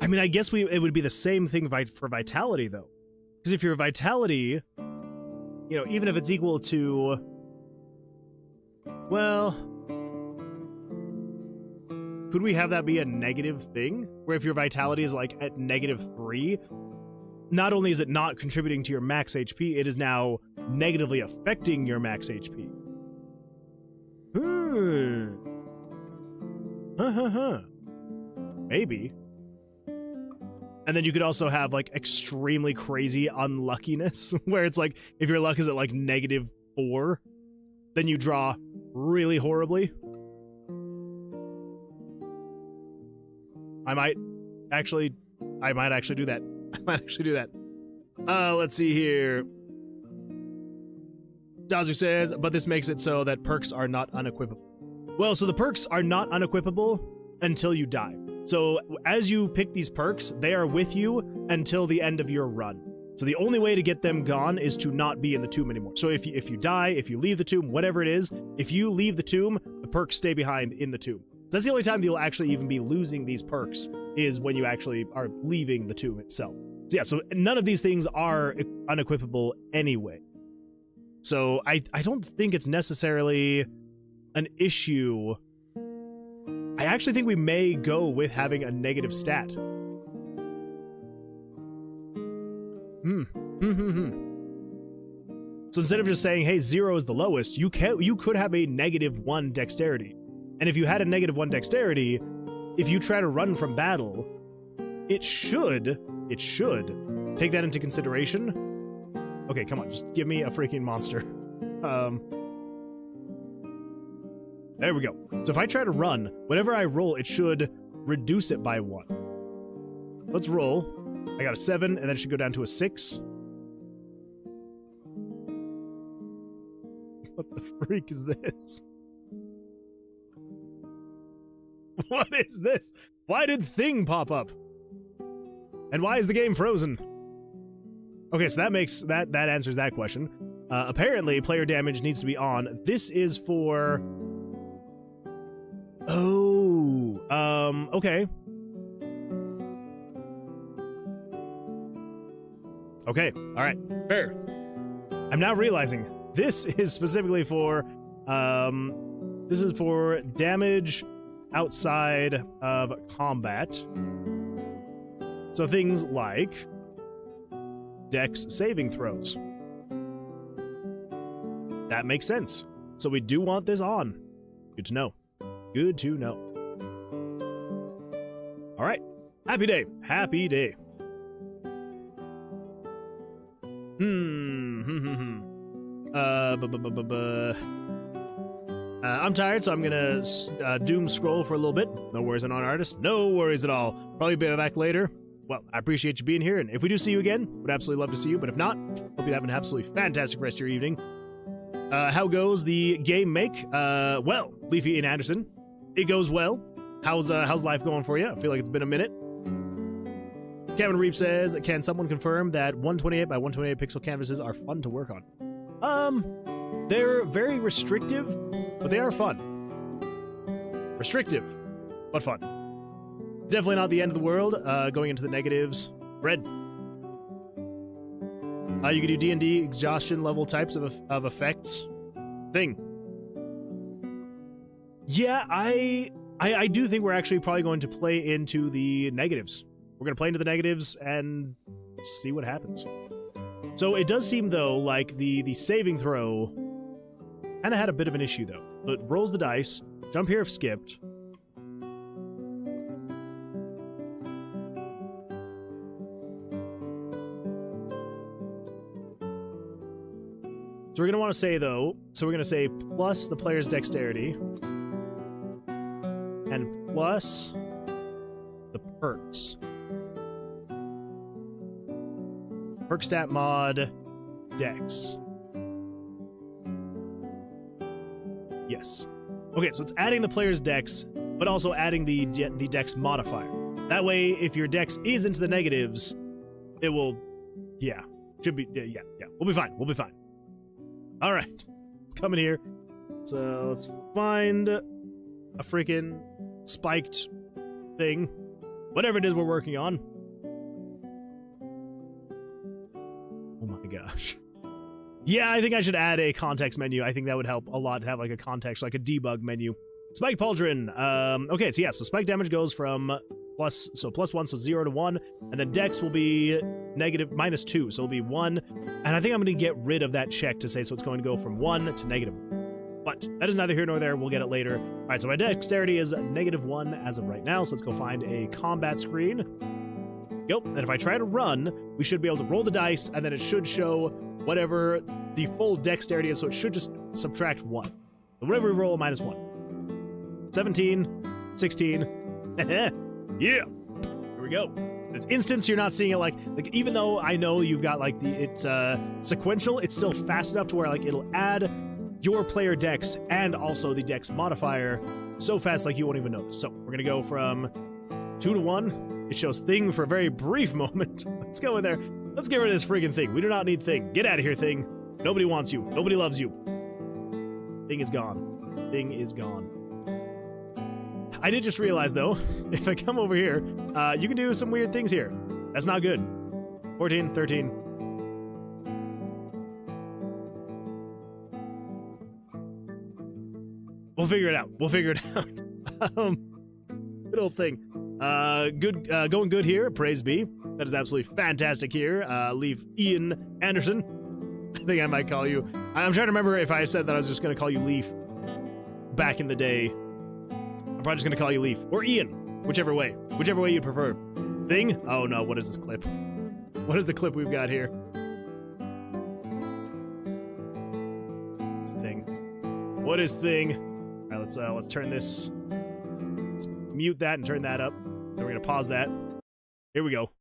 S1: I mean, I guess it would be the same thing for vitality, though. Because if your vitality, you know, even if it's equal to, well, could we have that be a negative thing? Where if your vitality is like at -3, not only is it not contributing to your max HP, it is now negatively affecting your max HP. Maybe. And then you could also have like extremely crazy unluckiness, where it's like if your luck is at like -4, then you draw really horribly. I might actually do that. I might actually do that. Let's see here. Dazu says, but this makes it so that perks are not unequipable. Well, so the perks are not unequipable until you die. So as you pick these perks, they are with you until the end of your run. So the only way to get them gone is to not be in the tomb anymore. So if you die, if you leave the tomb, whatever it is, if you leave the tomb, the perks stay behind in the tomb. So that's the only time you'll actually even be losing these perks, is when you actually are leaving the tomb itself. So yeah, so none of these things are unequipable anyway. So I don't think it's necessarily an issue. I actually think we may go with having a negative stat. So instead of just saying, hey, 0 is the lowest, you could have a -1 dexterity. And if you had a -1 dexterity, if you try to run from battle, it should take that into consideration. Okay, come on, just give me a freaking monster. There we go. So if I try to run, whenever I roll, it should reduce it by 1. Let's roll. I got a 7, and then it should go down to a 6. What the freak is this? What is this? Why did Thing pop up? And why is the game frozen? Okay, so that answers that question. Apparently, player damage needs to be on. This is for... Oh, okay. Okay, all right, fair. I'm now realizing this is specifically for, this is for damage outside of combat. So things like Dex saving throws. That makes sense. So we do want this on. Good to know. Good to know. All right. Happy day. Happy day. I'm tired, so I'm gonna doom scroll for a little bit. No worries on artist. No worries at all. Probably be back later. Well, I appreciate you being here, and if we do see you again, would absolutely love to see you. But if not, hope you have an absolutely fantastic rest of your evening. How goes the game make? Well, Leafy and Anderson, it goes well. How's life going for you? I feel like it's been a minute. Kevin Reap says, can someone confirm that 128 by 128 pixel canvases are fun to work on? They're very restrictive, but they are fun. Restrictive, but fun. Definitely not the end of the world. Going into the negatives. Red. You can do D&D exhaustion level types of effects. Thing. Yeah, I do think we're actually probably going to play into the negatives. We're going to play into the negatives and see what happens. So it does seem, though, like the saving throw kind of had a bit of an issue, though. So it rolls the dice. Jump here if skipped. So we're going to want to say, though, so we're going to say plus the player's dexterity and plus the perks. Perk stat mod, dex. Yes. Okay, so it's adding the player's dex, but also adding the dex modifier. That way, if your dex is into the negatives, it will, yeah, should be, yeah, we'll be fine. We'll be fine. All right, let's come in here. So let's find a freaking spiked thing, whatever it is we're working on. Oh my gosh. Yeah, I think I should add a context menu. I think that would help a lot to have like a context, like a debug menu. Spike Pauldron. Okay, so yeah, so spike damage goes from +1, so 0 to 1, and then dex will be -2, so it'll be 1. And I think I'm going to get rid of that check to say so it's going to go from 1 to -1. But that is neither here nor there. We'll get it later. All right, so my dexterity is -1 as of right now, so let's go find a combat screen. Yep, and if I try to run, we should be able to roll the dice, and then it should show whatever the full dexterity is, so it should just subtract 1. So whatever we roll, -1. 17, 16, yeah, here we go. It's instant, so you're not seeing it like even though I know you've got like it's sequential, it's still fast enough to where like it'll add your player dex and also the dex modifier so fast like you won't even notice. So we're gonna go from 2 to 1. It shows thing for a very brief moment. Let's go in there. Let's get rid of this friggin' thing. We do not need thing. Get out of here, thing. Nobody wants you. Nobody loves you. Thing is gone. Thing is gone. I did just realize, though, if I come over here, you can do some weird things here. That's not good. 14, 13. We'll figure it out. We'll figure it out. Good old thing. Good, going good here. Praise be. That is absolutely fantastic here. Leave Ian Anderson. I think I might call you. I'm trying to remember if I said that I was just going to call you Leaf back in the day. I'm probably just going to call you Leaf. Or Ian. Whichever way. Whichever way you prefer. Thing? Oh no, what is this clip? What is the clip we've got here? This thing. What is thing? All right, let's turn this. Let's mute that and turn that up. Then we're going to pause that. Here we go.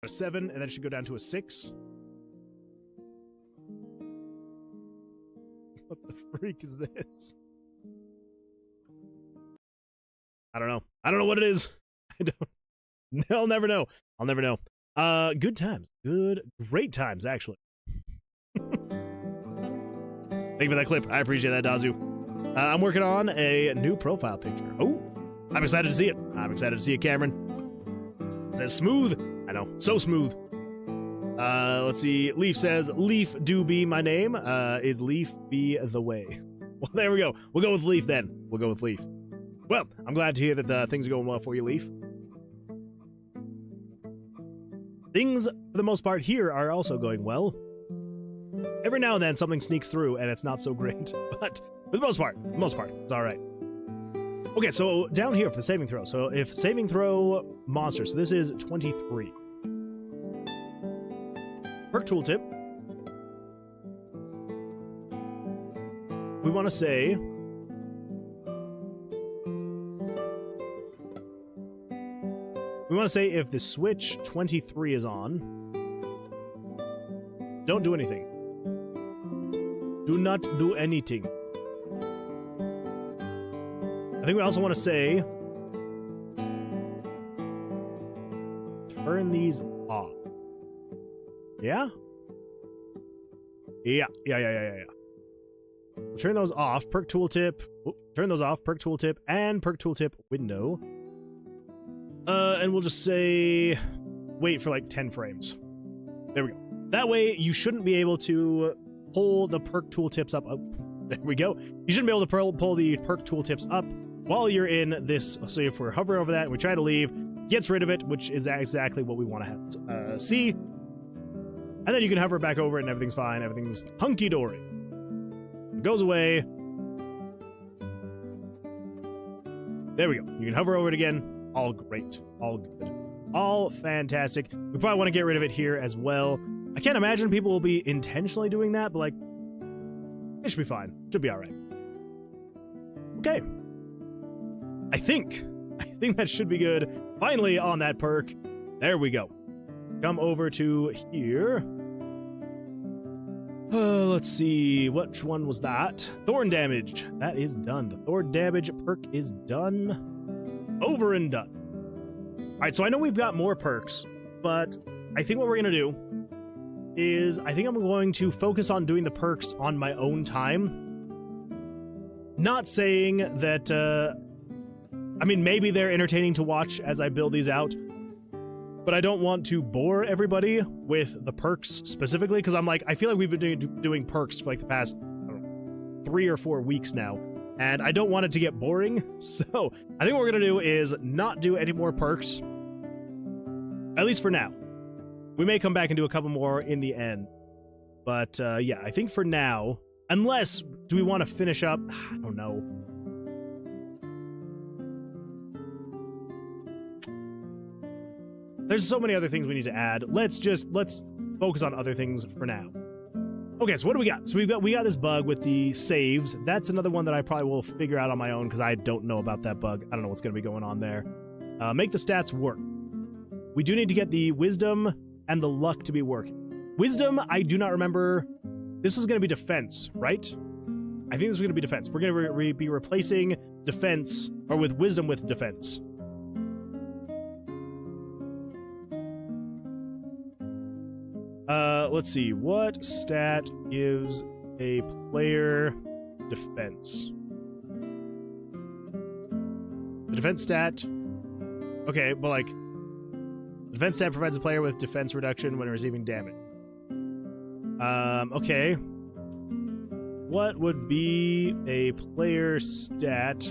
S1: A 7, and then it should go down to a 6. What the freak is this? I don't know. I don't know what it is. I don't. I'll never know. I'll never know. Good times. Great times, actually. Thank you for that clip. I appreciate that, Dazu. I'm working on a new profile picture. Oh, I'm excited to see it. I'm excited to see it, Cameron. It says smooth. I know, so smooth. Let's see. Leaf says, Leaf do be my name. Is Leaf be the way? Well, there we go. We'll go with Leaf then. We'll go with Leaf. Well, I'm glad to hear that things are going well for you, Leaf. Things, for the most part, here are also going well. Every now and then, something sneaks through, and it's not so great. But for the most part, it's all right. Okay, so down here for the saving throw. So if saving throw monster, so this is 23. Perk tooltip. We want to say... We want to say if the switch 23 is on, don't do anything. Do not do anything. I think we also want to say, turn these off. Yeah? Yeah. We'll turn those off. Perk tooltip. Turn those off. Perk tooltip and perk tooltip window. And we'll just say, wait for like 10 frames. There we go. That way, you shouldn't be able to pull the perk tooltips up. Oh, there we go. You shouldn't be able to pull the perk tooltips up while you're in this. So if we're hovering over that and we try to leave, gets rid of it, which is exactly what we want to have see. And then you can hover back over it and everything's fine. Everything's hunky-dory. It goes away. There we go. You can hover over it again. All great. All good. All fantastic. We probably want to get rid of it here as well. I can't imagine people will be intentionally doing that, but like, it should be fine. Should be all right. Okay. I think that should be good. Finally on that perk. There we go. Come over to here. Let's see, which one was that? Thorn damage. That is done. The thorn damage perk is done. Over and done. All right, so I know we've got more perks, but I think what we're gonna do is I think I'm going to focus on doing the perks on my own time. Not saying that, I mean, maybe they're entertaining to watch as I build these out, but I don't want to bore everybody with the perks specifically, because I'm like, I feel like we've been doing perks for like the past, I don't know, 3 or 4 weeks now, and I don't want it to get boring. So I think what we're gonna do is not do any more perks, at least for now. We may come back and do a couple more in the end, but yeah, I think for now, unless, do we want to finish up? I don't know. There's so many other things we need to add. Let's focus on other things for now. Okay, so what do we got? So we got this bug with the saves. That's another one that I probably will figure out on my own because I don't know about that bug. I don't know what's going to be going on there. Make the stats work. We do need to get the wisdom and the luck to be working. Wisdom, I do not remember. This was going to be defense, right? I think this was going to be defense. We're going to be replacing defense, or with wisdom with defense. Let's see, what stat gives a player defense? The defense stat, okay, well, like, defense stat provides the player with defense reduction when receiving damage. Okay. What would be a player stat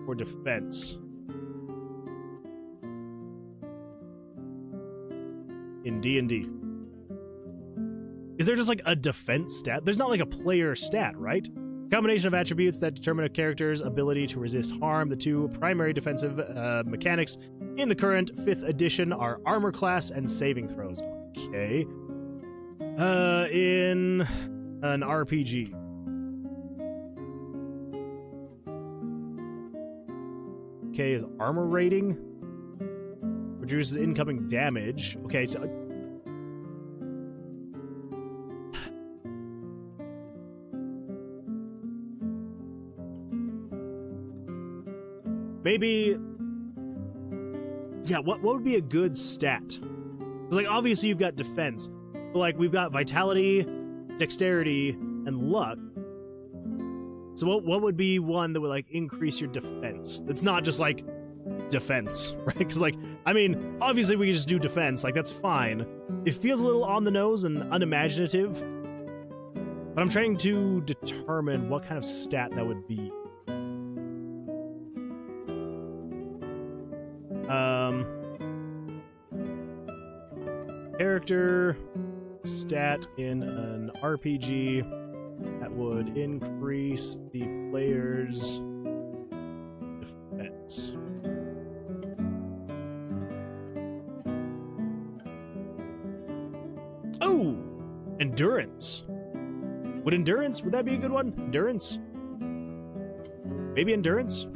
S1: for defense in D&D? Is there just like a defense stat? There's not like a player stat, right? Combination of attributes that determine a character's ability to resist harm. The two primary defensive mechanics in the current 5th edition are armor class and saving throws. Okay. In an RPG. Okay, is armor rating. Reduces incoming damage. Okay, so maybe, yeah, what would be a good stat? Because, like, obviously you've got defense, but, like, we've got vitality, dexterity, and luck. So what would be one that would, like, increase your defense? That's not just, like, defense, right? Because, like, I mean, obviously we can just do defense, like, that's fine. It feels a little on the nose and unimaginative, but I'm trying to determine what kind of stat that would be. Character stat in an RPG that would increase the player's defense. Oh! Endurance. Would that be a good one? Endurance? Maybe endurance?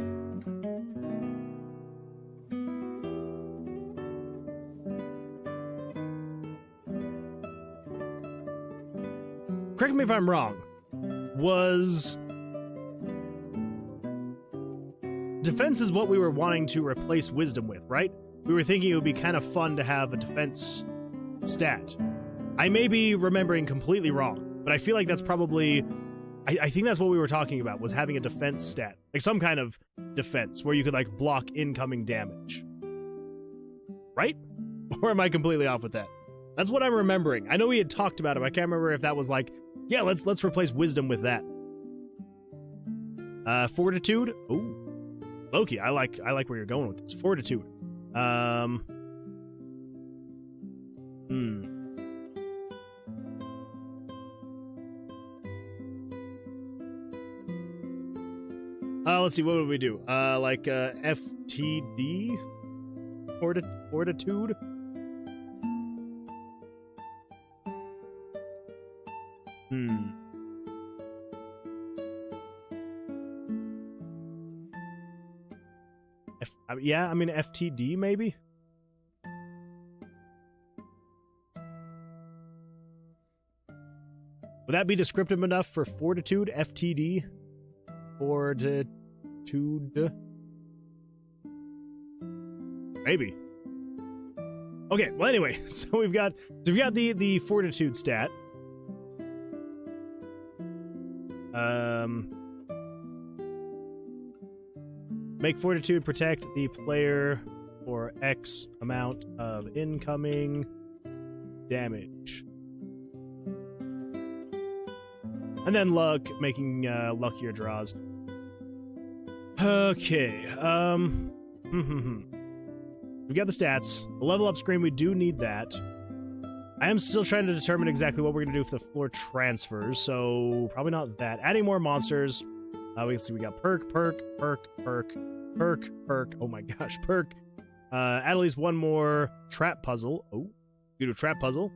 S1: Correct me if I'm wrong. Was defense is what we were wanting to replace wisdom with, right? We were thinking it would be kind of fun to have a defense stat. I may be remembering completely wrong, but I feel like that's probably, I think that's what we were talking about, was having a defense stat. Like some kind of defense where you could like block incoming damage. Right? Or am I completely off with that? That's what I'm remembering. I know we had talked about it, but I can't remember if that was like, yeah, let's replace wisdom with that. Fortitude. Ooh, Loki. I like where you're going with this. Fortitude. Let's see. What would we do? Like FTD. Fortitude. Yeah, I mean FTD maybe. Would that be descriptive enough for Fortitude, FTD? Fortitude? Maybe. Okay, well anyway, so we've got the Fortitude stat. Make Fortitude protect the player for X amount of incoming damage. And then luck, making luckier draws. Okay, we got the stats. The level up screen, we do need that. I am still trying to determine exactly what we're going to do for the floor transfers, so probably not that. Adding more monsters. We can see we got perk. Oh my gosh, perk. Add at least one more trap puzzle. Oh, do a trap puzzle.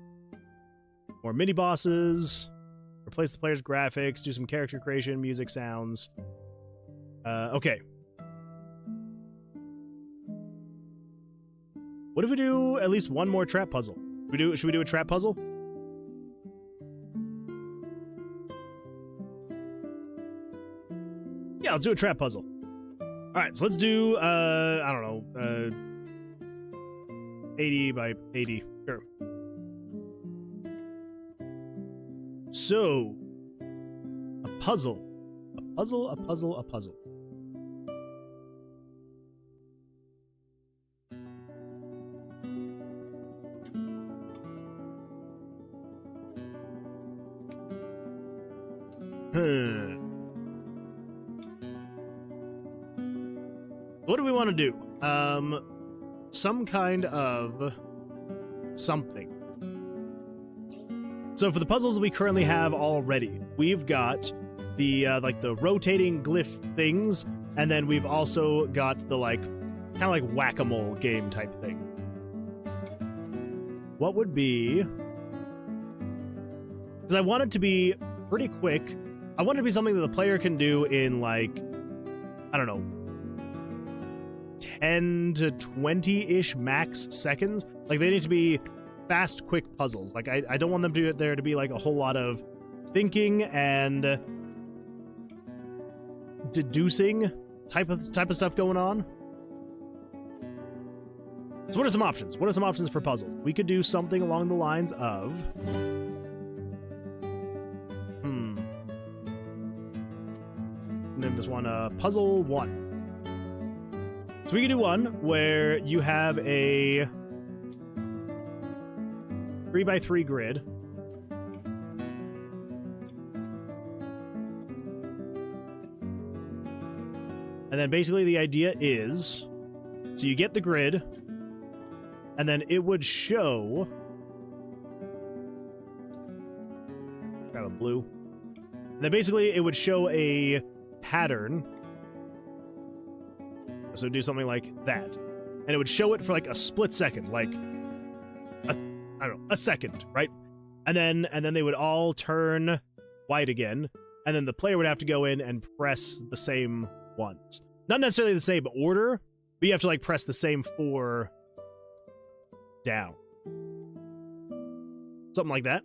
S1: More mini bosses. Replace the player's graphics. Do some character creation, music, sounds. Okay. What if we do at least one more trap puzzle? Should we do a trap puzzle? Yeah, let's do a trap puzzle. Alright, so let's do, I don't know, 80 by 80. Sure. So, a puzzle. A puzzle. What do we want to do? Some kind of something. So for the puzzles we currently have already, we've got the like the rotating glyph things, and then we've also got the like kind of like whack-a-mole game type thing. What would be? Because I want it to be pretty quick. I want it to be something that the player can do in like, I don't know, 10 to 20-ish max seconds. Like they need to be fast, quick puzzles. Like I don't want them to there to be like a whole lot of thinking and deducing type of stuff going on. So what are some options? What are some options for puzzles? We could do something along the lines of name this one puzzle 1. So we could do one where you have a 3x3 grid. And then basically the idea is, so you get the grid, and then it would show, grab a blue, and then basically it would show a pattern. So do something like that. And it would show it for like a split second, like I don't know, a second, right? And then they would all turn white again, and then the player would have to go in and press the same ones. Not necessarily the same order, but you have to like press the same 4 down. Something like that.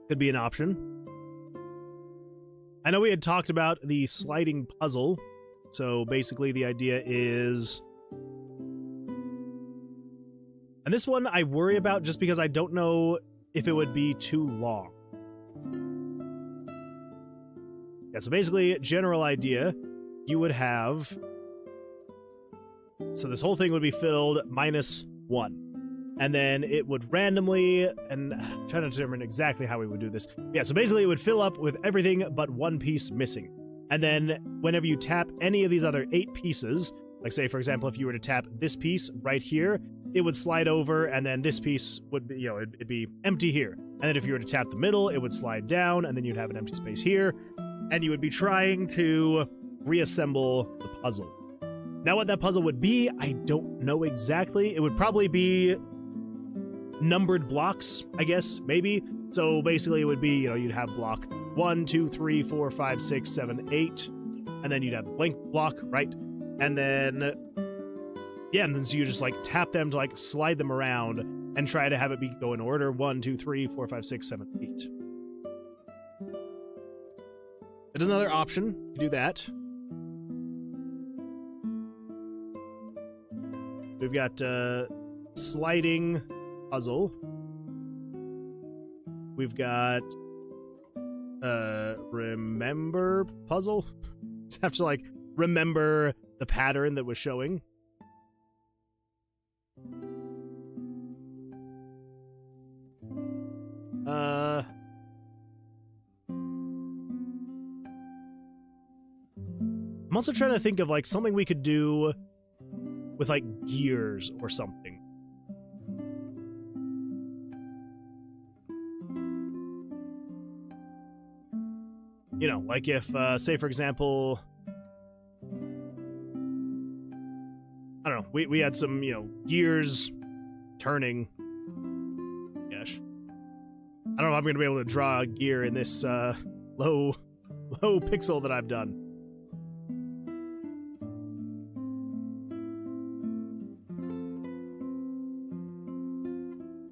S1: Could be an option. I know we had talked about the sliding puzzle, so basically the idea is... And this one I worry about just because I don't know if it would be too long. Yeah, so basically, general idea, you would have... So this whole thing would be filled -1. And then it would randomly, and I'm trying to determine exactly how we would do this. Yeah, so basically it would fill up with everything but one piece missing. And then whenever you tap any of these other 8 pieces, like say, for example, if you were to tap this piece right here, it would slide over, and then this piece would be, it'd be empty here. And then if you were to tap the middle, it would slide down, and then you'd have an empty space here, and you would be trying to reassemble the puzzle. Now what that puzzle would be, I don't know exactly. It would probably be numbered blocks, I guess, maybe. So basically it would be, you'd have block 1, 2, 3, 4, 5, 6, 7, 8, and then you'd have the blank block, right? And then, yeah, and then so you just like tap them to like slide them around, and try to have it go in order 1, 2, 3, 4, 5, 6, 7, 8. It is another option to do that. We've got sliding puzzle. We've got remember puzzle. Just have to like remember the pattern that was showing. I'm also trying to think of like something we could do with like gears or something. You know, like if, say for example, I don't know, we had some, you know, gears turning. Gosh. I don't know if I'm going to be able to draw a gear in this, low pixel that I've done.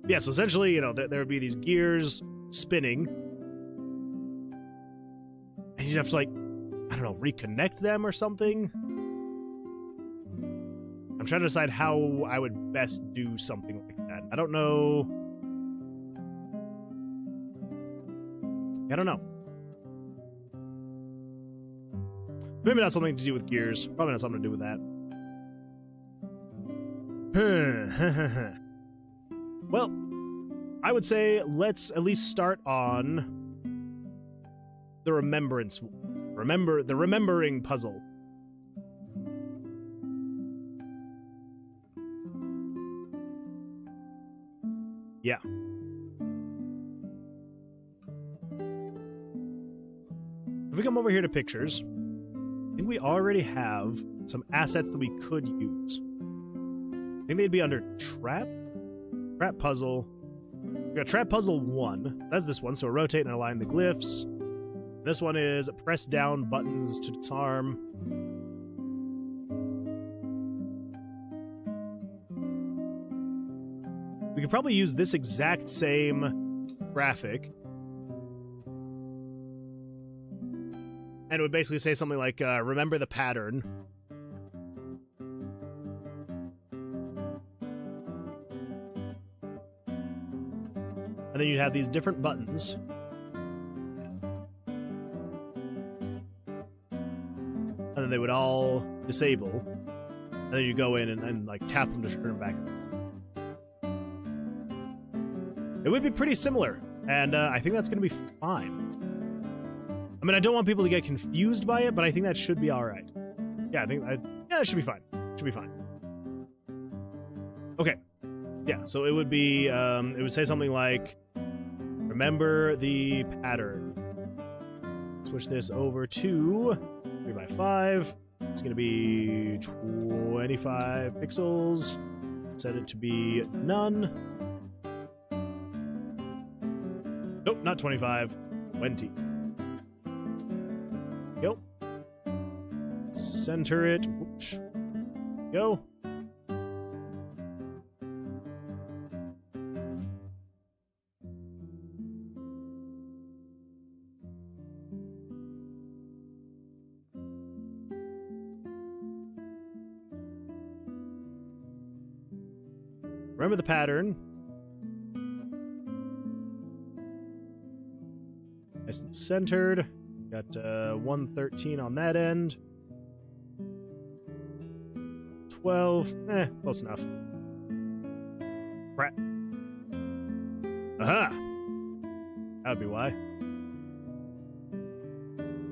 S1: Yeah, so essentially, you know, there would be these gears spinning. And you'd have to, like, I don't know, reconnect them or something? I'm trying to decide how I would best do something like that. I don't know. I don't know. Maybe not something to do with gears. Probably not something to do with that. Well, I would say let's at least start on the remembrance. Remember the remembering puzzle. Yeah. If we come over here to pictures, I think we already have some assets that we could use. I think they'd be under trap. Trap puzzle. We got trap puzzle 1. That's this one. So rotate and align the glyphs. This one is press down buttons to disarm. We could probably use this exact same graphic. And it would basically say something like, remember the pattern. And then you'd have these different buttons. And then they would all disable. And then you go in and like tap them to turn them back. It would be pretty similar. And I think that's going to be fine. I mean, I don't want people to get confused by it, but I think that should be all right. Yeah, yeah, it should be fine. Should be fine. Okay. Yeah, so it would be, it would say something like, remember the pattern. Switch this over to 3x5. It's going to be 25 pixels. Set it to be none. Nope, not 25. 20. Go. Center it. Whoosh. Go. Remember the pattern. Nice and centered. Got 113 on that end. 12. Close enough. Crap. Aha! That would be why.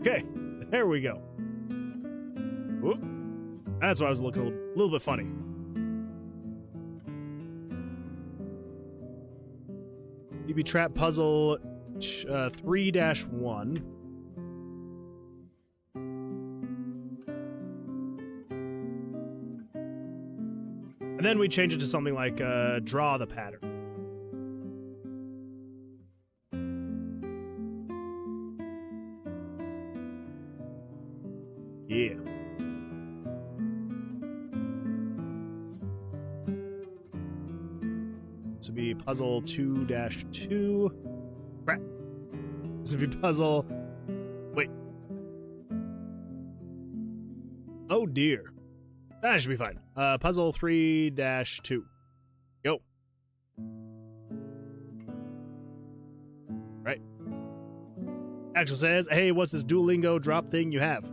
S1: Okay, there we go. Whoop. That's why I was looking a little bit funny. DB Trap Puzzle 3-1. And then we change it to something like draw the pattern. Yeah. This would be be puzzle 2-2. Crap. This would be puzzle... Wait. Oh, dear. That should be fine. Puzzle 3-2. Go. Right. Axel says, hey, what's this Duolingo drop thing you have?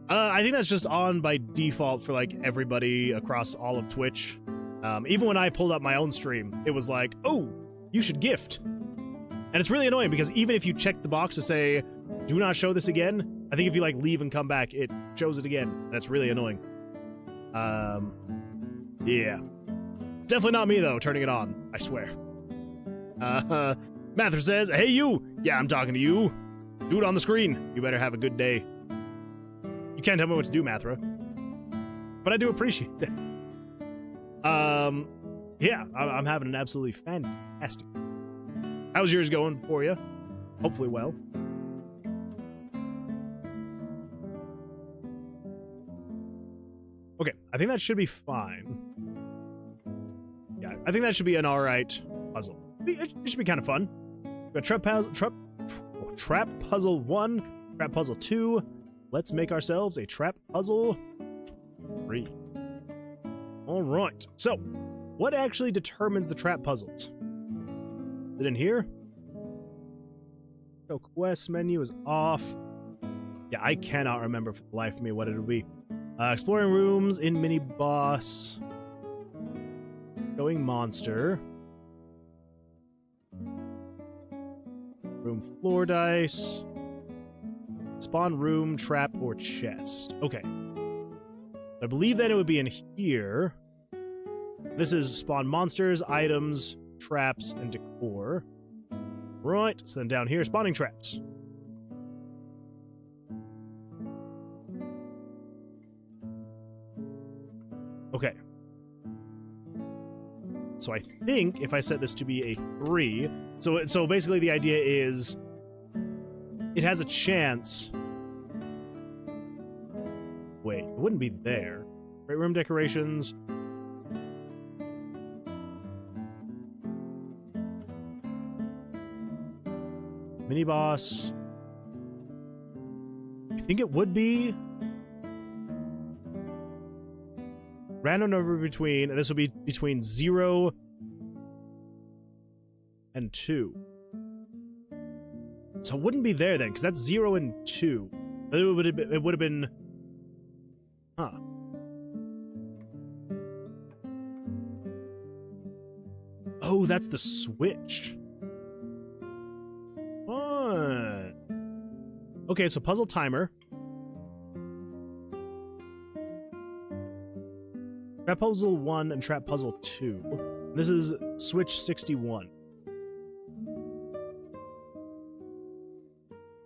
S1: I think that's just on by default for, like, everybody across all of Twitch. Even when I pulled up my own stream, it was like, oh, you should gift. And it's really annoying because even if you check the box to say, do not show this again, I think if you, like, leave and come back, it shows it again. And it's really annoying. Yeah. It's definitely not me, though, turning it on. I swear. Mathra says, hey, you! Yeah, I'm talking to you. Dude on the screen. You better have a good day. You can't tell me what to do, Mathra. But I do appreciate that. Yeah, I'm having an absolutely fantastic. How's yours going for you? Hopefully well. Okay, I think that should be fine. Yeah, I think that should be an alright puzzle. It should be kind of fun. We got trap puzzle 1, trap puzzle 2. Let's make ourselves a trap puzzle 3. Alright, so what actually determines the trap puzzles? Is it in here? So quest menu is off. Yeah, I cannot remember for the life of me what it would be. Exploring rooms in mini boss. Going monster. Room floor dice. Spawn room, trap, or chest. Okay. I believe that it would be in here. This is spawn monsters, items, traps, and decor. Right, so then down here, spawning traps. Okay. So I think if I set this to be a 3, so basically the idea is it has a chance. Wait, it wouldn't be there. Great room decorations. Mini boss. I think it would be random number between, and this would be between 0 and 2. So it wouldn't be there then, because that's 0 and 2. It would have been. Huh. Oh, that's the switch. Fun. Okay, so puzzle timer. Trap puzzle 1 and trap puzzle 2. This is switch 61.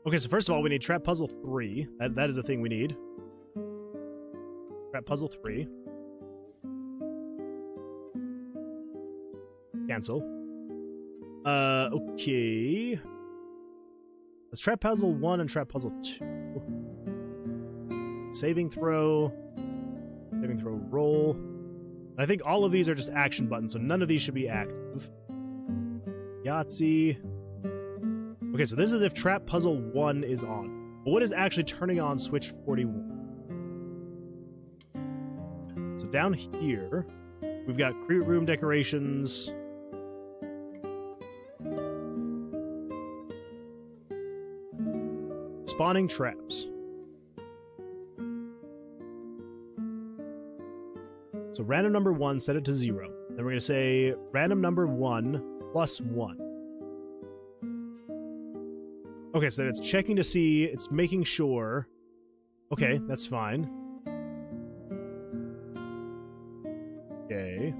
S1: Okay, so first of all, we need trap puzzle 3. That is a thing we need. Trap puzzle 3. Cancel. Okay. Let's trap puzzle 1 and trap puzzle 2. Saving throw. Saving throw roll. And I think all of these are just action buttons, so none of these should be active. Yahtzee. Okay, so this is if trap puzzle 1 is on. But what is actually turning on switch 41? So down here, we've got room decorations. Spawning traps. So random number 1, set it to 0. Then we're going to say random number 1 plus 1. Okay, so then it's checking to see, it's making sure. Okay, that's fine. Okay.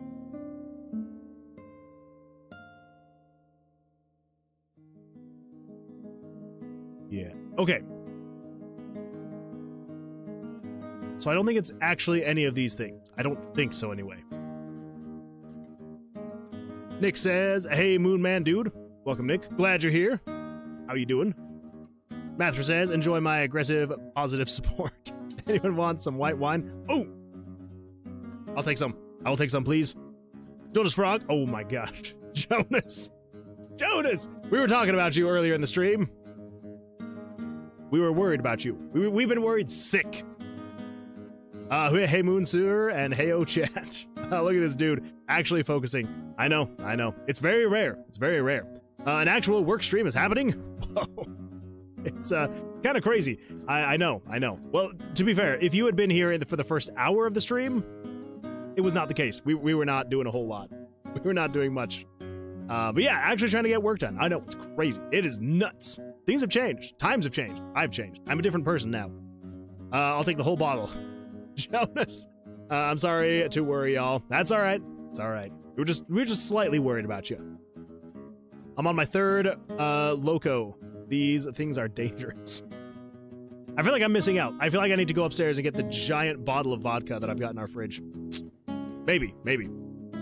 S1: Yeah. Okay. So I don't think it's actually any of these things. I don't think so anyway. Nick says, hey, Moon Man dude. Welcome, Nick. Glad you're here. How you doing? Mathra says, enjoy my aggressive, positive support. Anyone want some white wine? Oh! I'll take some. I will take some, please. Jonas Frog. Oh my gosh. Jonas! Jonas! We were talking about you earlier in the stream. We were worried about you. We've been worried sick. Hey Moonsur and heyo chat. Look at this dude actually focusing. I know. It's very rare. It's very rare. An actual work stream is happening? Whoa. It's kind of crazy. I know. Well, to be fair, if you had been here for the first hour of the stream, it was not the case. We were not doing a whole lot. We were not doing much. But yeah, actually trying to get work done. I know, it's crazy. It is nuts. Things have changed. Times have changed. I've changed. I'm a different person now. I'll take the whole bottle. Jonas, I'm sorry to worry y'all. That's all right. It's all right. We were just slightly worried about you. I'm on my third loco. These things are dangerous. I feel like I'm missing out. I feel like I need to go upstairs and get the giant bottle of vodka that I've got in our fridge. Maybe.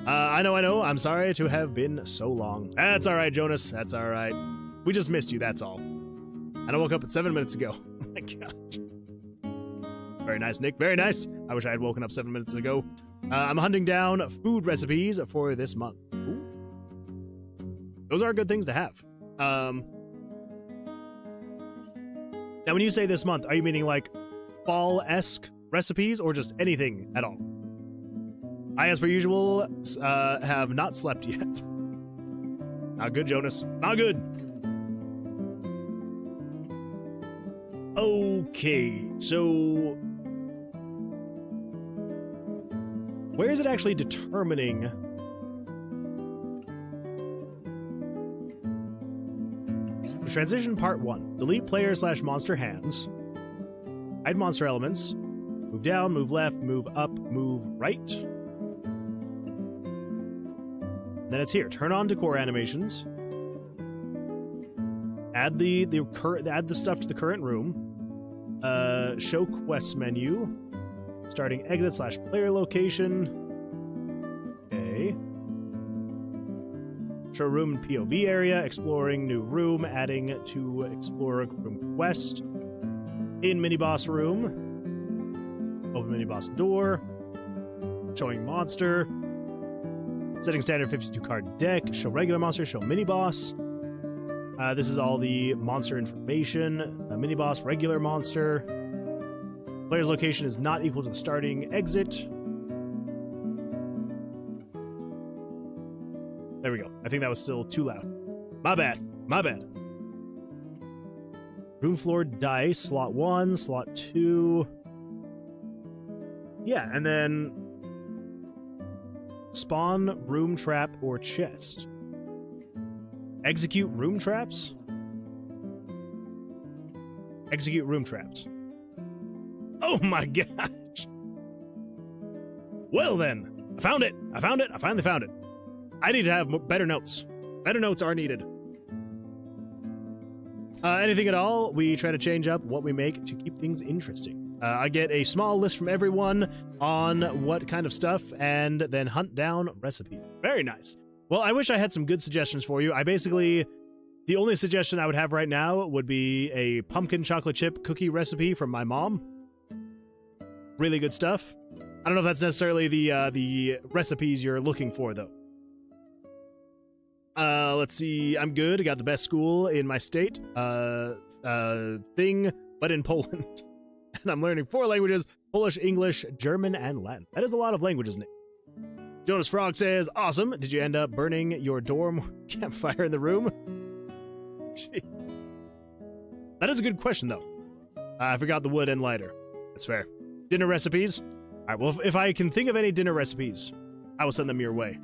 S1: I know. I'm sorry to have been so long. That's all right, Jonas. That's all right. We just missed you, that's all. And I woke up at 7 minutes ago. Oh my gosh. Very nice, Nick. Very nice. I wish I had woken up 7 minutes ago. I'm hunting down food recipes for this month. Ooh. Those are good things to have. Now, when you say this month, are you meaning like fall-esque recipes or just anything at all? I, as per usual, have not slept yet. Not good, Jonas. Not good. Okay, so where is it actually determining transition part 1? Delete player / monster hands. Hide monster elements. Move down, move left, move up, move right. Then it's here. Turn on decor animations. Add the stuff to the current room. Show quest menu. Starting exit / player location. Okay. Show room and POV area. Exploring new room. Adding to explore room quest. In mini boss room. Open mini boss door. Showing monster. Setting standard 52 card deck. Show regular monster. Show mini boss. This is all the monster information. Mini boss, regular monster. Player's location is not equal to the starting exit. There we go. I think that was still too loud. My bad. Room floor dice, slot 1, slot 2. Yeah, and then spawn, room trap, or chest. Execute room traps? Execute room traps. Oh my gosh! Well then, I found it! I finally found it. I need to have better notes. Better notes are needed. Anything at all, we try to change up what we make to keep things interesting. I get a small list from everyone on what kind of stuff, and then hunt down recipes. Very nice. Well, I wish I had some good suggestions for you. The only suggestion I would have right now would be a pumpkin chocolate chip cookie recipe from my mom. Really good stuff. I don't know if that's necessarily the recipes you're looking for, though. Let's see. I'm good. I got the best school in my state. Thing, but in Poland. And I'm learning 4 languages: Polish, English, German, and Latin. That is a lot of languages, Nick. Jonas Frog says, awesome. Did you end up burning your dorm campfire in the room? Gee. That is a good question, though. I forgot the wood and lighter. That's fair. Dinner recipes? All right, well, if I can think of any dinner recipes, I will send them your way.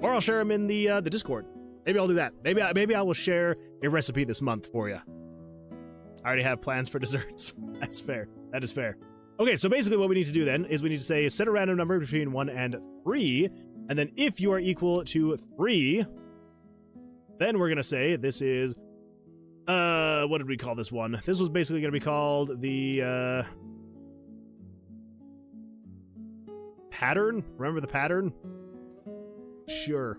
S1: Or I'll share them in the Discord. Maybe I'll do that. Maybe I will share a recipe this month for you. I already have plans for desserts. That's fair. That is fair. Okay, so basically what we need to do then is we need to say set a random number between 1 and 3, and then if you are equal to 3, then we're going to say this is, what did we call this one? This was basically going to be called the, pattern? Remember the pattern? Sure.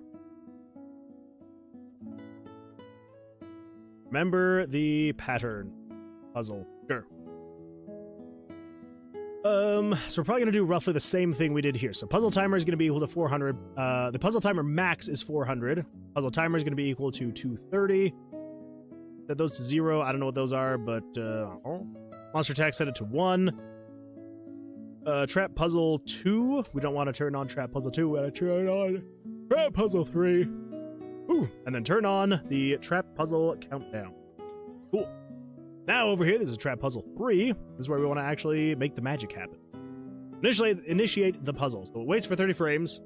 S1: Remember the pattern puzzle. Sure. So we're probably going to do roughly the same thing we did here. So puzzle timer is going to be equal to 400. The puzzle timer max is 400. Puzzle timer is going to be equal to 230. Set those to 0. I don't know what those are, but monster attack, set it to 1. Trap puzzle 2. We don't want to turn on trap puzzle 2. We want to turn on trap puzzle 3. Ooh, and then turn on the trap puzzle countdown. Cool. Now over here, this is trap puzzle 3. This is where we want to actually make the magic happen. Initiate the puzzle. So it waits for 30 frames.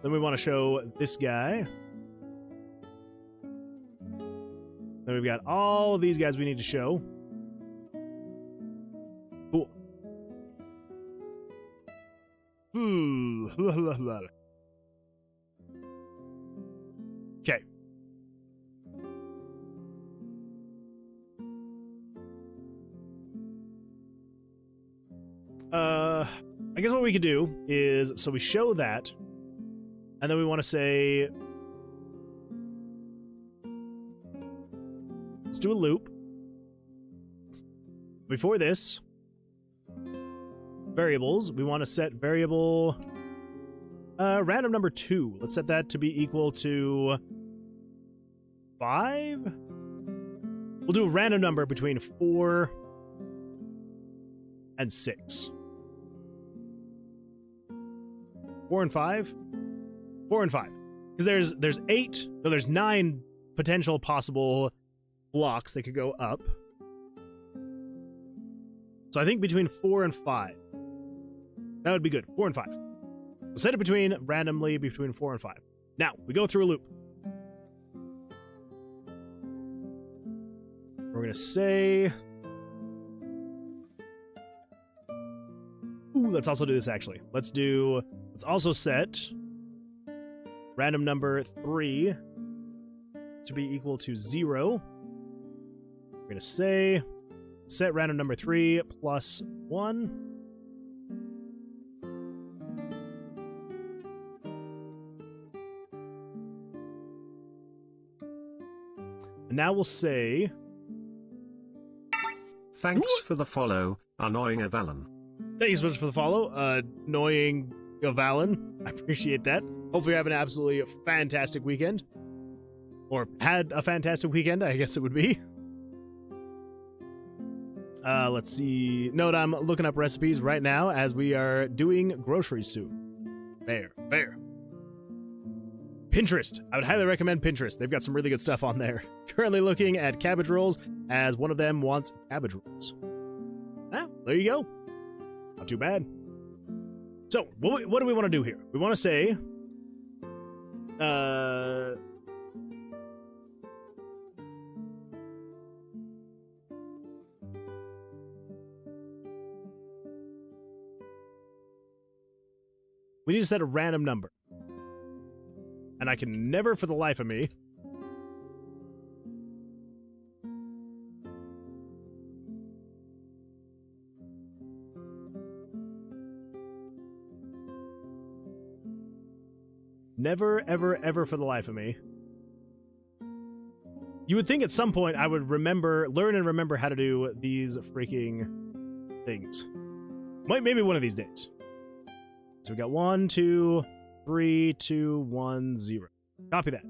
S1: Then we want to show this guy. Then we've got all of these guys we need to show. Cool. Okay. I guess what we could do is, so we show that, and then we want to say, let's do a loop. Before this, variables, we want to set variable random number 2. Let's set that to be equal to 5. We'll do a random number between 4 and 6. 4 and 5? 4 and 5. Because there's 9 potential possible blocks that could go up. So I think between 4 and 5. That would be good. 4 and 5. We'll set it randomly between 4 and 5. Now, we go through a loop. We're going to say... Ooh, let's also do this actually. Let's also set random number 3 to be equal to 0. We're going to say set random number 3 plus 1. And now we'll say...
S2: Thanks for the follow, Annoying Avalon.
S1: Thank you so much for the follow, Annoying Avalon. I appreciate that. Hopefully you have an absolutely fantastic weekend. Or had a fantastic weekend, I guess it would be. Let's see. Note, I'm looking up recipes right now as we are doing groceries soon. Fair. Pinterest. I would highly recommend Pinterest. They've got some really good stuff on there. Currently looking at cabbage rolls as one of them wants cabbage rolls. Ah, there you go. Not too bad. So, what do we want to do here? We want to say... we need to set a random number. And I can never for the life of me... Never, ever for the life of me. You would think at some point I would learn and remember how to do these freaking things. Maybe one of these days. So we got 1, 2, 3, 2, 1, 0. Copy that.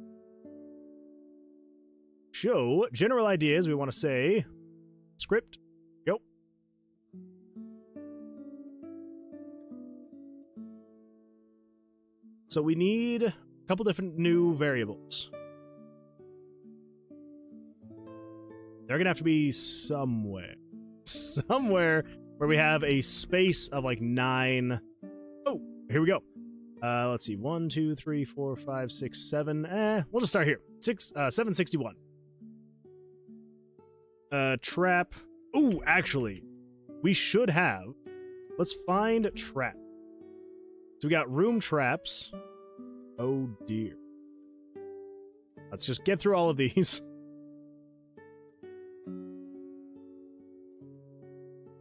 S1: Show general ideas. We want to say script. Go. So we need a couple different new variables. They're going to have to be somewhere where we have a space of like 9. Oh, here we go. Let's see. 1, 2, 3, 4, 5, 6, 7. We'll just start here. 761. Trap. Ooh, actually, we should have. Let's find trap. So we got room traps. Oh dear. Let's just get through all of these.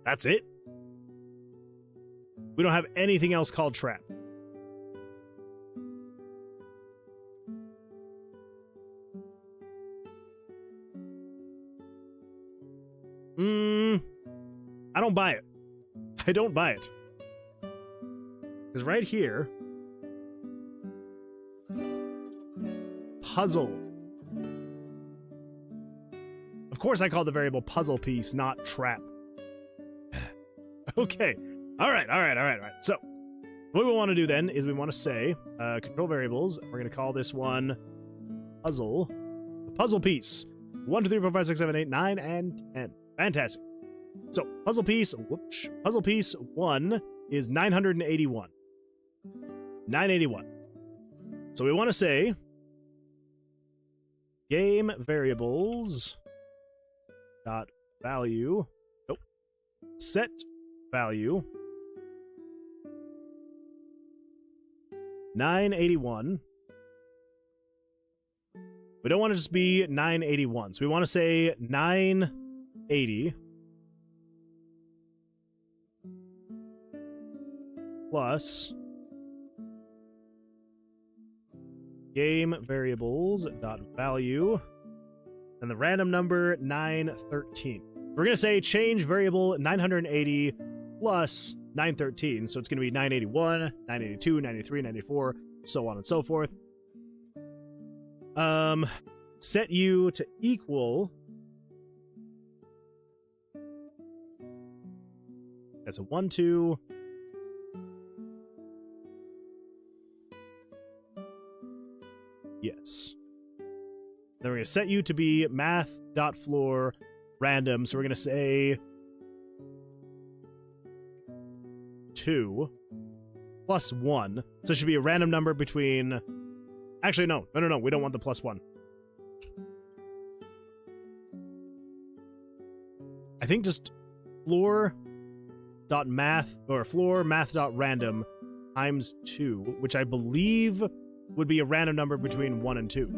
S1: That's it. We don't have anything else called trap. I don't buy it. I don't buy it. Because right here, puzzle. Of course I call the variable puzzle piece, not trap. Okay. All right. So what we want to do then is we want to say control variables. We're going to call this one puzzle. The puzzle piece. 1, 2, 3, 4, 5, 6, 7, 8, 9, and 10. Fantastic. So puzzle piece, puzzle piece 1 is 981. 981. So we want to say game variables dot value. Nope. Set value 981. We don't want to just be 981, so we want to say 980 plus game variables dot value and the random number 913. We're going to say change variable 980 plus 913, so it's going to be 981, 982, 983, 984, so on and so forth. Set u to equal. That's a 1, 2. Yes. Then we're going to set u to be math.floor random, so we're going to say 2 plus 1. So it should be a random number between... Actually, no. We don't want the plus 1. I think just floor.math or floor math.random times 2, which I believe would be a random number between 1 and 2.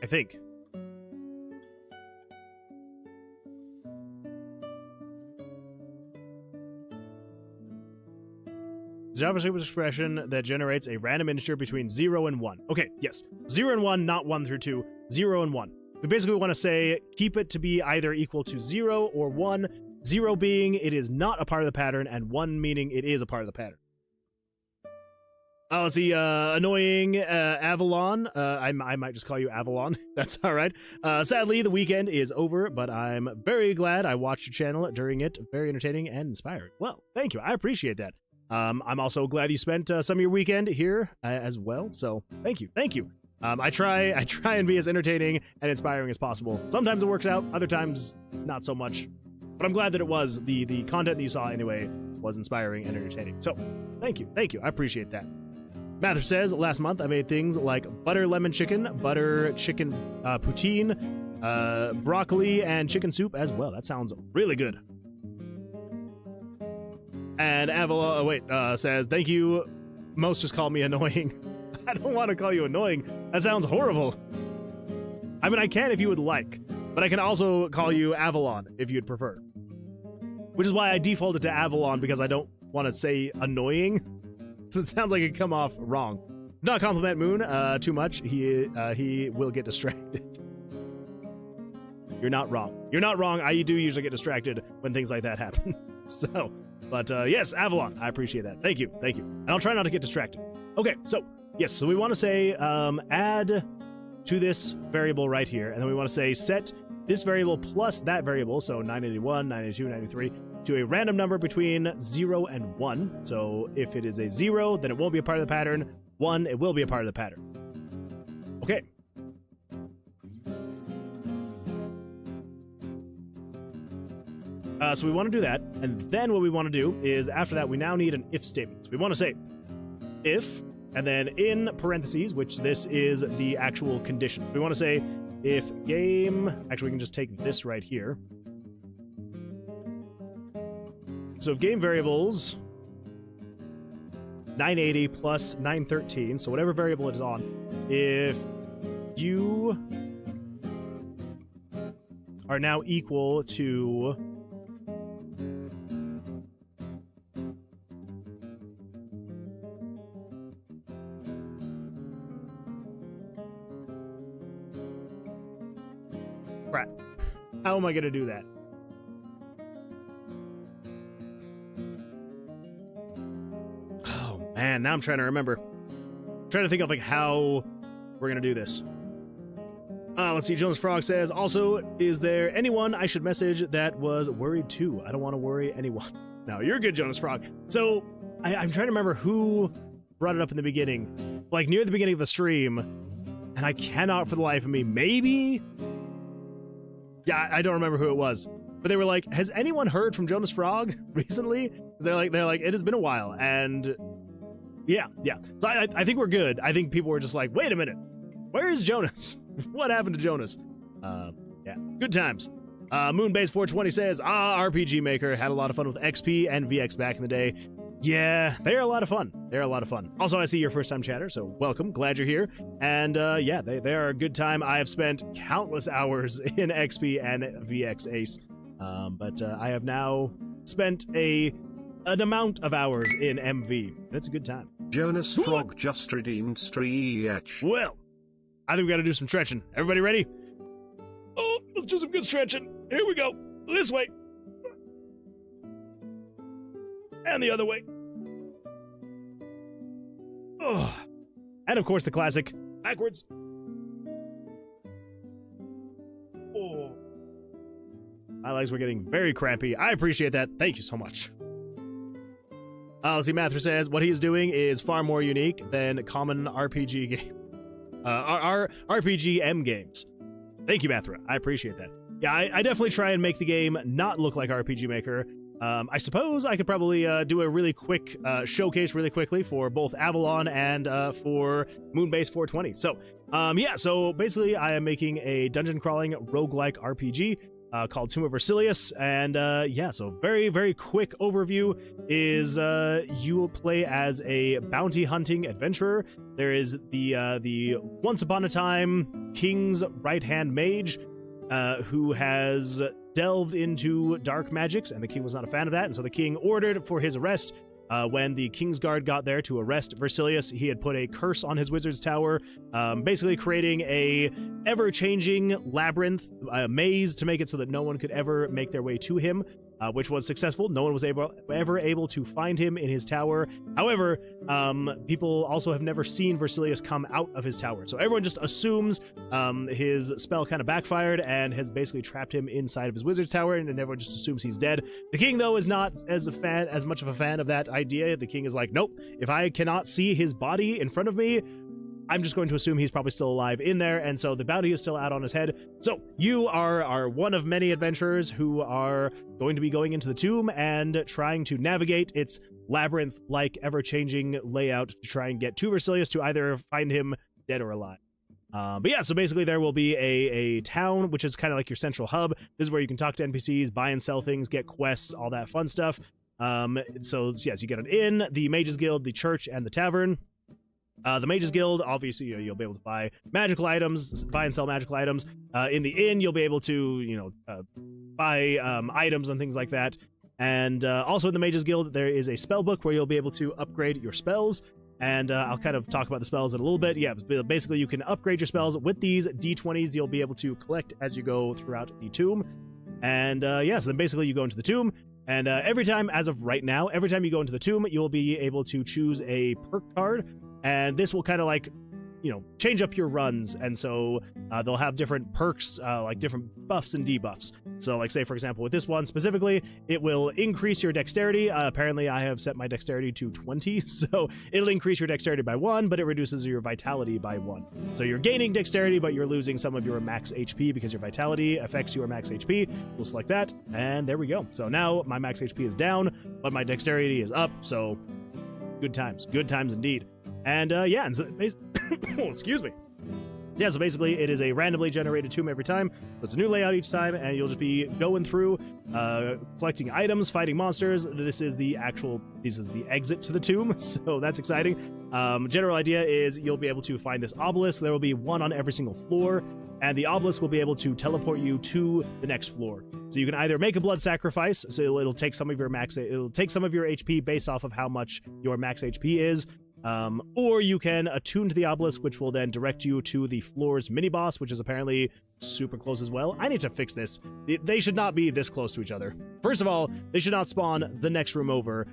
S1: I think. JavaScript expression that generates a random integer between 0 and 1. Okay, yes. 0 and 1, not 1 through 2. 0 and 1. We basically want to say keep it to be either equal to 0 or 1. 0 being it is not a part of the pattern, and 1 meaning it is a part of the pattern. Let's see, annoying Avalon. I might just call you Avalon. That's all right. Sadly, the weekend is over, but I'm very glad I watched your channel during it. Very entertaining and inspiring. Well, thank you. I appreciate that. I'm also glad you spent some of your weekend here as well. So thank you. I try and be as entertaining and inspiring as possible. Sometimes it works out, other times not so much. But I'm glad that it was the content that you saw anyway was inspiring and entertaining. So thank you. I appreciate that. Mather says, last month I made things like butter lemon chicken, butter chicken poutine, broccoli, and chicken soup as well. That sounds really good. And Avalon, says, thank you. Most just call me annoying. I don't want to call you annoying. That sounds horrible. I mean, I can if you would like, but I can also call you Avalon if you'd prefer. Which is why I defaulted to Avalon, because I don't want to say annoying. It sounds like it could come off wrong. Not compliment Moon too much. He will get distracted. You're not wrong. I do usually get distracted when things like that happen. So, but yes, Avalon, I appreciate that. Thank you. And I'll try not to get distracted. Okay, so yes, so we want to say add to this variable right here, and then we want to say set this variable plus that variable, so 981, 982, 983, to a random number between 0 and 1. So if it is a 0, then it won't be a part of the pattern. 1, it will be a part of the pattern. Okay. So we want to do that, and then what we want to do is, after that, we now need an if statement. So we want to say if, and then in parentheses, which this is the actual condition. We want to say if game... Actually, we can just take this right here. So if game variables 980 plus 913, so whatever variable it is on, if you are now equal to crap. How am I gonna do that? Oh man, now I'm trying to remember. I'm trying to think of like how we're gonna do this. Let's see. Jonas Frog says, also, is there anyone I should message that was worried too? I don't want to worry anyone. No, you're good, Jonas Frog. So I'm trying to remember who brought it up in the beginning, like near the beginning of the stream, and I cannot for the life of me. Maybe, yeah, I don't remember who it was, but they were like, "Has anyone heard from Jonas Frog recently?" They're like, it has been a while, and yeah. So I think we're good. I think people were just like, "Wait a minute, where is Jonas? What happened to Jonas?" Yeah, good times. Moonbase420 says, RPG Maker had a lot of fun with XP and VX back in the day. Yeah, they're a lot of fun. Also, I see you're first time chatter, so welcome. Glad you're here. And yeah, they are a good time. I have spent countless hours in XP and VX Ace, but I have now spent an amount of hours in MV, and it's a good time.
S2: Jonas Frog just redeemed Streech.
S1: Well, I think we got to do some stretching. Everybody ready? Oh, let's do some good stretching. Here we go. This way. And the other way. Oh. And of course the classic, backwards. Oh. My legs were getting very crampy. I appreciate that. Thank you so much. Let's see, Mather says, what he is doing is far more unique than common RPG game. RPG M games. Thank you, Mathra. I appreciate that. Yeah, I definitely try and make the game not look like RPG Maker. I suppose I could probably do a really quick showcase really quickly for both Avalon and for Moonbase 420. So, yeah, so basically I am making a dungeon crawling roguelike RPG called Tomb of Vercilias, and yeah, so very, very quick overview is you will play as a bounty hunting adventurer. There is the once upon a time king's right-hand mage who has delved into dark magics, and the king was not a fan of that, and so the king ordered for his arrest. When the Kingsguard got there to arrest Vercilias, he had put a curse on his wizard's tower, basically creating a ever-changing labyrinth, maze to make it so that no one could ever make their way to him, which was successful. No one was ever able to find him in his tower. However, people also have never seen Vercilias come out of his tower, so everyone just assumes his spell kind of backfired and has basically trapped him inside of his wizard's tower, and everyone just assumes he's dead. The king, though, is not as much of a fan of that idea. The king is like, nope, if I cannot see his body in front of me, I'm just going to assume he's probably still alive in there, and so the bounty is still out on his head. So you are one of many adventurers who are going to be going into the tomb and trying to navigate its labyrinth-like, ever-changing layout to try and get to Vercilias to either find him dead or alive. But yeah, so basically there will be a town, which is kind of like your central hub. This is where you can talk to NPCs, buy and sell things, get quests, all that fun stuff. So yes, you get an inn, the Mages Guild, the church, and the tavern. The Mages Guild, obviously, you'll be able to buy magical items, buy and sell magical items. In the inn, you'll be able to, buy items and things like that. And also in the Mages Guild, there is a spell book where you'll be able to upgrade your spells. And I'll kind of talk about the spells in a little bit. Yeah, basically you can upgrade your spells with these D20s you'll be able to collect as you go throughout the tomb. And yes, then basically you go into the tomb. And every time, as of right now, every time you go into the tomb, you'll be able to choose a perk card. And this will kind of like, change up your runs. And so they'll have different perks, like different buffs and debuffs. So like say, for example, with this one specifically, it will increase your dexterity. Apparently I have set my dexterity to 20. So it'll increase your dexterity by 1, but it reduces your vitality by 1. So you're gaining dexterity, but you're losing some of your max HP because your vitality affects your max HP. We'll select that. And there we go. So now my max HP is down, but my dexterity is up. So good times indeed. And yeah, and so excuse me. Yeah, so basically it is a randomly generated tomb every time. So it's a new layout each time, and you'll just be going through, collecting items, fighting monsters. This is the exit to the tomb, so that's exciting. General idea is you'll be able to find this obelisk. There will be one on every single floor, and the obelisk will be able to teleport you to the next floor. So you can either make a blood sacrifice, so it'll take some of your HP based off of how much your max HP is. or you can attune to the obelisk, which will then direct you to the floor's mini-boss, which is apparently super close as well. I need to fix this. They should not be this close to each other. First of all, they should not spawn the next room over.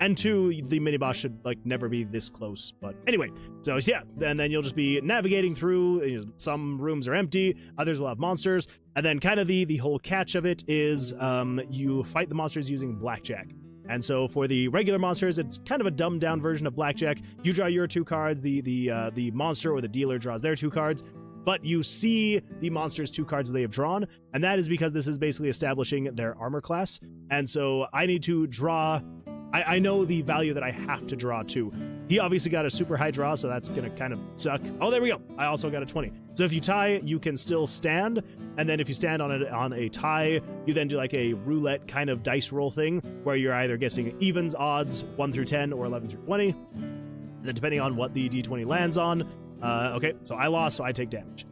S1: And two, the mini-boss should, like, never be this close. But anyway, so yeah, and then you'll just be navigating through. You know, some rooms are empty, others will have monsters. And then kind of the whole catch of it is you fight the monsters using blackjack. And so for the regular monsters, it's kind of a dumbed down version of blackjack. You draw your 2 cards, the monster or the dealer draws their 2 cards, but you see the monster's 2 cards that they have drawn, and that is because this is basically establishing their armor class. And so I need to draw, I know the value that I have to draw too. He obviously got a super high draw, so that's gonna kind of suck. Oh, there we go. I also got a 20. So if you tie, you can still stand, and then if you stand on a tie, you then do like a roulette kind of dice roll thing, where you're either guessing evens, odds, 1 through 10, or 11 through 20. Then depending on what the d20 lands on. Okay, so I lost, so I take damage.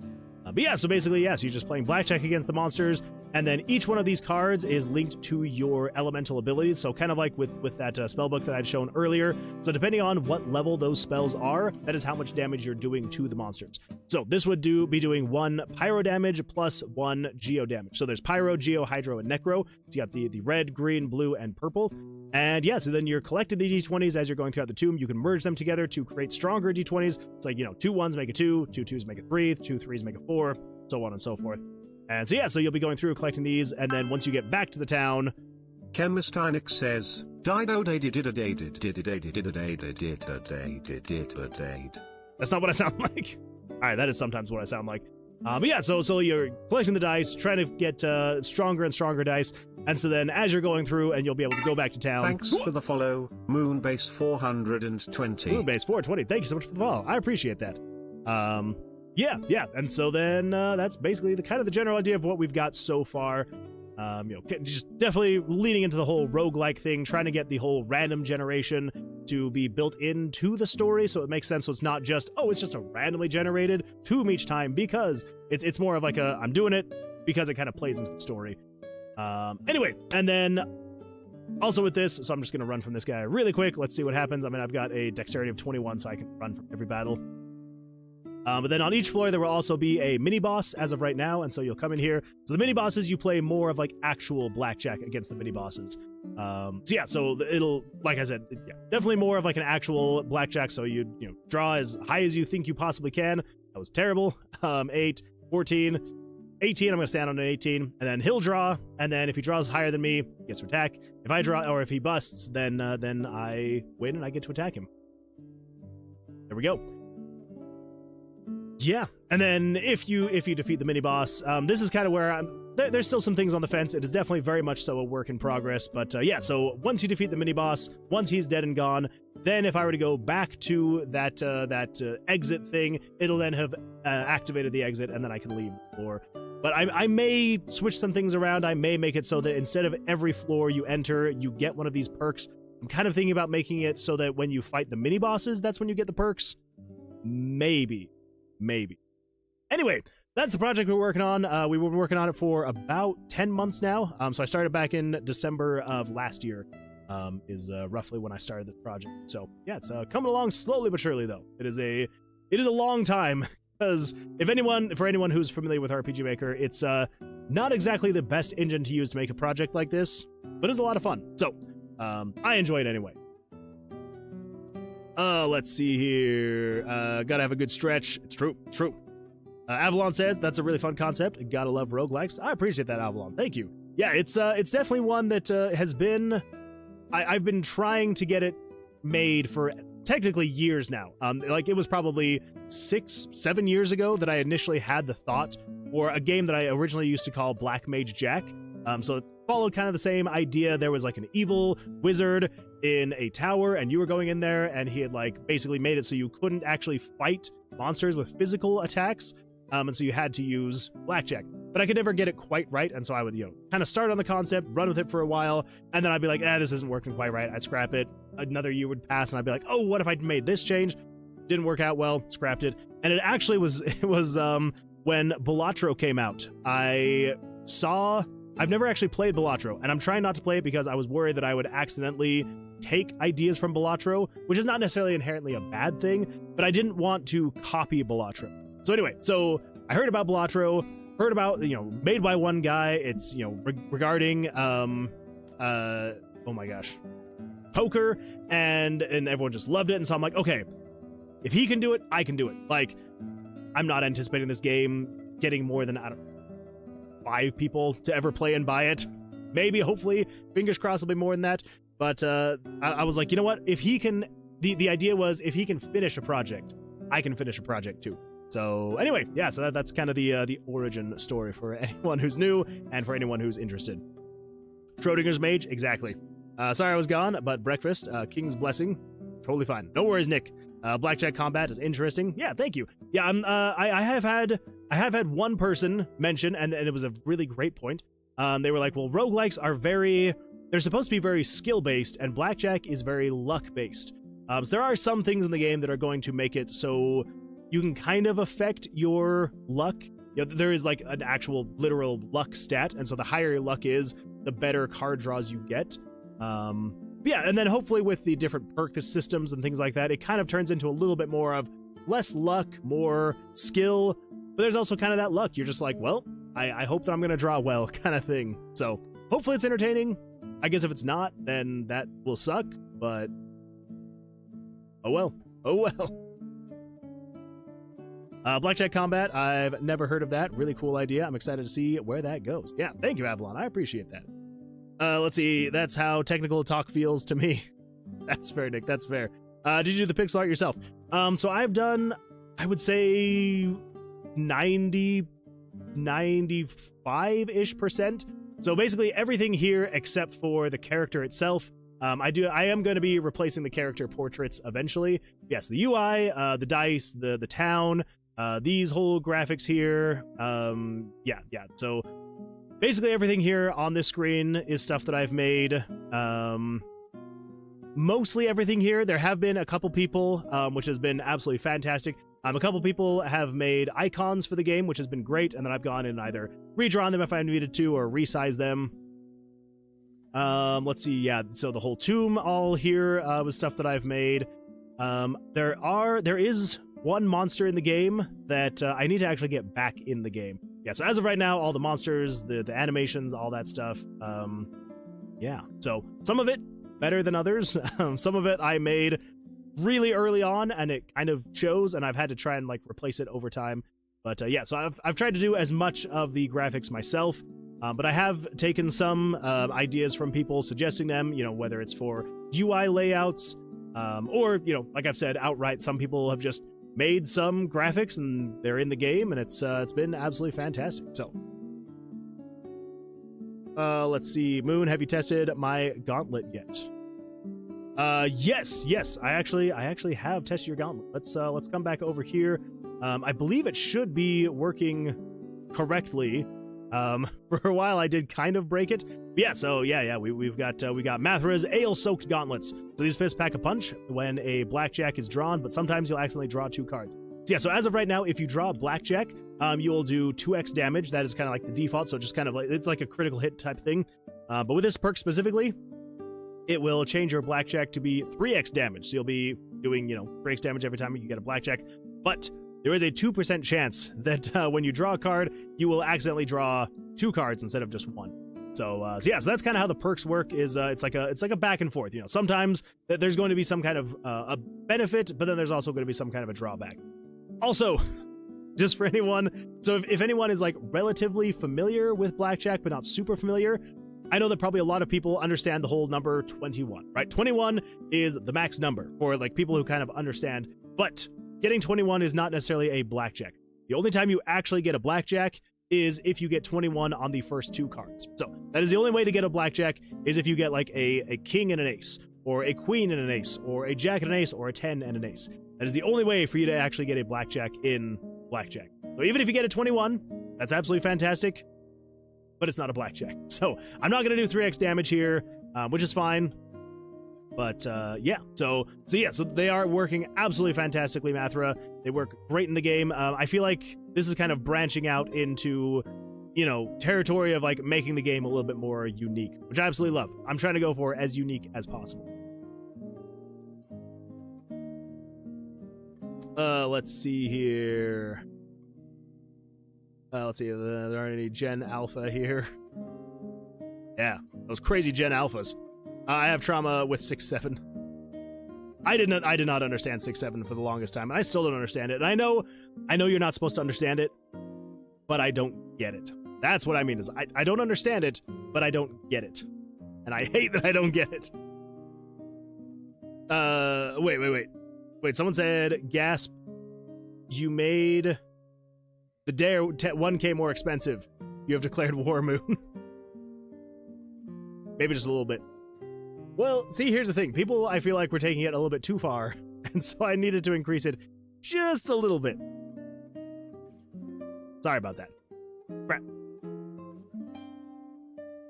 S1: But yeah, so basically, yes, you're just playing blackjack against the monsters, and then each one of these cards is linked to your elemental abilities, so kind of like with that spell book that I'd shown earlier. So depending on what level those spells are, that is how much damage you're doing to the monsters. So this would be doing 1 pyro damage plus 1 geo damage. So there's pyro, geo, hydro, and necro. So you got the red, green, blue, and purple. And yeah, so then you're collecting the d20s as you're going throughout the tomb. You can merge them together to create stronger d20s. It's like, you know, 2 1s make a 2, 2 2s make a 3, 2 3s make a 4, so on and so forth. And so yeah, so you'll be going through collecting these, and then once you get back to the town,
S2: Chemist Heinix says, that's
S1: not what I sound like. All right, that is sometimes what I sound like. But yeah, so you're collecting the dice, trying to get stronger and stronger dice, and so then as you're going through, and you'll be able to go back to town.
S2: Thanks for the follow, Moonbase 420.
S1: Moonbase 420, thank you so much for the follow. I appreciate that. Yeah, and so then that's basically the kind of the general idea of what we've got so far. You know, just definitely leaning into the whole roguelike thing, trying to get the whole random generation to be built into the story, so it makes sense. So it's not just, oh, it's just a randomly generated tomb each time, because it's more of like a, I'm doing it because it kind of plays into the story. Anyway, and then also with this, so I'm just gonna run from this guy really quick. Let's see what happens. I mean, I've got a dexterity of 21, so I can run from every battle. But then on each floor, there will also be a mini-boss as of right now, and so you'll come in here. So the mini-bosses, you play more of like actual blackjack against the mini-bosses. So yeah, so it'll, like I said, yeah, definitely more of like an actual blackjack, so you know, draw as high as you think you possibly can. That was terrible. 8, 14, 18, I'm gonna stand on an 18, and then he'll draw, and then if he draws higher than me, he gets to attack. If I draw, or if he busts, then I win and I get to attack him. There we go. Yeah, and then if you defeat the mini-boss, this is kind of where there's still some things on the fence. It is definitely very much so a work in progress, but yeah, so once you defeat the mini-boss, once he's dead and gone, then if I were to go back to that exit thing, it'll then have activated the exit, and then I can leave the floor. But I may switch some things around. I may make it so that instead of every floor you enter, you get one of these perks. I'm kind of thinking about making it so that when you fight the mini-bosses, that's when you get the perks. Maybe. Anyway, that's the project we're working on. We've been working on it for about 10 months now. So I started back in December of last year, is roughly when I started this project. So yeah, it's coming along slowly but surely, though. It is a long time, because for anyone who's familiar with RPG Maker, it's not exactly the best engine to use to make a project like this, but it's a lot of fun. So I enjoy it anyway. Let's see here. Gotta have a good stretch. It's true. Avalon says that's a really fun concept. Gotta love roguelikes. I appreciate that, Avalon. Thank you. Yeah, it's definitely one that has been. I've been trying to get it made for technically years now. Like it was probably 6-7 years ago that I initially had the thought for a game that I originally used to call Black Mage Jack. So it followed kind of the same idea. There was like an evil wizard in a tower, and you were going in there, and he had like basically made it so you couldn't actually fight monsters with physical attacks, and so you had to use blackjack. But I could never get it quite right, and so I would, you know, kind of start on the concept, run with it for a while, and then I'd be like, this isn't working quite right. I'd scrap it. Another year would pass, and I'd be like, oh, what if I'd made this change? Didn't work out well, scrapped it. And it actually was when Balatro came out. I've never actually played Balatro, and I'm trying not to play it because I was worried that I would accidentally take ideas from Balatro, which is not necessarily inherently a bad thing, but I didn't want to copy Balatro. So anyway, so I heard about Balatro, heard about, made by one guy. It's, regarding, oh my gosh, poker, and everyone just loved it. And so I'm like, okay, if he can do it, I can do it. Like, I'm not anticipating this game getting more than, I don't know, 5 people to ever play and buy it. Maybe, hopefully, fingers crossed, it'll be more than that. But I was like, you know what? If he can, the idea was if he can finish a project, I can finish a project too. So anyway, yeah, so that's kind of the origin story for anyone who's new and for anyone who's interested. Schrodinger's Mage, exactly. Sorry I was gone, but breakfast, King's Blessing, totally fine. No worries, Nick. Blackjack combat is interesting. Yeah, thank you. Yeah, I have had one person mention, and it was a really great point. They were like, well, roguelikes are they're supposed to be very skill-based, and blackjack is very luck-based. So there are some things in the game that are going to make it so you can kind of affect your luck. There is like an actual literal luck stat, and so the higher your luck is, the better card draws you get. Yeah, and then hopefully with the different perk systems and things like that, it kind of turns into a little bit more of less luck, more skill, but there's also kind of that luck. You're just like, well, I hope that I'm going to draw well kind of thing. So hopefully it's entertaining. I guess if it's not, then that will suck, but oh well. Oh well. Blackjack combat, I've never heard of that. Really cool idea. I'm excited to see where that goes. Yeah, thank you, Avalon. I appreciate that. Let's see. That's how technical talk feels to me. That's fair, Nick. That's fair. Did you do the pixel art yourself? So I've done, I would say 95-ish%. So basically everything here except for the character itself. I am going to be replacing the character portraits eventually. Yes, the UI, the dice, the town, these whole graphics here. Yeah. So basically everything here on this screen is stuff that I've made. Mostly everything here. There have been a couple people, which has been absolutely fantastic. A couple people have made icons for the game, which has been great, and then I've gone and either redrawn them if I needed to or resize them. Let's see, yeah, so the whole tomb all here was stuff that I've made. There is one monster in the game that I need to actually get back in the game. Yeah, so as of right now, all the monsters, the animations, all that stuff, yeah. So some of it better than others. Some of it I made really early on, and it kind of shows, and I've had to try and like replace it over time. But yeah, so I've tried to do as much of the graphics myself. But I have taken some ideas from people, suggesting them, whether it's for UI layouts, or, like I've said, outright, some people have just made some graphics and they're in the game, and it's been absolutely fantastic. So, let's see, Moon, have you tested my gauntlet yet? Yes, I actually have tested your gauntlet. Let's come back over here. I believe it should be working correctly. For a while I did kind of break it. But yeah, so yeah, we got Mathra's ale-soaked gauntlets. So these fists pack a punch when a blackjack is drawn, but sometimes you'll accidentally draw 2 cards. So yeah, so as of right now, if you draw a blackjack, you will do 2x damage. That is kind of like the default, so just kind of like, it's like a critical hit type thing. But with this perk specifically, it will change your blackjack to be 3x damage. So you'll be doing, 3x damage every time you get a blackjack. But there is a 2% chance that when you draw a card, you will accidentally draw 2 cards instead of just 1. So yeah, so that's kind of how the perks work. Is it's like a back and forth. Sometimes there's going to be some kind of a benefit, but then there's also going to be some kind of a drawback. Also, just for anyone, so if anyone is like relatively familiar with blackjack but not super familiar, I know that probably a lot of people understand the whole number 21, right? 21 is the max number for like people who kind of understand, but getting 21 is not necessarily a blackjack. The only time you actually get a blackjack is if you get 21 on the first 2 cards. So that is the only way to get a blackjack, is if you get like a king and an ace, or a queen and an ace, or a jack and an ace, or a 10 and an ace. That is the only way for you to actually get a blackjack in blackjack. So even if you get a 21, that's absolutely fantastic, but it's not a blackjack. So I'm not going to do 3x damage here, which is fine. But yeah, so they are working absolutely fantastically, Mathra. They work great in the game. I feel like this is kind of branching out into, territory of like making the game a little bit more unique, which I absolutely love. I'm trying to go for as unique as possible. Let's see here. Let's see, there aren't any Gen Alpha here. Yeah, those crazy Gen Alphas. I have trauma with 6-7. I did not understand 6-7 for the longest time, and I still don't understand it. And I know you're not supposed to understand it, but I don't get it. That's what I mean, is I don't understand it, but I don't get it. And I hate that I don't get it. Wait, someone said, gasp, you made the dare 1K more expensive. You have declared war, Moon. Maybe just a little bit. Well, see, here's the thing. People, I feel like, we're taking it a little bit too far, and so I needed to increase it just a little bit. Sorry about that. Crap.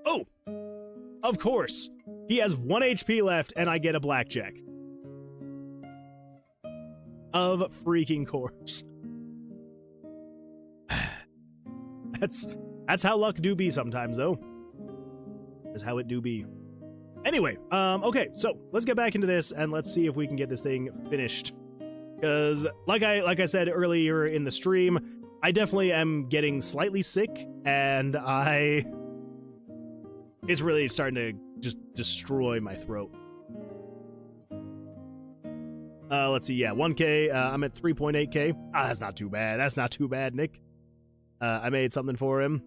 S1: Oh! Of course! He has 1 HP left, and I get a blackjack. Of freaking course. That's how luck do be sometimes, though. Is how it do be. Anyway, okay, so let's get back into this and let's see if we can get this thing finished. Because, like I said earlier in the stream, I definitely am getting slightly sick, and it's really starting to just destroy my throat. Let's see, yeah, 1K, I'm at 3.8K. Ah, that's not too bad. That's not too bad, Nick. I made something for him.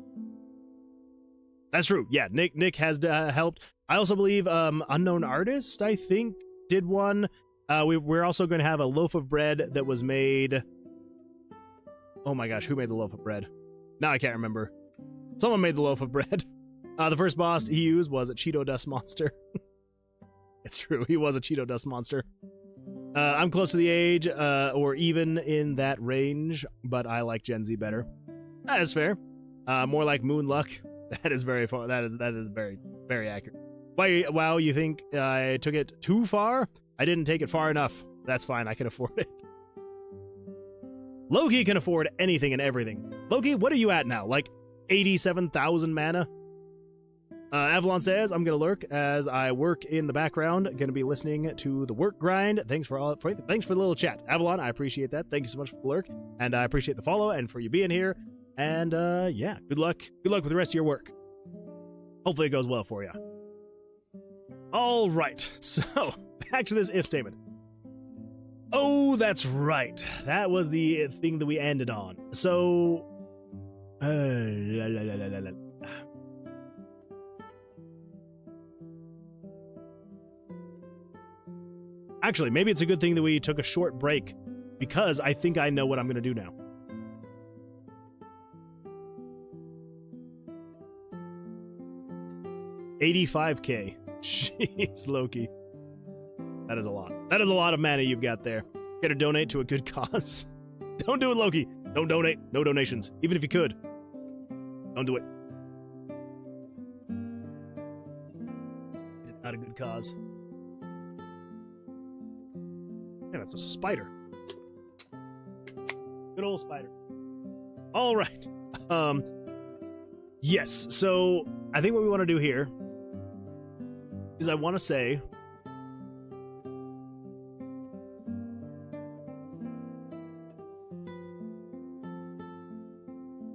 S1: That's true. Yeah, Nick has helped. I also believe Unknown Artist, I think, did one. We're also going to have a loaf of bread that was made. Oh my gosh, who made the loaf of bread? Now I can't remember. Someone made the loaf of bread. The first boss he used was a Cheeto Dust Monster. It's true, he was a Cheeto Dust Monster. I'm close to the age, or even in that range, but I like Gen Z better. That is fair. More like Moon Luck. That is very far. That is very, very accurate. Wow, you think I took it too far? I didn't take it far enough. That's fine, I can afford it. Loki can afford anything and everything. Loki, what are you at now? Like 87,000 mana? Avalon says, I'm gonna lurk as I work in the background. Gonna be listening to the work grind. Thanks for the little chat. Avalon, I appreciate that. Thank you so much for the lurk. And I appreciate the follow and for you being here. And yeah, good luck. Good luck with the rest of your work. Hopefully it goes well for you. All right, so back to this if statement. Oh, that's right. That was the thing that we ended on. So, actually, maybe it's a good thing that we took a short break, because I think I know what I'm going to do now. $85K. Jeez, Loki. That is a lot. That is a lot of mana you've got there. Gotta donate to a good cause. Don't do it, Loki. Don't donate. No donations. Even if you could. Don't do it. It is not a good cause. Yeah, that's a spider. Good old spider. All right. Yes, so I think what we want to do here is I want to say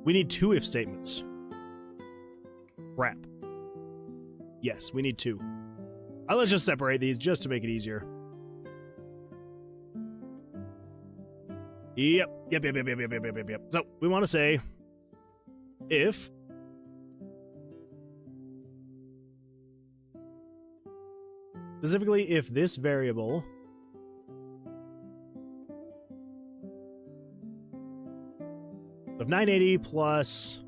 S1: we need 2 if statements. Crap. Yes, we need 2. Let's just separate these just to make it easier. Yep. So we want to say if specifically if this variable of 980 plus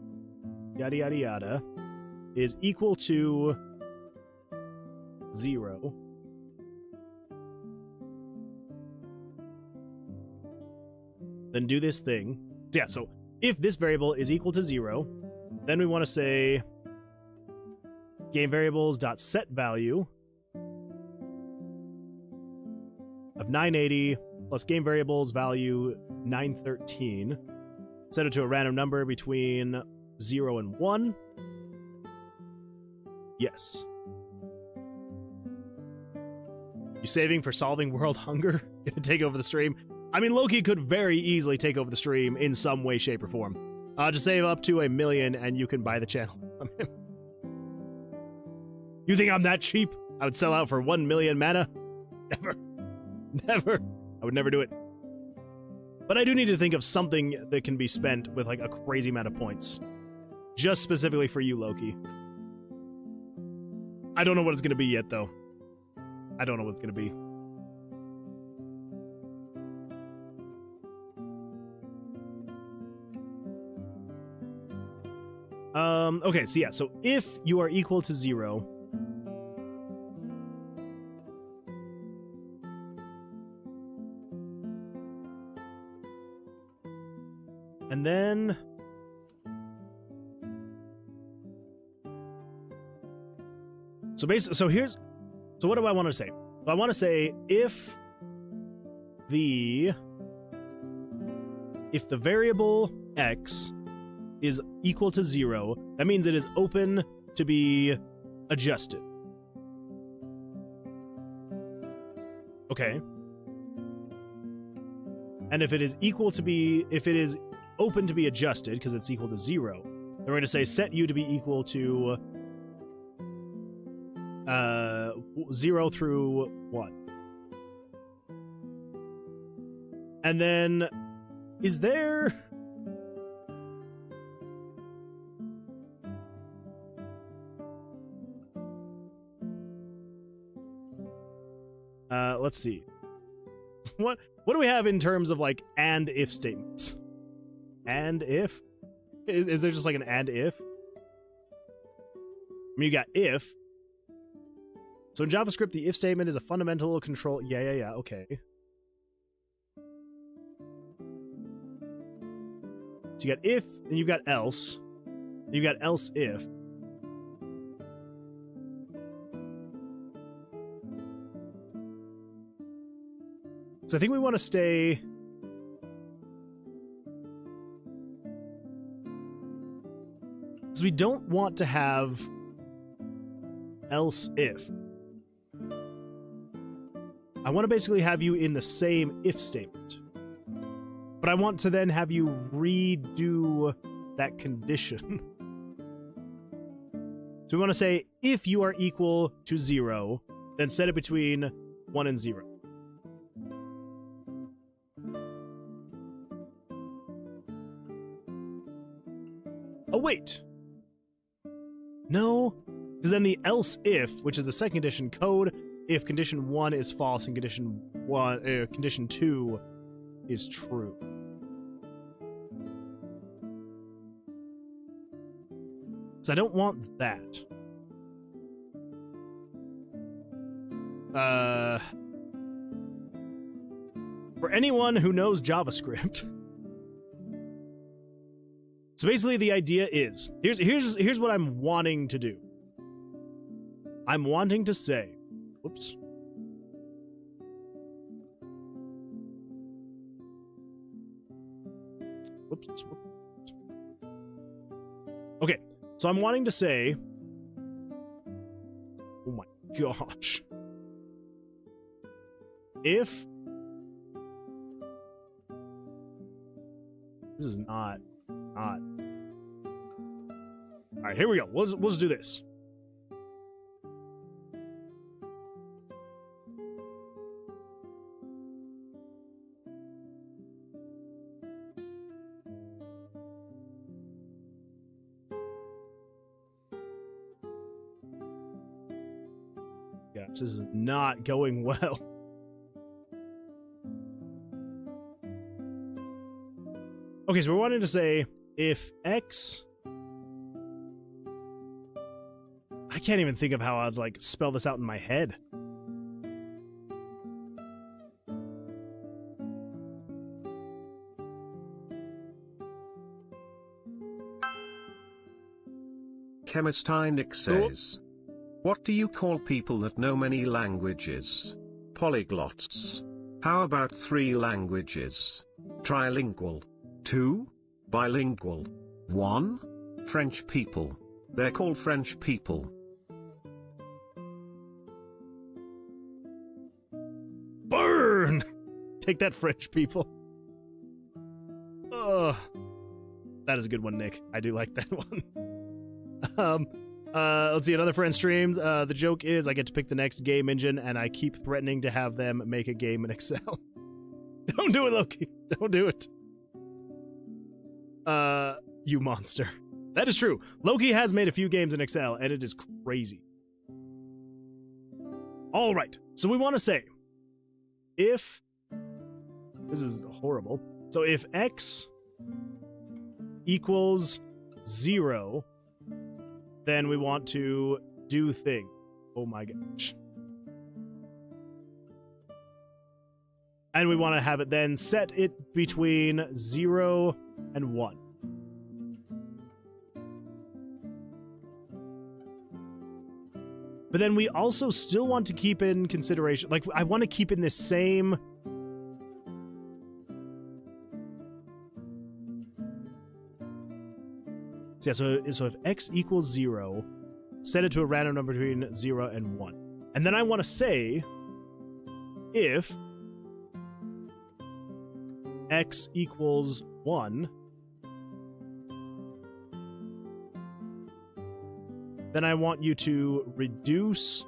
S1: yada yada yada is equal to 0, then do this thing. Yeah, so if this variable is equal to 0, then we want to say game variables dot set value of 980 plus game variables value 913. Set it to a random number between 0 and 1. Yes. You saving for solving world hunger? Gonna take over the stream. I mean, Loki could very easily take over the stream in some way, shape, or form. Just save up to 1 million and you can buy the channel. You think I'm that cheap? I would sell out for 1 million mana? Never. Never. I would never do it. But I do need to think of something that can be spent with like a crazy amount of points. Just specifically for you, Loki. I don't know what it's going to be yet, though. I don't know what it's going to be. Okay, so yeah, so if you are equal to 0, and then so basically, so what do I want to say? I want to say if the variable x is equal to 0, that means it is open to be adjusted. Okay. And if it is open to be adjusted, because it's equal to 0, then we're going to say set u to be equal to 0 through 1. And then, is there... let's see. What do we have in terms of like and if statements? And if? Is there just like an and if? I mean, you got if. So in JavaScript, the if statement is a fundamental control. Yeah, okay. So you got if, then you've got else. Then you've got else if. So I think we want to stay... So we don't want to have else if. I want to basically have you in the same if statement. But I want to then have you redo that condition. So we want to say, if you are equal to 0, then set it between 1 and 0. Oh, wait. No, because then the else if, which is the second condition code, if condition 1 is false and condition 2 is true. So I don't want that. For anyone who knows JavaScript. So basically the idea is, here's what I'm wanting to do. I'm wanting to say, whoops. Whoops. Okay, so I'm wanting to say, oh my gosh. If this is not. All right, here we go. We'll just do this. Gosh, this is not going well. Okay, so we're wanting to say if x... I can't even think of how I'd like spell this out in my head.
S2: Chemistinic says, what do you call people that know many languages? Polyglots. How about 3 languages? Trilingual. 2? Bilingual. 1? French people. They're called French people.
S1: Burn! Take that, French people. Oh, that is a good one, Nick. I do like that one. Let's see, another friend streams. The joke is I get to pick the next game engine, and I keep threatening to have them make a game in Excel. Don't do it, Loki. Don't do it. You monster. That is true. Loki has made a few games in Excel, and it is crazy. All right, so we want to say, if... This is horrible. So if x equals 0, then we want to do thing. Oh my gosh. And we want to have it then set it between 0 and 1. But then we also still want to keep in consideration, like, I want to keep in this same... So, yeah, so if x equals 0, set it to a random number between 0 and 1. And then I want to say, if x equals 1, then I want you to reduce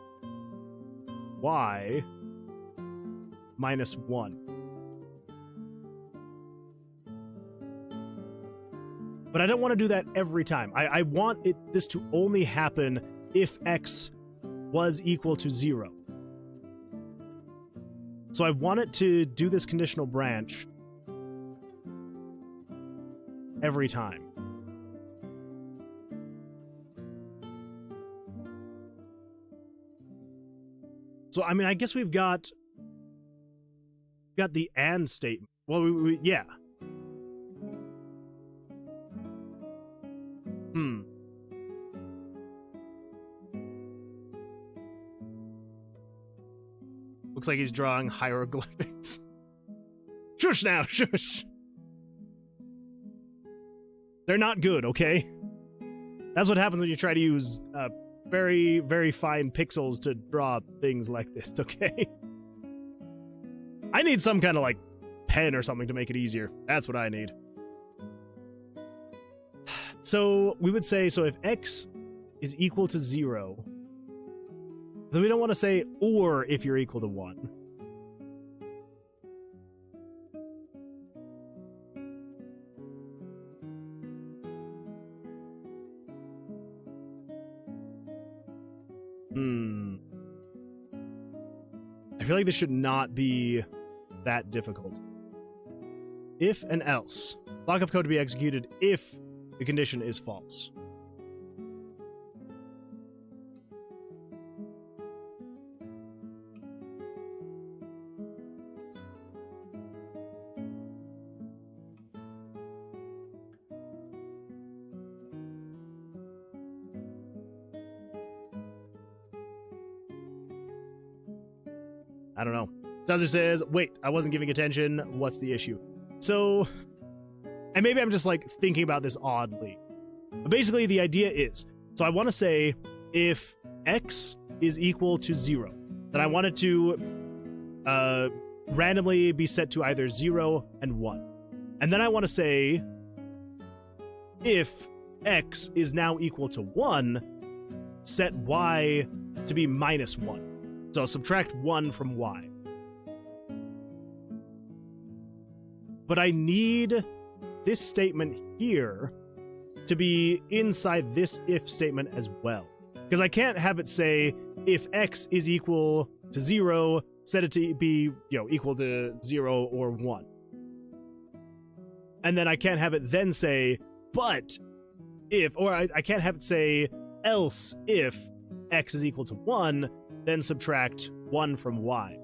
S1: y minus 1. But I don't want to do that every time. I want this to only happen if x was equal to 0. So I want it to do this conditional branch every time. So, I mean, I guess we've got the and statement. Well, yeah. Looks like he's drawing hieroglyphics. Shush now, shush. They're not good, okay? That's what happens when you try to use very, very fine pixels to draw things like this, okay? I need some kind of, like, pen or something to make it easier. That's what I need. So we would say, so if x is equal to 0, then we don't want to say or if you're equal to 1. I feel like this should not be that difficult. If and else. Block of code to be executed if the condition is false. I don't know. Dozer says, wait, I wasn't giving attention. What's the issue? So, and maybe I'm just like thinking about this oddly. But basically the idea is, so I want to say if x is equal to 0, then I want it to randomly be set to either 0 and 1. And then I want to say if x is now equal to 1, set y to be minus 1. So subtract 1 from y. But I need this statement here to be inside this if statement as well. Because I can't have it say, if x is equal to 0, set it to be, equal to 0 or 1. And then I can't have it then say, but if, or I can't have it say, else if x is equal to 1, then subtract 1 from y.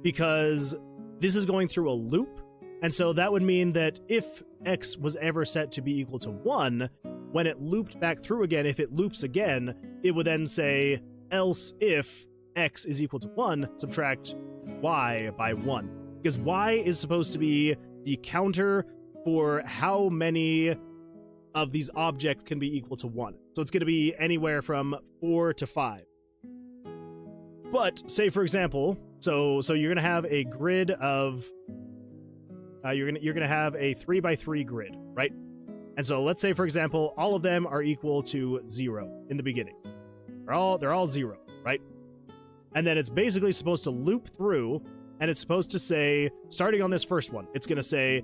S1: Because this is going through a loop, and so that would mean that if x was ever set to be equal to 1, when it looped back through again, if it loops again, it would then say, else if x is equal to 1, subtract y by 1. Because y is supposed to be the counter for how many of these objects can be equal to 1. So it's going to be anywhere from 4 to 5. But say, for example, so you're going to have a grid of you're gonna have a 3x3 grid, right? And so let's say, for example, all of them are equal to 0 in the beginning. They're all 0, right? And then it's basically supposed to loop through, and it's supposed to say, starting on this first one, it's going to say,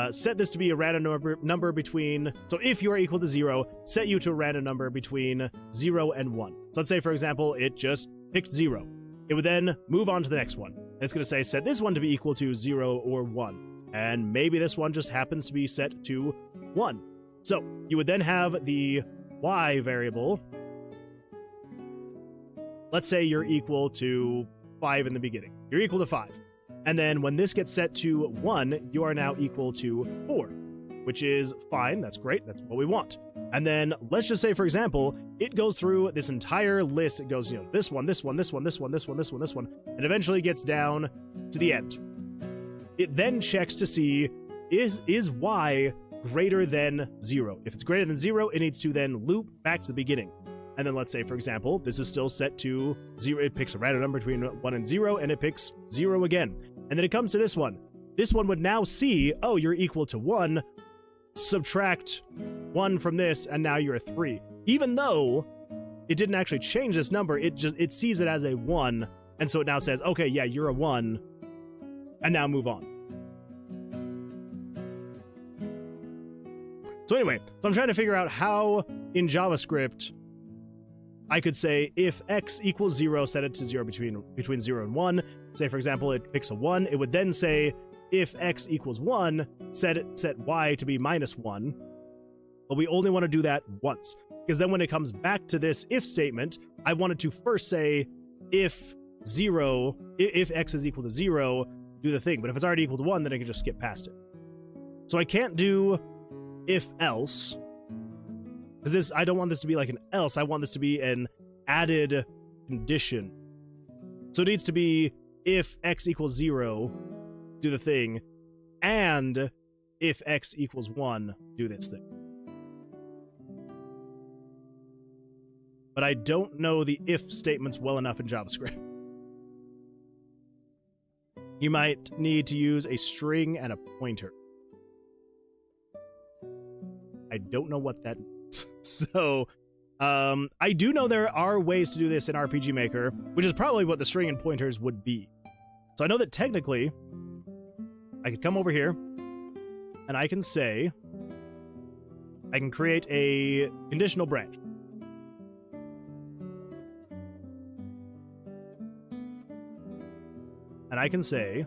S1: set this to be a random number between, so if you are equal to 0, set you to a random number between 0 and 1. So let's say, for example, it just picked 0. It would then move on to the next one. And it's going to say, set this one to be equal to 0 or 1. And maybe this one just happens to be set to 1. So you would then have the y variable. Let's say you're equal to 5 in the beginning. You're equal to 5. And then when this gets set to 1, you are now equal to 4, which is fine. That's great. That's what we want. And then let's just say, for example, it goes through this entire list. It goes, this one, this one, this one, this one, this one, this one, this one, and eventually gets down to the end. It then checks to see, is y greater than 0? If it's greater than 0, it needs to then loop back to the beginning. And then let's say, for example, this is still set to 0. It picks a random number between 1 and 0, and it picks 0 again. And then it comes to this one. This one would now see, oh, you're equal to 1. Subtract 1 from this, and now you're a 3. Even though it didn't actually change this number, it sees it as a 1, and so it now says, okay, yeah, you're a 1, and now move on. So anyway, so I'm trying to figure out how in JavaScript I could say if x equals 0, set it to 0 between 0 and 1. Say, for example, it picks a 1. It would then say if x equals 1, set y to be minus 1. But we only want to do that once, because then when it comes back to this if statement, I wanted to first say if x is equal to 0, do the thing. But if it's already equal to 1, then I can just skip past it. So I can't do if else, because I don't want this to be like an else. I want this to be an added condition. So it needs to be if x equals 0, do the thing, and if x equals 1, do this thing. But I don't know the if statements well enough in JavaScript. You might need to use a string and a pointer. I don't know what that means. So, I do know there are ways to do this in RPG Maker, which is probably what the string and pointers would be. So I know that technically, I could come over here, and I can say, I can create a conditional branch. And I can say,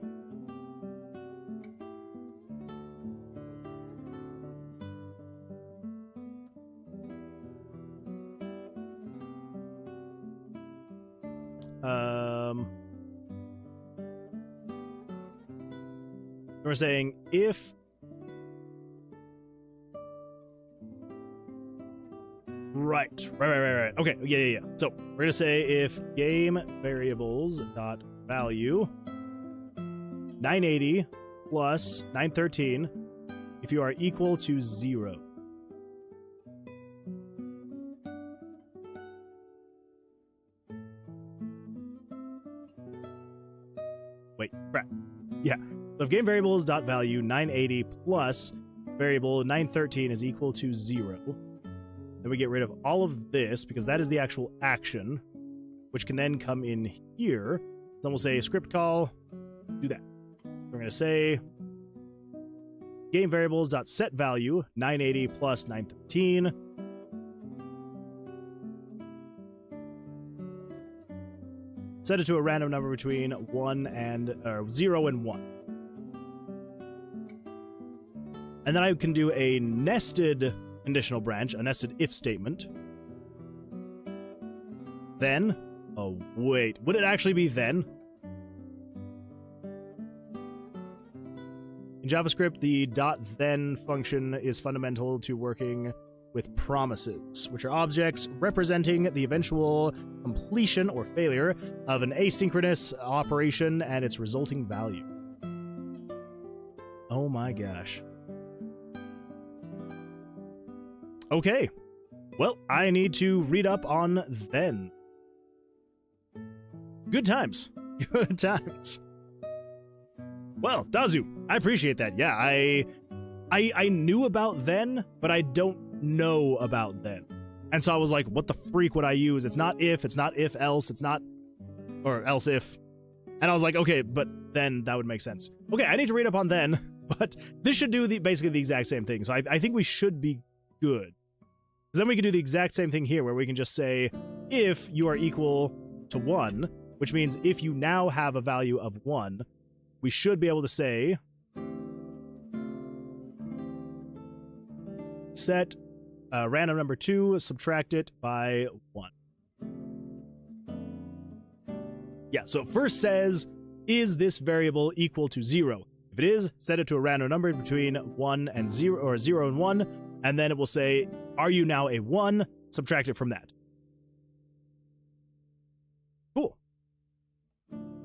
S1: we're saying if right. Okay, yeah. So we're gonna say if game variables dot value 980 plus 913 if you are equal to 0. Wait, crap. Yeah. So if game variables dot value 980 plus variable 913 is equal to 0, then we get rid of all of this because that is the actual action, which can then come in here. Then we'll say script call, do that. We're going to say game variables dot set value 980 plus 913. Set it to a random number between 0 and 1. And then I can do a nested conditional branch, a nested if statement. Then, oh wait, would it actually be then? In JavaScript, the .then function is fundamental to working with promises, which are objects representing the eventual completion or failure of an asynchronous operation and its resulting value. Oh my gosh. Okay, well, I need to read up on then. Good times. Good times. Well, Dazu, I appreciate that. Yeah, I knew about then, but I don't know about then. And so I was like, what the freak would I use? It's not if else, it's not, or else if. And I was like, okay, but then that would make sense. Okay, I need to read up on then, but this should do basically the exact same thing. So I think we should be good. Because then we can do the exact same thing here, where we can just say, if you are equal to 1, which means if you now have a value of 1, we should be able to say, set random number 2, subtract it by 1. Yeah, so it first says, is this variable equal to 0? If it is, set it to a random number between 1 and 0, or 0 and 1, and then it will say, are you now a 1? Subtract it from that. Cool.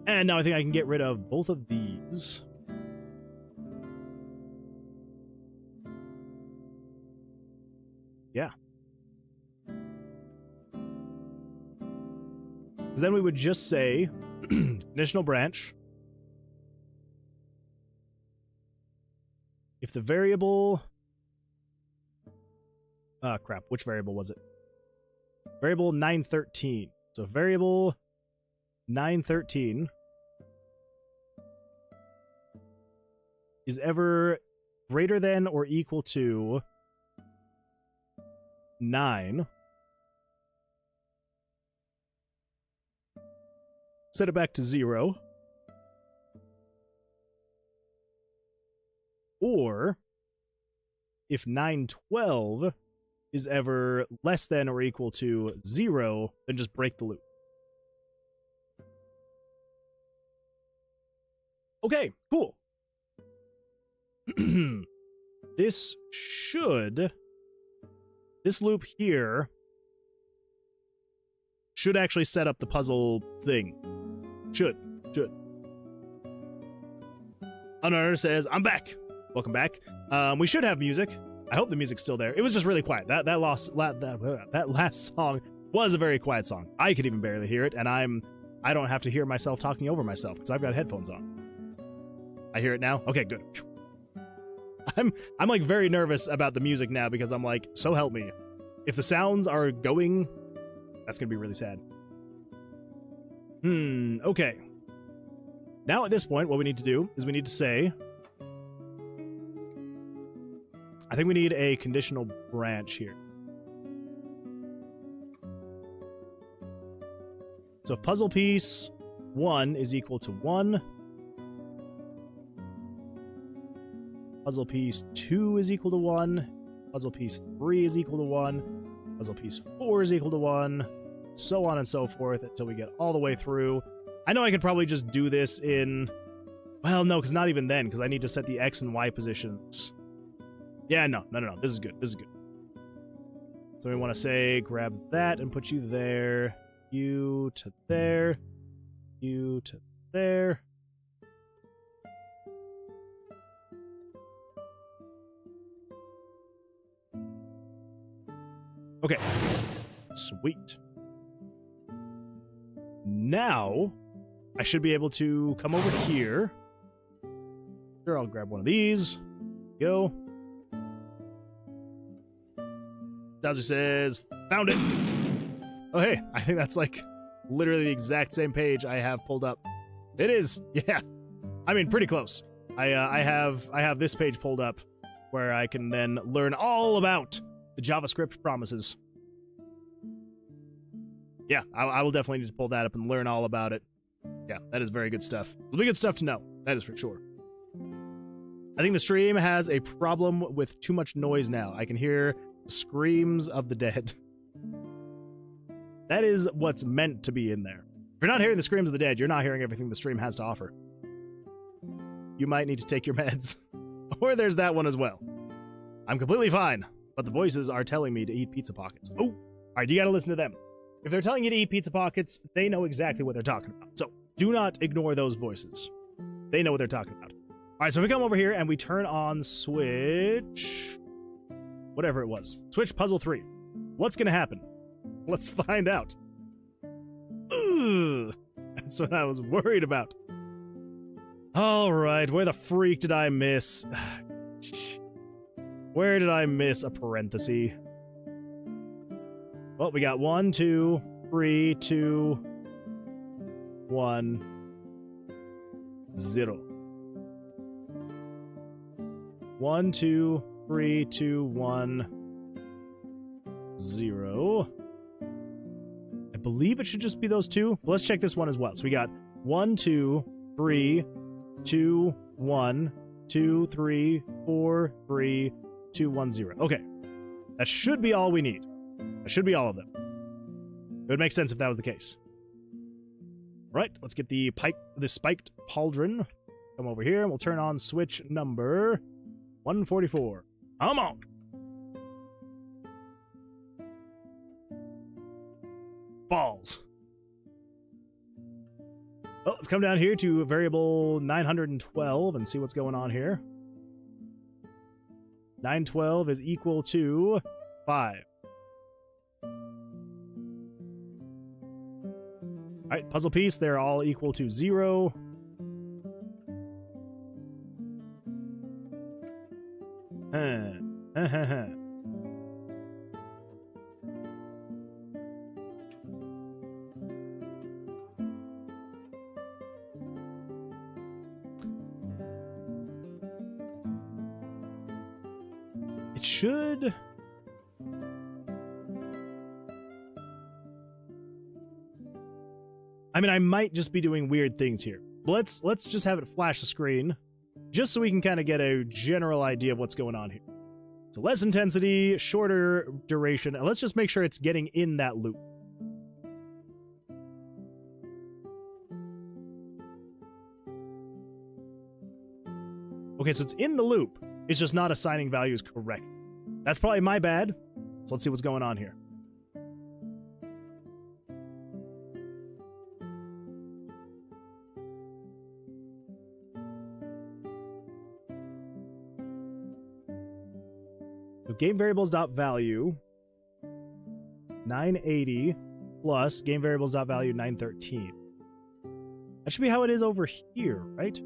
S1: And now I think I can get rid of both of these. Yeah. Because then we would just say, conditional branch. If the variable... crap, which variable was it? Variable 913. So variable 913 is ever greater than or equal to 9. Set it back to 0. Or if 912 is ever less than or equal to 0, then just break the loop. Okay, cool. This loop here should actually set up the puzzle thing. Should. Unknown says, I'm back. Welcome back. We should have music. I hope the music's still there. It was just really quiet. That last song was a very quiet song. I could even barely hear it, and I don't have to hear myself talking over myself because I've got headphones on. I hear it now? Okay, good. I'm like very nervous about the music now because I'm like, so help me. If the sounds are going, that's gonna be really sad. Okay. Now at this point, what we need to do is we need to say, I think we need a conditional branch here. So if puzzle piece 1 is equal to 1, puzzle piece 2 is equal to 1, puzzle piece 3 is equal to 1, puzzle piece 4 is equal to 1, so on and so forth until we get all the way through. I know I could probably just do this in... Well, no, because not even then, because I need to set the X and Y positions. Yeah, no. This is good. So we want to say, grab that and put you there, you to there, you to there. Okay. Sweet. Now, I should be able to come over here. Sure, I'll grab one of these. Go. Dazu says, found it. Oh, hey, I think that's like literally the exact same page I have pulled up. It is, yeah. I mean, pretty close. I have this page pulled up where I can then learn all about the JavaScript promises. Yeah, I will definitely need to pull that up and learn all about it. Yeah, that is very good stuff. It'll be good stuff to know. That is for sure. I think the stream has a problem with too much noise now. I can hear the screams of the dead. That is what's meant to be in there. If you're not hearing the screams of the dead, you're not hearing everything the stream has to offer. You might need to take your meds. Or there's that one as well. I'm completely fine, but the voices are telling me to eat pizza pockets. Oh, all right, you gotta listen to them. If they're telling you to eat pizza pockets, they know exactly what they're talking about. So do not ignore those voices. They know what they're talking about. All right, so if we come over here and we turn on switch, whatever it was, switch puzzle 3. What's gonna happen? Let's find out. Ugh, that's what I was worried about. All right, where the freak did I miss? Where did I miss a parenthesis? Well, we got 1, 2, 3, 2, 1, 0. 1, 2, 3, 2, 1, 0. I believe it should just be those two. But let's check this one as well. So we got 1, 2, 3, 2, 1, 2, 3, 4, 3, 2, 1, 0. Okay. That should be all we need. That should be all of them. It would make sense if that was the case. Right, let's get the spiked pauldron. Come over here and we'll turn on switch number 144. Come on! Balls. Well, let's come down here to variable 912 and see what's going on here. 912 is equal to 5. Alright, puzzle piece, they're all equal to 0. It should... I mean, I might just be doing weird things here. Let's just have it flash the screen, just so we can kind of get a general idea of what's going on here. So less intensity, shorter duration, and let's just make sure it's getting in that loop. Okay, so it's in the loop. It's just not assigning values correctly. That's probably my bad. So let's see what's going on here. So game variables dot value 980 plus game variables dot value 913. That should be how it is over here, right?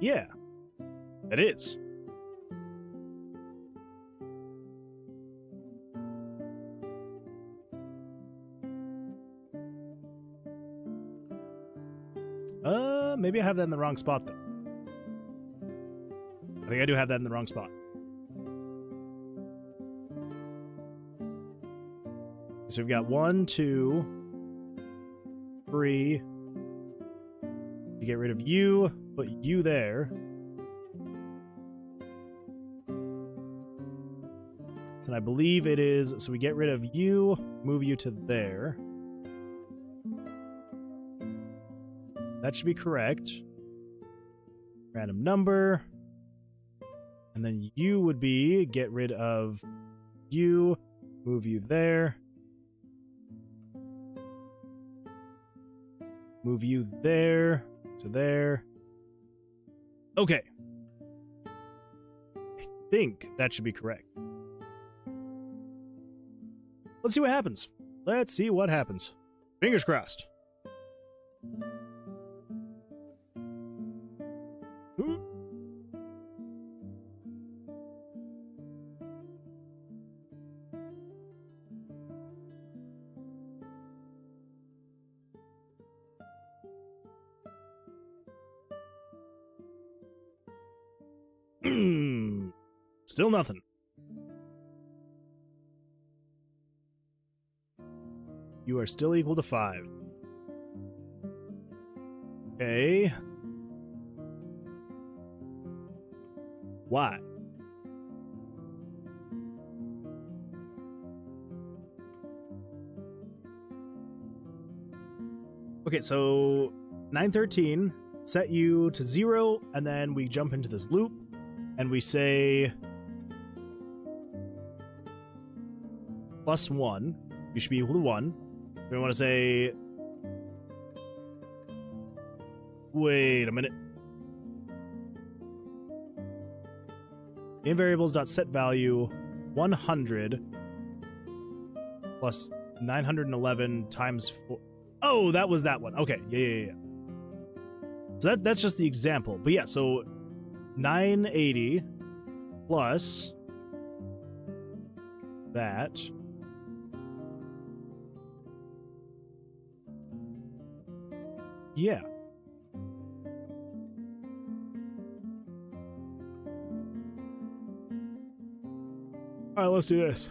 S1: Yeah, it is. Maybe I have that in the wrong spot, though. I think I do have that in the wrong spot. So we've got 1, 2, 3. You get rid of you, put you there. So I believe it is, so we get rid of you, move you to there. That should be correct. Random number. And then you would be, get rid of you, move you there. Move you there to there. Okay. I think that should be correct. Let's see what happens. Let's see what happens. Fingers crossed. Still nothing. You are still equal to 5. Okay. Why? Okay, so 913 set you to 0, and then we jump into this loop, and we say +1. You should be equal to 1. We want to say, wait a minute. Game variables dot set value 100 plus 911 times 4. Oh, that was that one. Okay, yeah. So that's just the example. But yeah, so 980 plus that. Yeah. All right, let's do this.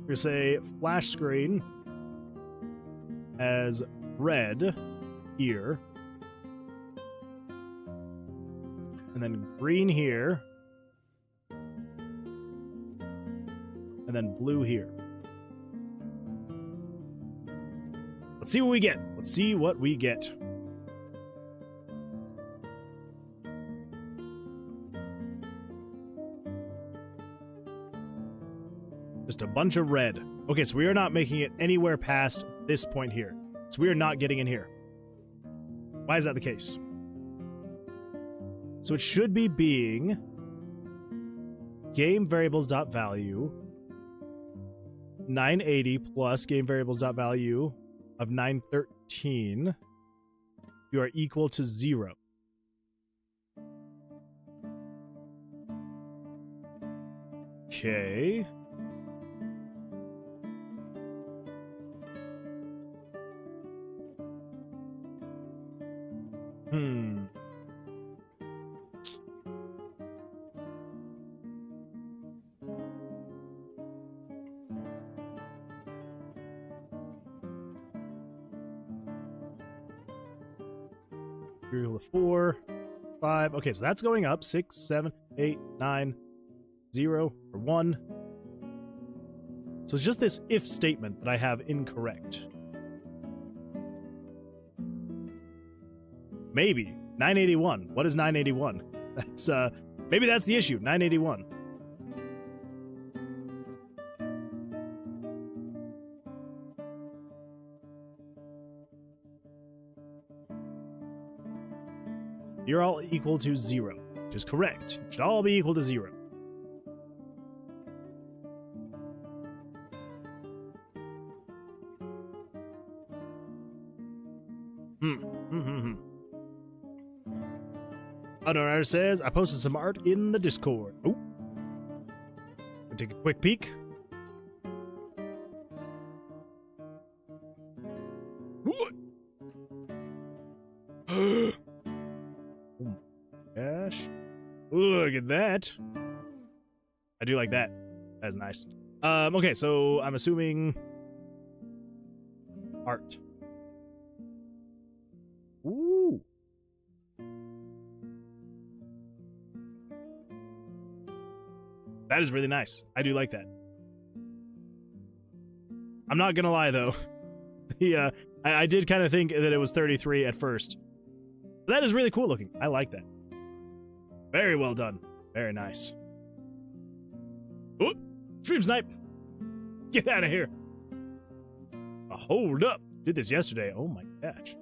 S1: We're gonna say flash screen as red here, and then green here, and then blue here. Let's see what we get. Let's see what we get. Just a bunch of red. Okay, so we are not making it anywhere past this point here. So we are not getting in here. Why is that the case? So it should be being game variables.value 980 plus game variables.value of 913. You are equal to 0. Okay. Equal to 4, 5. Okay, so that's going up. 6, 7, 8, 9, 0, or 1. So it's just this if statement that I have incorrect. Maybe 981. What is 981? That's maybe that's the issue. 981. You're all equal to 0, which is correct. You should all be equal to 0. Unknown says, I posted some art in the Discord. Oh. We'll take a quick peek. Gosh. Look at that. I do like that. That's nice. Okay, so I'm assuming art. Ooh. That is really nice. I do like that. I'm not gonna lie though. I did kind of think that it was 33 at first. That is really cool looking. I like that. Very well done. Very nice. Oh, stream snipe. Get out of here. Hold up. Did this yesterday. Oh my gosh.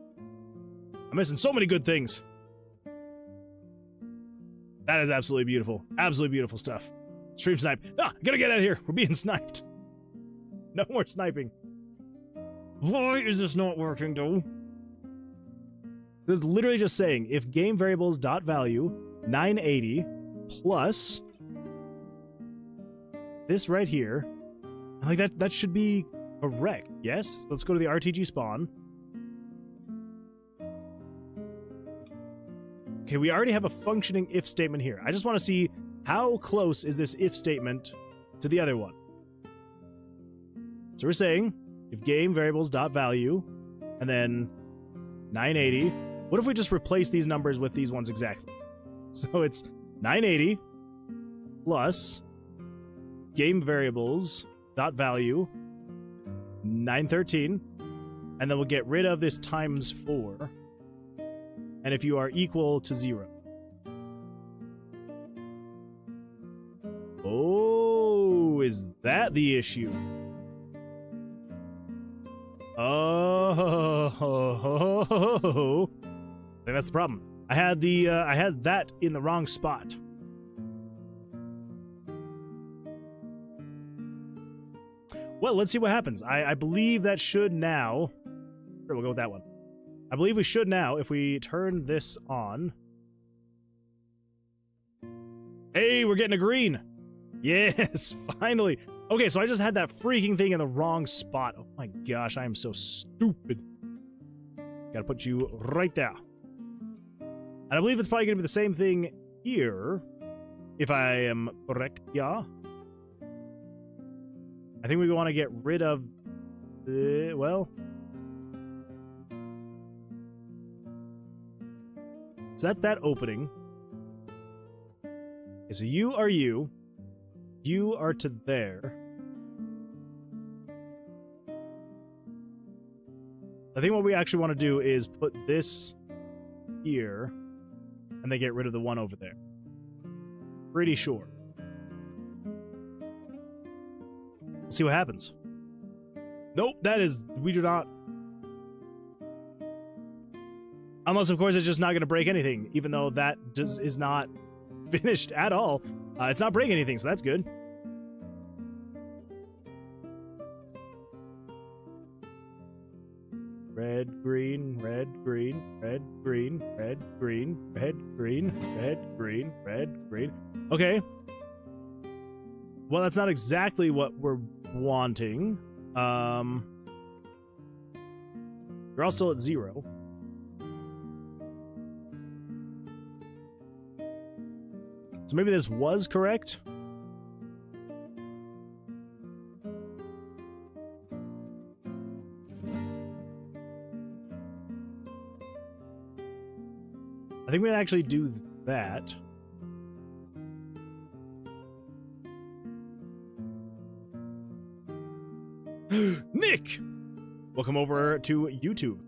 S1: I'm missing so many good things. That is absolutely beautiful. Absolutely beautiful stuff. Stream snipe. Ah, gotta get out of here. We're being sniped. No more sniping. Why is this not working, though? This is literally just saying if game variables dot value 980 plus this right here, like that should be correct. Yes. So let's go to the RTG spawn. Okay, we already have a functioning if statement here. I just want to see how close is this if statement to the other one. So we're saying if game variables dot value and then 980. What if we just replace these numbers with these ones exactly? So it's 980 plus game variables dot value 913, and then we'll get rid of this times 4. And if you are equal to 0. Oh, is that the issue? Oh, I think that's the problem. I had that in the wrong spot. Well, let's see what happens. I believe that should now... Sure, we'll go with that one. I believe we should now, if we turn this on... Hey, we're getting a green! Yes, finally! Okay, so I just had that freaking thing in the wrong spot. Oh my gosh, I am so stupid. Gotta put you right there. And I believe it's probably gonna be the same thing here, if I am correct, yeah. I think we want to get rid of the, well. So that's that opening. Okay, so you are you. You are to there. I think what we actually want to do is put this here and then get rid of the one over there. Pretty sure. See what happens. Nope, that is... We do not... Unless, of course, it's just not going to break anything, even though that just is not finished at all. It's not breaking anything, so that's good. Red, green, red, green, red, green, red, green, red, green, red, green, red, green. Okay. Well, that's not exactly what we're wanting. You're all still at 0. So maybe this was correct. I think we can actually do that. Nick! Welcome over to YouTube.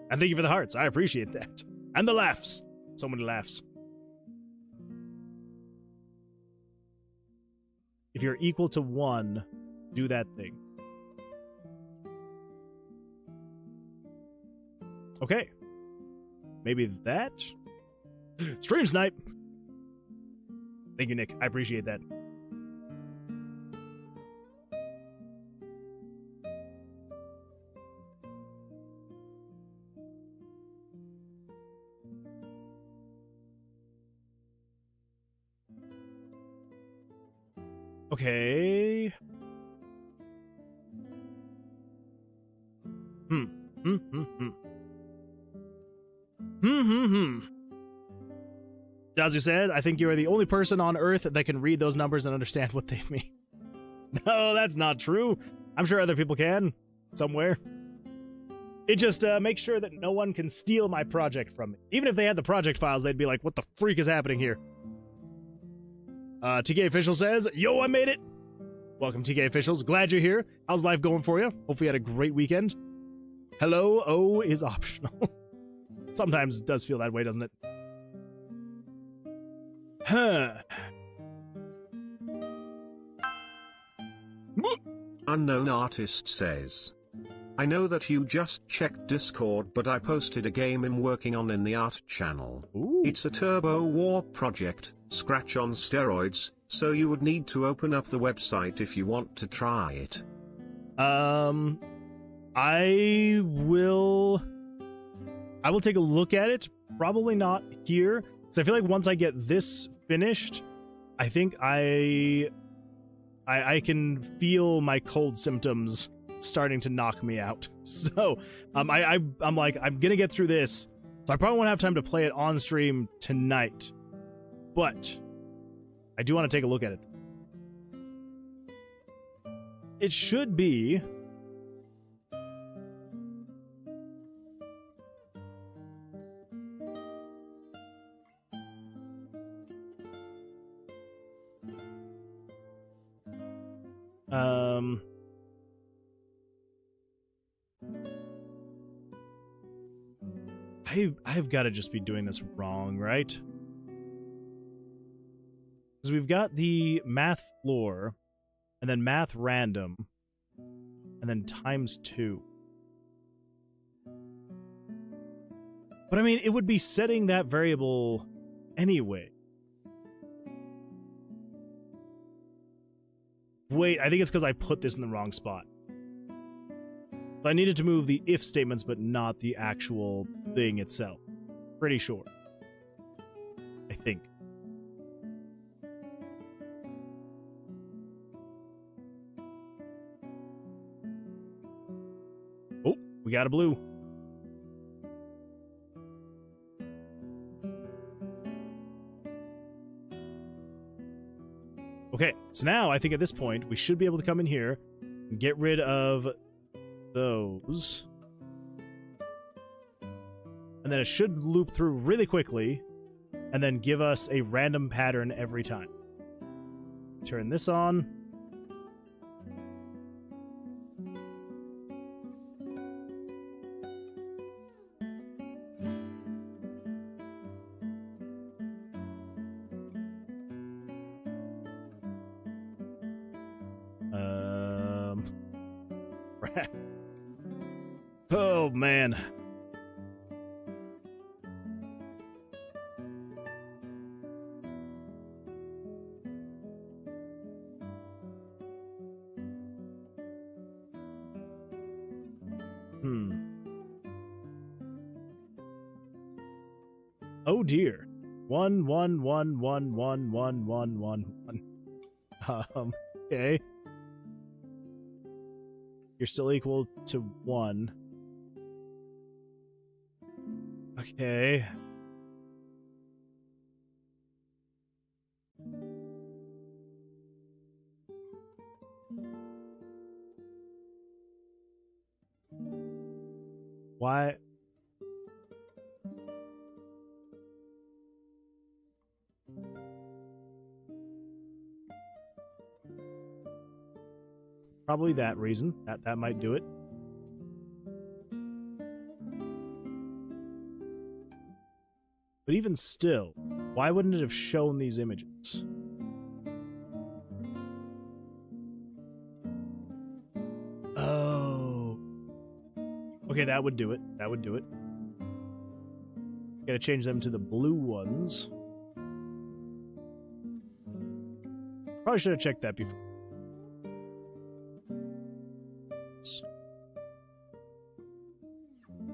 S1: And thank you for the hearts. I appreciate that. And the laughs. So many laughs. If you're equal to 1, do that thing. Okay. Maybe that? Stream snipe! Thank you, Nick. I appreciate that. Okay. Dazu said, I think you are the only person on Earth that can read those numbers and understand what they mean. No, that's not true. I'm sure other people can, somewhere. It just makes sure that no one can steal my project from me. Even if they had the project files, they'd be like, what the freak is happening here? TK Official says, yo, I made it. Welcome, TK Officials. Glad you're here. How's life going for you? Hopefully you had a great weekend. Hello, O is optional. Sometimes it does feel that way, doesn't it? Huh.
S2: Unknown Artist says, I know that you just checked Discord, but I posted a game I'm working on in the art channel.
S1: Ooh.
S2: It's a turbo war project, Scratch on steroids, so you would need to open up the website if you want to try it.
S1: I will take a look at it. Probably not here, because I feel like once I get this finished, I think I can feel my cold symptoms starting to knock me out. So I'm like, I'm gonna get through this, so I probably won't have time to play it on stream tonight, but I do want to take a look at it. It should be I've got to just be doing this wrong, right? Because we've got the math floor, and then math random, and then ×2. But I mean, it would be setting that variable anyway. Wait, I think it's because I put this in the wrong spot. So I needed to move the if statements, but not the actual thing itself. Pretty sure. I think. Oh, we got a blue. Okay, so now I think at this point we should be able to come in here and get rid of those. And then it should loop through really quickly and then give us a random pattern every time. Turn this on. Oh, man. Oh dear. 1 1 1 1 1 1 1 1 1. Okay. You're still equal to 1. Okay. Why? Probably that reason. That might do it. But even still, why wouldn't it have shown these images? Oh. Okay, that would do it. That would do it. Gotta change them to the blue ones. Probably should have checked that before.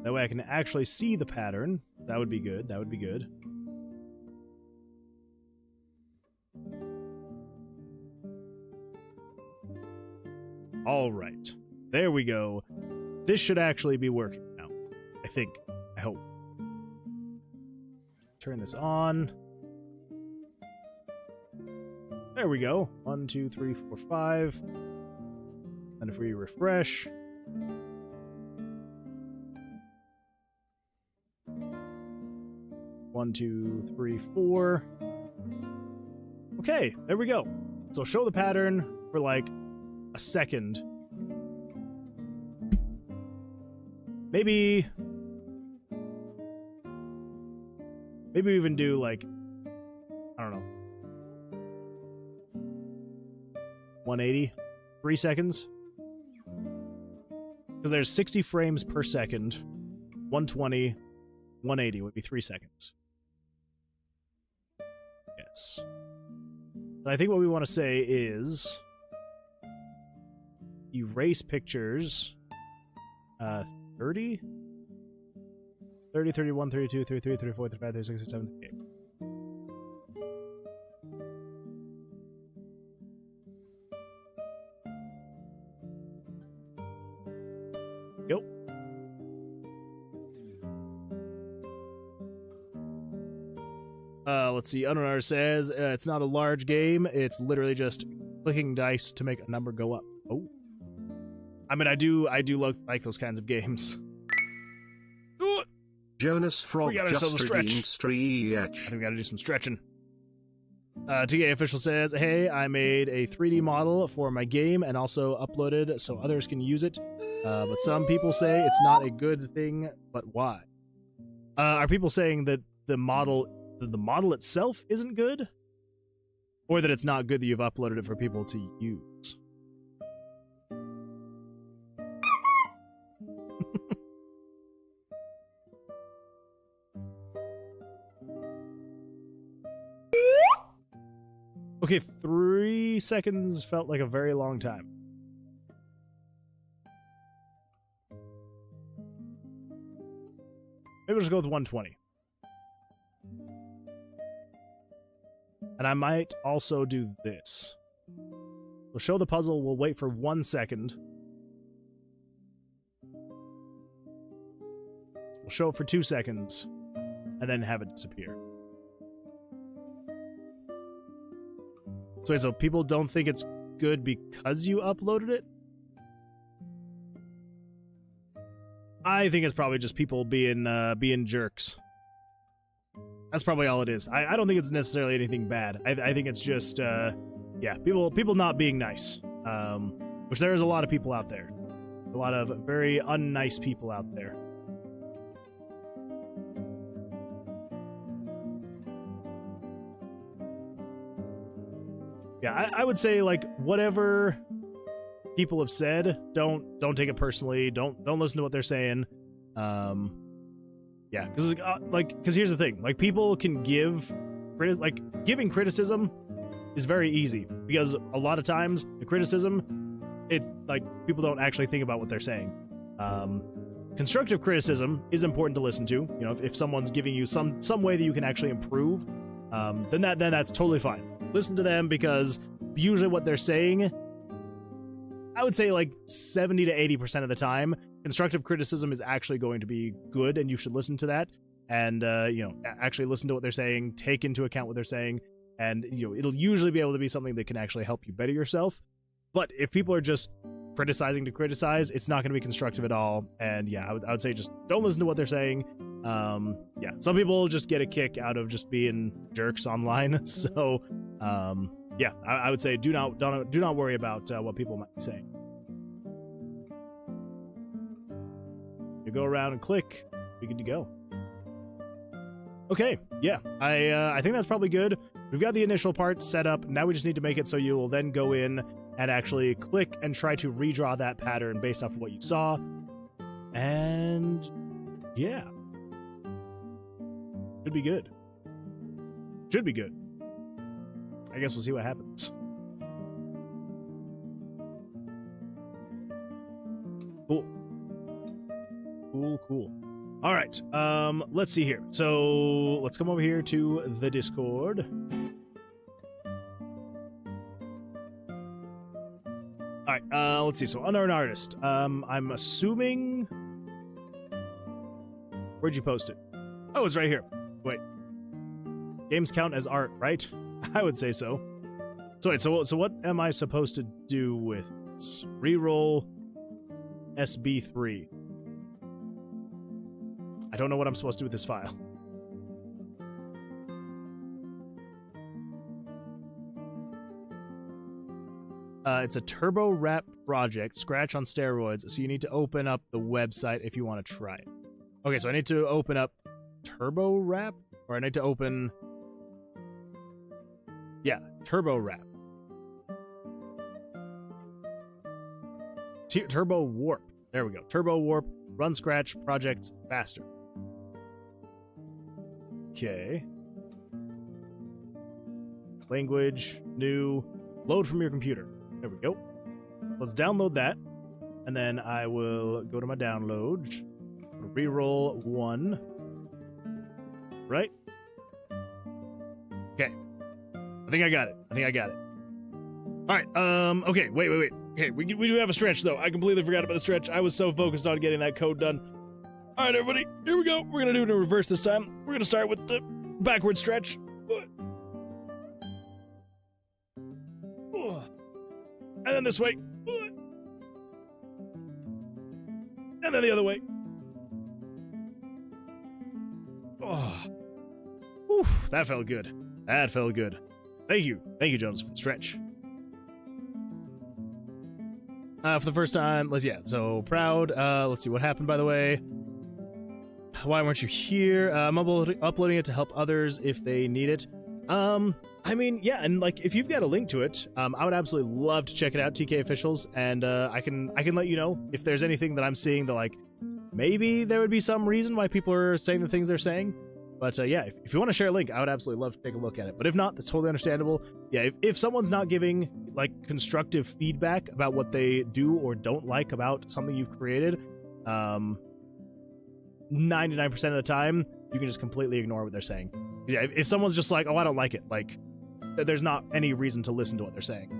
S1: That way I can actually see the pattern. That would be good. That would be good. All right. There we go. This should actually be working now. I think. I hope. Turn this on. There we go. 1, 2, 3, 4, 5. And if we refresh... 1, 2, 3, 4. Okay, there we go. So show the pattern for like a second. Maybe we even do like, I don't know, 180, 3 seconds. Because there's 60 frames per second. 120, 180 would be 3 seconds. Yes. And I think what we want to say is erase pictures 30? 30, 31, 32, 33, 34, 35, 36, 37, 38. Go. Let's see. Unknown says it's not a large game. It's literally just clicking dice to make a number go up. Oh, I mean, I do like those kinds of games.
S2: Jonas Frog just redeemed stretch.
S1: I think we gotta do some stretching. TK Official says, hey, I made a 3D model for my game and also uploaded so others can use it. But some people say it's not a good thing, but why? Are people saying that the model itself isn't good? Or that it's not good that you've uploaded it for people to use? Okay, 3 seconds felt like a very long time. Maybe we'll just go with 120. And I might also do this. We'll show the puzzle, we'll wait for 1 second. We'll show it for 2 seconds, and then have it disappear. So wait, so people don't think it's good because you uploaded it? I think it's probably just people being jerks. That's probably all it is. I don't think it's necessarily anything bad. I think it's just, yeah, people not being nice. Which there is a lot of people out there. A lot of very unnice people out there. Yeah, I would say, like, whatever people have said, don't take it personally. Don't listen to what they're saying. Yeah, because here's the thing, like, people can giving criticism is very easy, because a lot of times the criticism, it's like people don't actually think about what they're saying. Constructive criticism is important to listen to. You know, if someone's giving you some way that you can actually improve, then that's totally fine. Listen to them, because usually what they're saying, I would say like 70 to 80% of the time, constructive criticism is actually going to be good, and you should listen to that. And, you know, actually listen to what they're saying, take into account what they're saying, and, you know, it'll usually be able to be something that can actually help you better yourself. But if people are just criticizing to criticize, it's not going to be constructive at all. And yeah, I would say just don't listen to what they're saying. Yeah, some people just get a kick out of just being jerks online. So, yeah, I would say do not worry about what people might be saying. You go around and click, we good to go. Okay, yeah, I think that's probably good. We've got the initial part set up. Now we just need to make it so you will then go in and actually click and try to redraw that pattern based off of what you saw. And yeah, should be good. Should be good. I guess we'll see what happens. Cool. Cool. All right, let's see here. So let's come over here to the Discord. All right, let's see. So unknown artist. I'm assuming. Where'd you post it? Oh, it's right here. Wait. Games count as art, right? I would say so. So wait, so what am I supposed to do with this? Reroll SB3. I don't know what I'm supposed to do with this file. It's a turbo wrap project, Scratch on steroids, so you need to open up the website if you want to try it. Okay, so I need to open up turbo wrap, or I need to open... Yeah, turbo wrap. Turbo warp. There we go. Turbo warp, run Scratch projects faster. Okay. Language, new, load from your computer. There we go. Let's download that, and then I will go to my downloads. Reroll 1. Right? Okay. I think I got it. All right. Okay. Wait. Okay. We do have a stretch though. I completely forgot about the stretch. I was so focused on getting that code done. All right, everybody. Here we go. We're gonna do it in reverse this time. We're gonna start with the backward stretch. And then this way. And then the other way. Oh. Whew, that felt good. That felt good. Thank you, Jonas, for the stretch. For the first time, so proud. Let's see what happened, by the way. Why weren't you here? I'm uploading it to help others if they need it. I mean, yeah, and like if you've got a link to it, I would absolutely love to check it out, TK Officials, and I can let you know if there's anything that I'm seeing that like maybe there would be some reason why people are saying the things they're saying. But yeah, if you want to share a link, I would absolutely love to take a look at it. But if not, that's totally understandable. Yeah, if someone's not giving like constructive feedback about what they do or don't like about something you've created, 99% of the time, you can just completely ignore what they're saying. Yeah, if someone's just like, oh, I don't like it, like, there's not any reason to listen to what they're saying.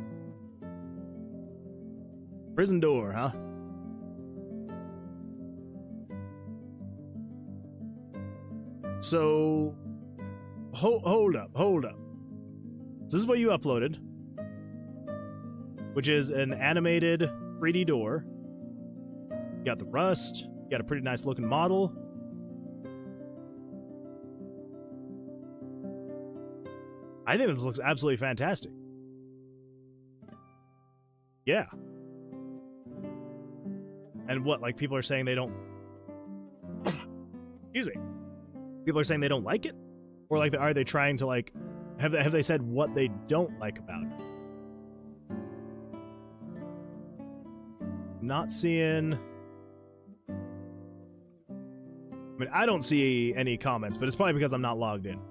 S1: Prison door, huh? So, hold up. So this is what you uploaded, which is an animated 3D door. You got the rust. You got a pretty nice looking model. I think this looks absolutely fantastic. Yeah. And what, like, people are saying they don't... Excuse me. People are saying they don't like it? Or, like, are they trying to, like... Have they said what they don't like about it? Not seeing... I mean, I don't see any comments, but it's probably because I'm not logged in.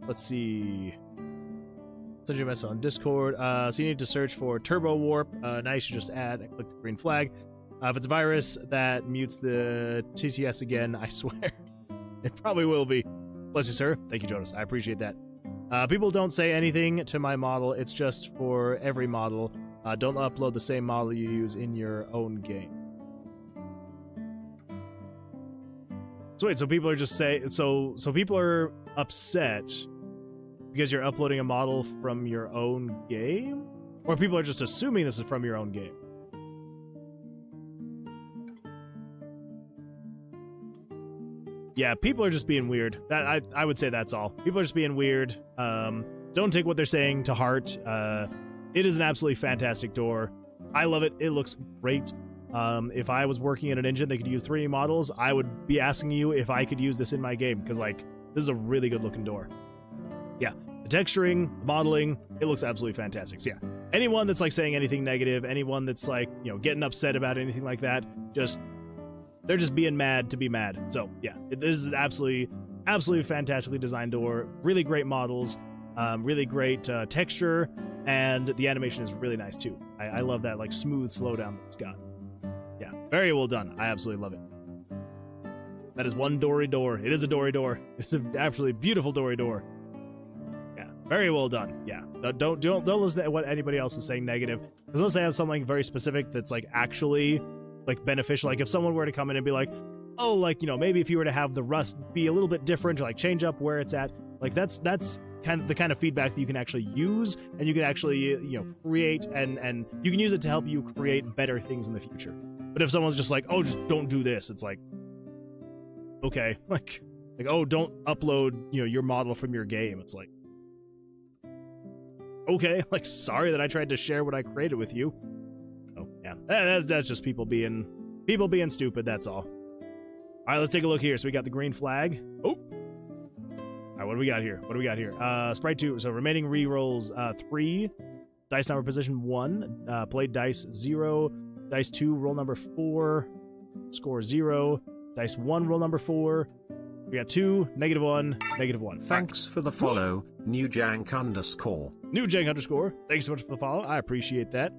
S1: Let's see. Send you a message on Discord. So you need to search for Turbo Warp. Now you should just add and click the green flag. If it's a virus that mutes the TTS again, I swear it probably will be. Bless you, sir. Thank you, Jonas. I appreciate that. People don't say anything to my model. It's just for every model. Don't upload the same model you use in your own game. So wait, so people are just saying, so people are upset because you're uploading a model from your own game? Or people are just assuming this is from your own game? Yeah, people are just being weird. That I would say that's all. People are just being weird. Don't take what they're saying to heart. It is an absolutely fantastic door. I love it. It looks great. If I was working in an engine that could use 3D models, I would be asking you if I could use this in my game, because, like, this is a really good looking door. Yeah, the texturing, the modeling, it looks absolutely fantastic. So yeah, anyone that's, like, saying anything negative, anyone that's, like, you know, getting upset about anything like that, they're just being mad to be mad. So yeah, this is an absolutely fantastically designed door. Really great models, really great texture, and the animation is really nice too. I love that, like, smooth slowdown that it's got. Yeah, very well done. I absolutely love it. That is one Dory door. It is a Dory door. It's an absolutely beautiful Dory door. Yeah, very well done. Yeah, don't listen to what anybody else is saying negative, because unless they have something very specific that's, like, actually, like, beneficial. Like, if someone were to come in and be like, oh, like, you know, maybe if you were to have the rust be a little bit different, or, like, change up where it's at, like, that's kind of the kind of feedback that you can actually use, and you can actually, you know, create, and you can use it to help you create better things in the future. But if someone's just like, oh, just don't do this, it's like, okay, like, oh, don't upload, you know, your model from your game. It's like, okay, like, sorry that I tried to share what I created with you. Oh yeah, that's just people being stupid. That's all. All right, let's take a look here. So we got the green flag. Oh. All right, what do we got here? Sprite 2. So remaining re-rolls 3, dice number position 1, played dice 0, dice 2 roll number 4, score 0, dice 1 roll number 4. We got 2, -1, -1.
S2: Thanks for the follow, newjank_.
S1: Newjank_. Thanks so much for the follow. I appreciate that.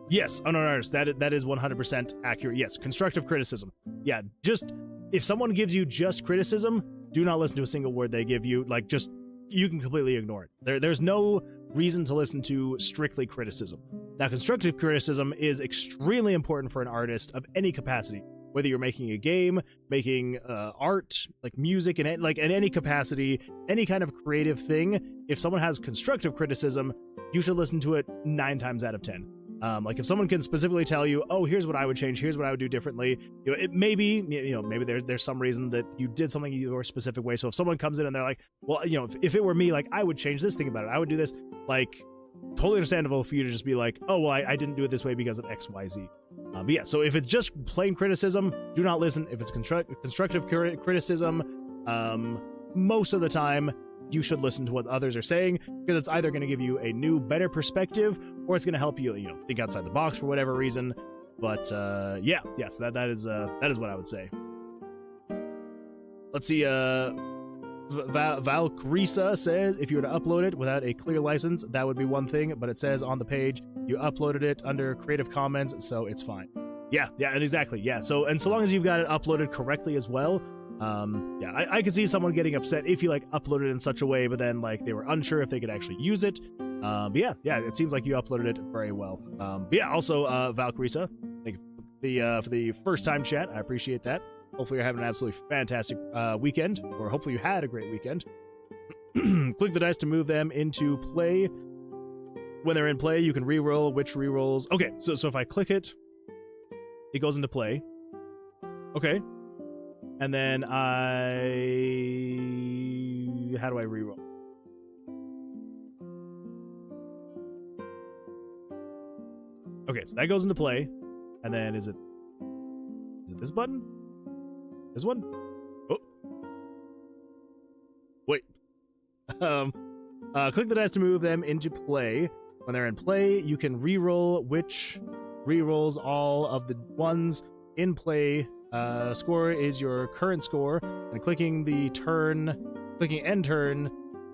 S1: Yes, unknown artist. That is 100% accurate. Yes, constructive criticism. Yeah, just if someone gives you just criticism, do not listen to a single word they give you. Like, just, you can completely ignore it. There's no reason to listen to strictly criticism. Now, constructive criticism is extremely important for an artist of any capacity, whether you're making a game, making art, like music, and like in any capacity, any kind of creative thing. If someone has constructive criticism, you should listen to it 9 times out of 10. Like, if someone can specifically tell you, oh, here's what I would change, here's what I would do differently, you know, it maybe there's some reason that you did something your specific way. So if someone comes in and they're like, well, you know, if it were me, like, I would change this thing about it, I would do this, like, totally understandable for you to just be like, oh, well, I didn't do it this way because of X, Y, Z. But yeah, so if it's just plain criticism, do not listen. If it's constructive criticism, most of the time, you should listen to what others are saying, because it's either going to give you a new, better perspective, or it's going to help you, you know, think outside the box for whatever reason. But yeah, so that is what I would say. Let's see. Valkrisa says if you were to upload it without a clear license, that would be one thing, but it says on the page you uploaded it under Creative Commons, so it's fine. Yeah, and exactly. Yeah, so long as you've got it uploaded correctly as well. Yeah, I could see someone getting upset if you like uploaded it in such a way, but then like they were unsure if they could actually use it. But yeah, it seems like you uploaded it very well. But yeah, also Valkrisa, thank you for the first time chat. I appreciate that. Hopefully you're having an absolutely fantastic weekend, or hopefully you had a great weekend. Click the dice to move them into play. When they're in play, you can reroll which rerolls. Okay, so if I click it, it goes into play. Okay. And then how do I reroll? Okay, so that goes into play. And then is it this button? This one? Oh. Wait. Click the dice to move them into play. When they're in play, you can reroll which rerolls all of the ones in play. Score is your current score, and clicking end turn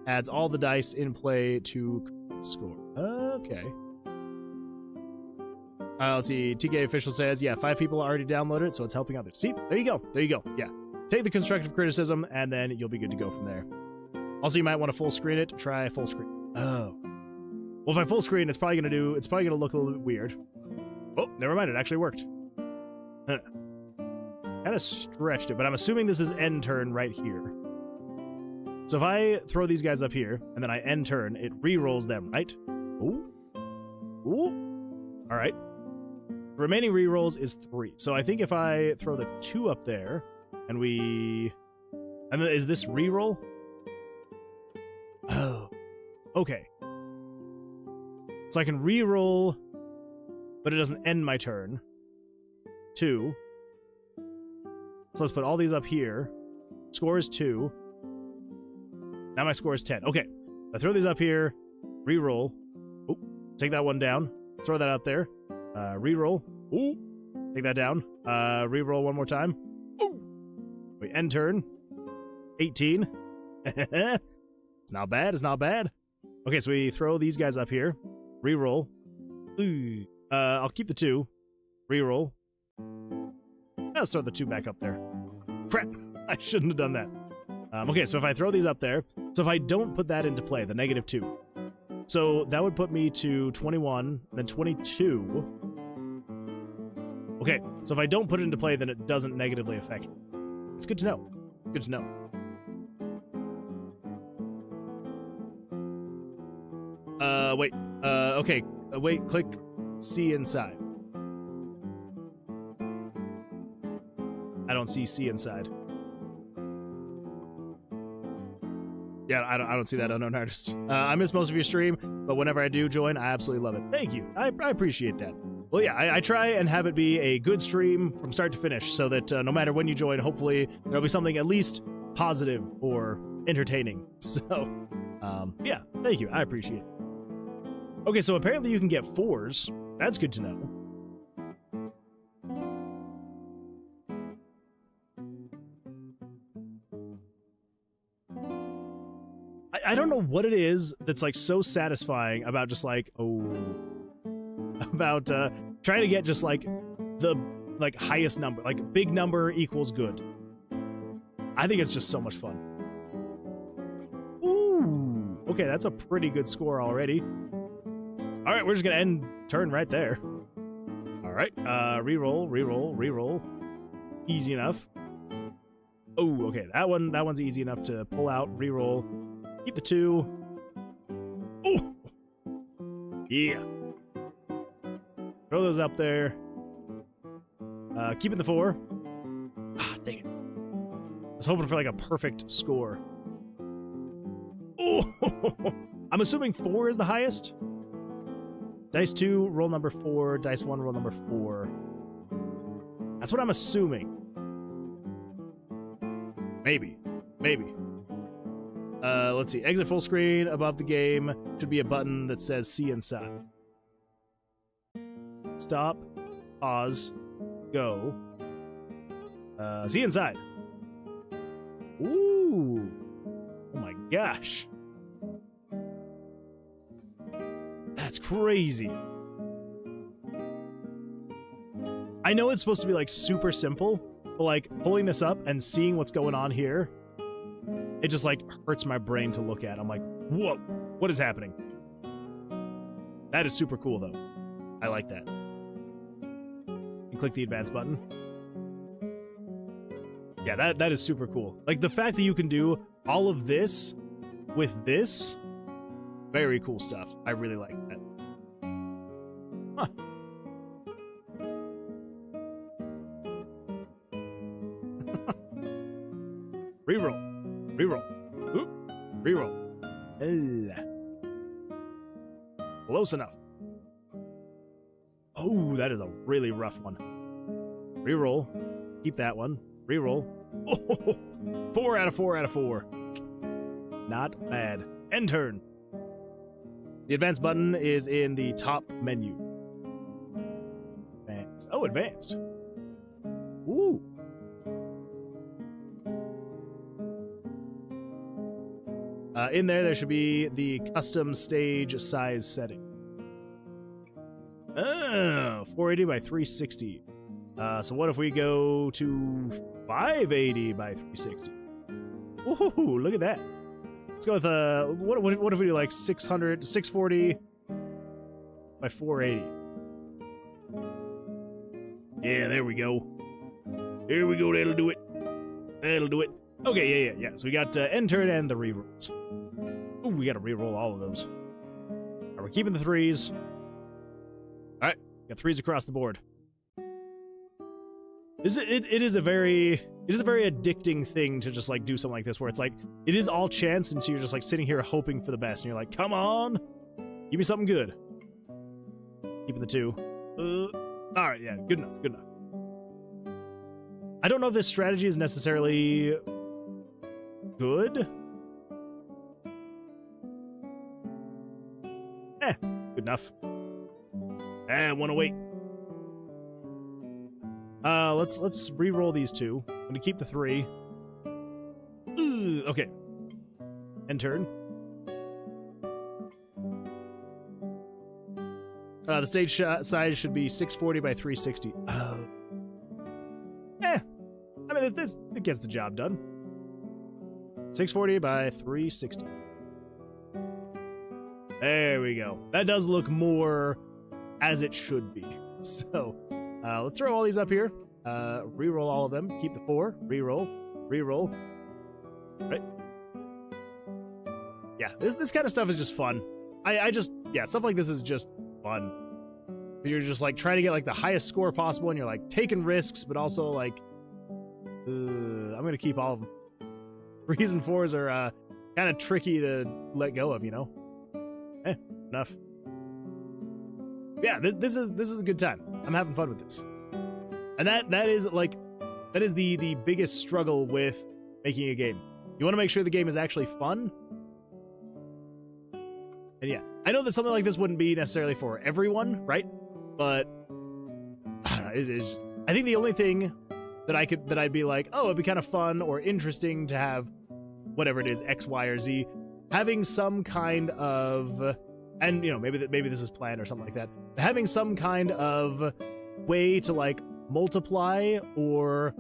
S1: adds all the dice in play to score. Okay. Let's see. TK Official says, yeah, 5 people already downloaded it, so it's helping others. See, there you go. Yeah. Take the constructive criticism, and then you'll be good to go from there. Also, you might want to full screen it. Try full screen. Oh. Well, if I full screen, it's probably gonna look a little bit weird. Oh, never mind. It actually worked. Kind of stretched it, but I'm assuming this is end turn right here. So if I throw these guys up here, and then I end turn, it re-rolls them, right? Ooh. All right. Remaining re-rolls is 3. So I think if I throw the 2 up there, and then is this re-roll? Oh. Okay. So I can re-roll, but it doesn't end my turn. 2. So let's put all these up here. Score is 2. Now my score is 10. Okay. I throw these up here. Reroll. Oh, take that one down. Throw that up there. Reroll. Ooh. Take that down. Reroll one more time. Ooh. Wait, end turn. 18. It's not bad. Okay, so we throw these guys up here. Reroll. Ooh. I'll keep the 2. Reroll. Let's throw the 2 back up there. Crap! I shouldn't have done that. Okay, so if I throw these up there, so if I don't put that into play, the -2, so that would put me to 21, then 22. Okay, so if I don't put it into play, then it doesn't negatively affect me. It's good to know. Good to know. Wait. Okay. Wait, click C inside. I don't see C inside. Yeah, I don't see that unknown artist. I miss most of your stream, but whenever I do join, I absolutely love it. Thank you. I appreciate that. Well, yeah, I try and have it be a good stream from start to finish, so that no matter when you join, hopefully there'll be something at least positive or entertaining. So, yeah, thank you. I appreciate it. Okay, so apparently you can get 4s. That's good to know. I don't know what it is that's like so satisfying about just like about trying to get just like the highest number, like big number equals good. I think it's just so much fun. Ooh, okay, that's a pretty good score already. All right, we're just gonna end turn right there. All right, reroll. Easy enough. Oh, okay, that one's easy enough to pull out. Reroll. Keep the 2. Oh! Yeah. Throw those up there. Keeping the 4. Ah, dang it. I was hoping for like a perfect score. Oh! I'm assuming 4 is the highest. Dice 2, roll number 4. Dice 1, roll number 4. That's what I'm assuming. Maybe. Let's see. Exit full screen. Above the game should be a button that says see inside. Stop. Pause. Go. See inside. Ooh. Oh my gosh. That's crazy. I know it's supposed to be like super simple, but like pulling this up and seeing what's going on here, it just like hurts my brain to look at. I'm like, whoa, what is happening? That is super cool though. I like that. You click the advance button. Yeah, that is super cool. Like the fact that you can do all of this with this, very cool stuff. I really like that. Huh. Reroll. Reroll. Oop. Reroll. Close enough. Oh, that is a really rough one. Reroll. Keep that one. Reroll. Oh, 4 out of 4 out of 4. Not bad. End turn. The advance button is in the top menu. Advance. Oh, advanced. Ooh. In there should be the custom stage size setting. Oh, 480 by 360. So what if we go to 580 by 360? Ooh, look at that. Let's go with what if we do like 640 by 480? Yeah, there we go. There we go. That'll do it. That'll do it. Okay, yeah. So we got end turn and the rerolls. Ooh, we got to reroll all of those. All right, we're keeping the 3s. All right, got 3s across the board. It is a very addicting thing to just like do something like this, where it's like it is all chance, and so you're just like sitting here hoping for the best, and you're like, come on, give me something good. Keeping the 2. All right, yeah, good enough. I don't know if this strategy is necessarily good. Good enough. 108. Let's re-roll these 2. I'm gonna keep the 3. Okay. End turn. The stage size should be 640 by 360. Oh. I mean, it gets the job done. 640 by 360. There we go. That does look more as it should be. So, let's throw all these up here. Reroll all of them. Keep the 4. Reroll. Right? Yeah, this kind of stuff is just fun. Stuff like this is just fun. You're just like trying to get like the highest score possible, and you're like taking risks, but also like, I'm gonna keep all of them. 3s and 4s are kind of tricky to let go of, you know. Enough. Yeah, this is a good time. I'm having fun with this. And that is the biggest struggle with making a game. You want to make sure the game is actually fun. And yeah, I know that something like this wouldn't be necessarily for everyone, right? But I don't know, I think the only thing that I'd be like, oh, it'd be kind of fun or interesting to have whatever it is, X, Y, or Z, having some kind of, and you know, maybe this is planned or something like that, having some kind of way to like multiply or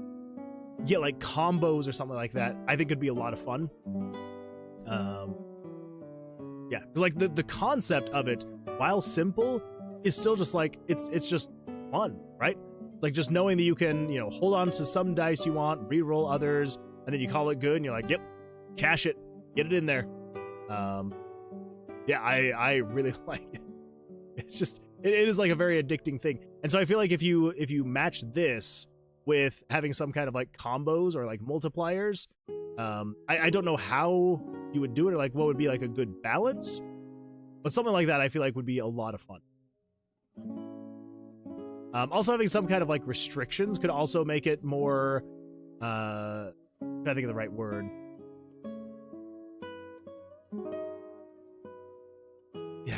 S1: get like combos or something like that, I think could be a lot of fun. Yeah, because like the concept of it, while simple, is still just like it's just fun, right? It's like just knowing that you can, you know, hold on to some dice you want, re-roll others, and then you call it good, and you're like, yep, cash it, get it in there. Yeah, I really like it. It's just it is like a very addicting thing, and so I feel like if you match this with having some kind of like combos or like multipliers, I don't know how you would do it, or like what would be like a good balance, but something like that I feel like would be a lot of fun. Also having some kind of like restrictions could also make it more, I'm trying to think of the right word.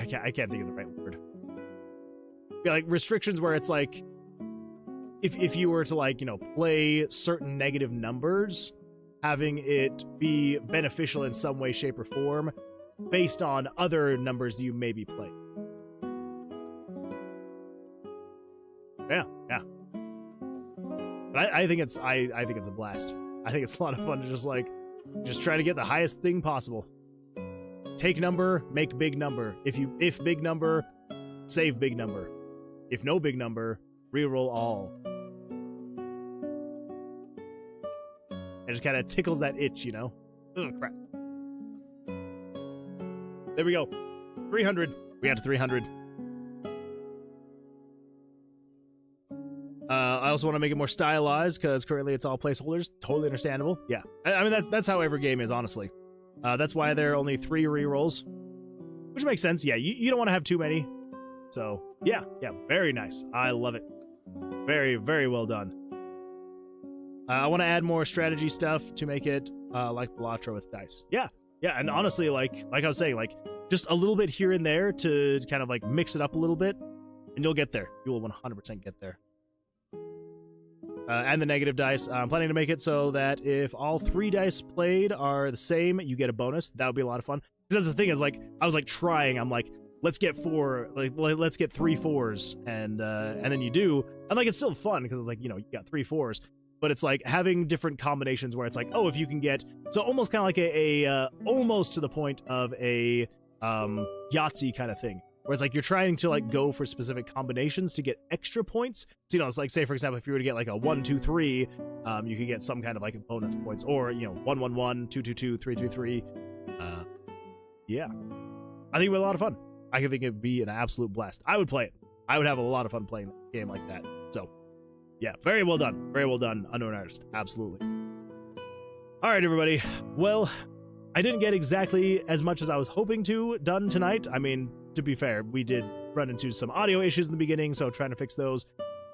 S1: yeah, I can't think of the right word. Yeah, like restrictions where it's like, if you were to like, you know, play certain negative numbers, having it be beneficial in some way, shape, or form based on other numbers you may be playing. Yeah. But I think it's I think it's a blast. I think it's a lot of fun to just try to get the highest thing possible. Take number, make big number. If big number, save big number. If no big number, reroll all. It just kind of tickles that itch, you know? Oh, crap. There we go. 300. We got to 300. I also want to make it more stylized because currently it's all placeholders. Totally understandable. Yeah. I mean, that's how every game is, honestly. That's why there are only 3 rerolls, which makes sense. Yeah, you don't want to have too many. So, yeah, very nice. I love it. Very, very well done. I want to add more strategy stuff to make it like Balatro with dice. Yeah, and honestly, like I was saying, like just a little bit here and there to kind of like mix it up a little bit, and you'll get there. You will 100% get there. And the negative dice, I'm planning to make it so that if all 3 dice played are the same, you get a bonus. That would be a lot of fun. Because that's the thing is, like, I was like trying. I'm like, let's get 4, like let's get 3 4s, and then you do, and like it's still fun because it's like, you know, you got 3 4s, but it's like having different combinations where it's like, oh, if you can get, so almost kind of like a almost to the point of a Yahtzee kind of thing. Where it's like you're trying to like go for specific combinations to get extra points. So, you know, it's like, say, for example, if you were to get like a 1 2 3, you could get some kind of like bonus points. Or, you know, 1 1 1, 2 2 2, 3 3 3. Yeah. I think it would be a lot of fun. I think it would be an absolute blast. I would play it. I would have a lot of fun playing a game like that. So, yeah, very well done. Very well done, Unknown Artist. Absolutely. All right, everybody. Well, I didn't get exactly as much as I was hoping to done tonight. I mean, to be fair, we did run into some audio issues in the beginning, so trying to fix those.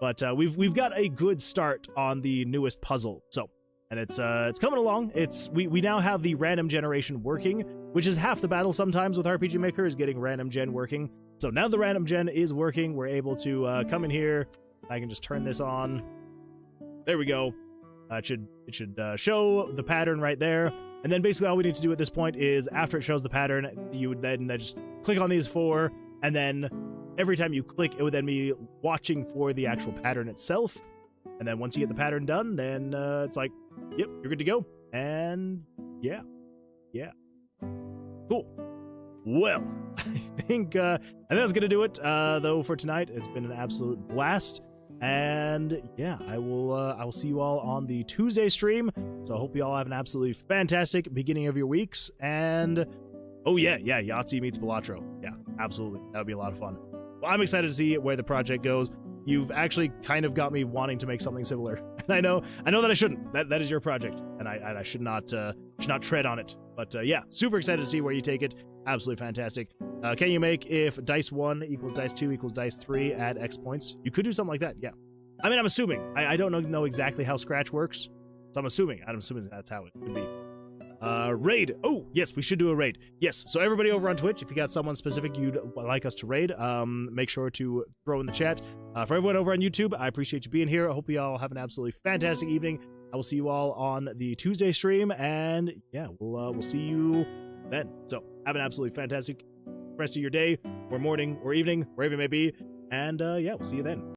S1: But we've got a good start on the newest puzzle. So, and it's coming along. We now have the random generation working, which is half the battle sometimes with RPG Maker, is getting random gen working. So now the random gen is working. We're able to come in here. I can just turn this on. There we go. It should show the pattern right there. And then basically all we need to do at this point is, after it shows the pattern, you would then just click on these 4, and then every time you click, it would then be watching for the actual pattern itself. And then once you get the pattern done, then it's like, yep, you're good to go. And yeah. Cool. Well, I think that's gonna do it though for tonight. It's been an absolute blast. And yeah, I will see you all on the Tuesday stream. So I hope you all have an absolutely fantastic beginning of your weeks. And oh yeah, Yahtzee meets Balatro. Yeah, absolutely. That would be a lot of fun. Well, I'm excited to see where the project goes. You've actually kind of got me wanting to make something similar. And I know that I shouldn't. That is your project, and I should not tread on it. But yeah, super excited to see where you take it. Absolutely fantastic. Can you make if dice 1 equals dice 2 equals dice 3 add X points? You could do something like that, yeah. I mean, I'm assuming. I don't know exactly how Scratch works, so I'm assuming that's how it could be. Raid. Oh, yes, we should do a raid. Yes, so everybody over on Twitch, if you got someone specific you'd like us to raid, make sure to throw in the chat. For everyone over on YouTube, I appreciate you being here. I hope you all have an absolutely fantastic evening. I will see you all on the Tuesday stream, and yeah, we'll see you then. So have an absolutely fantastic rest of your day, or morning, or evening, wherever it may be, and yeah, we'll see you then.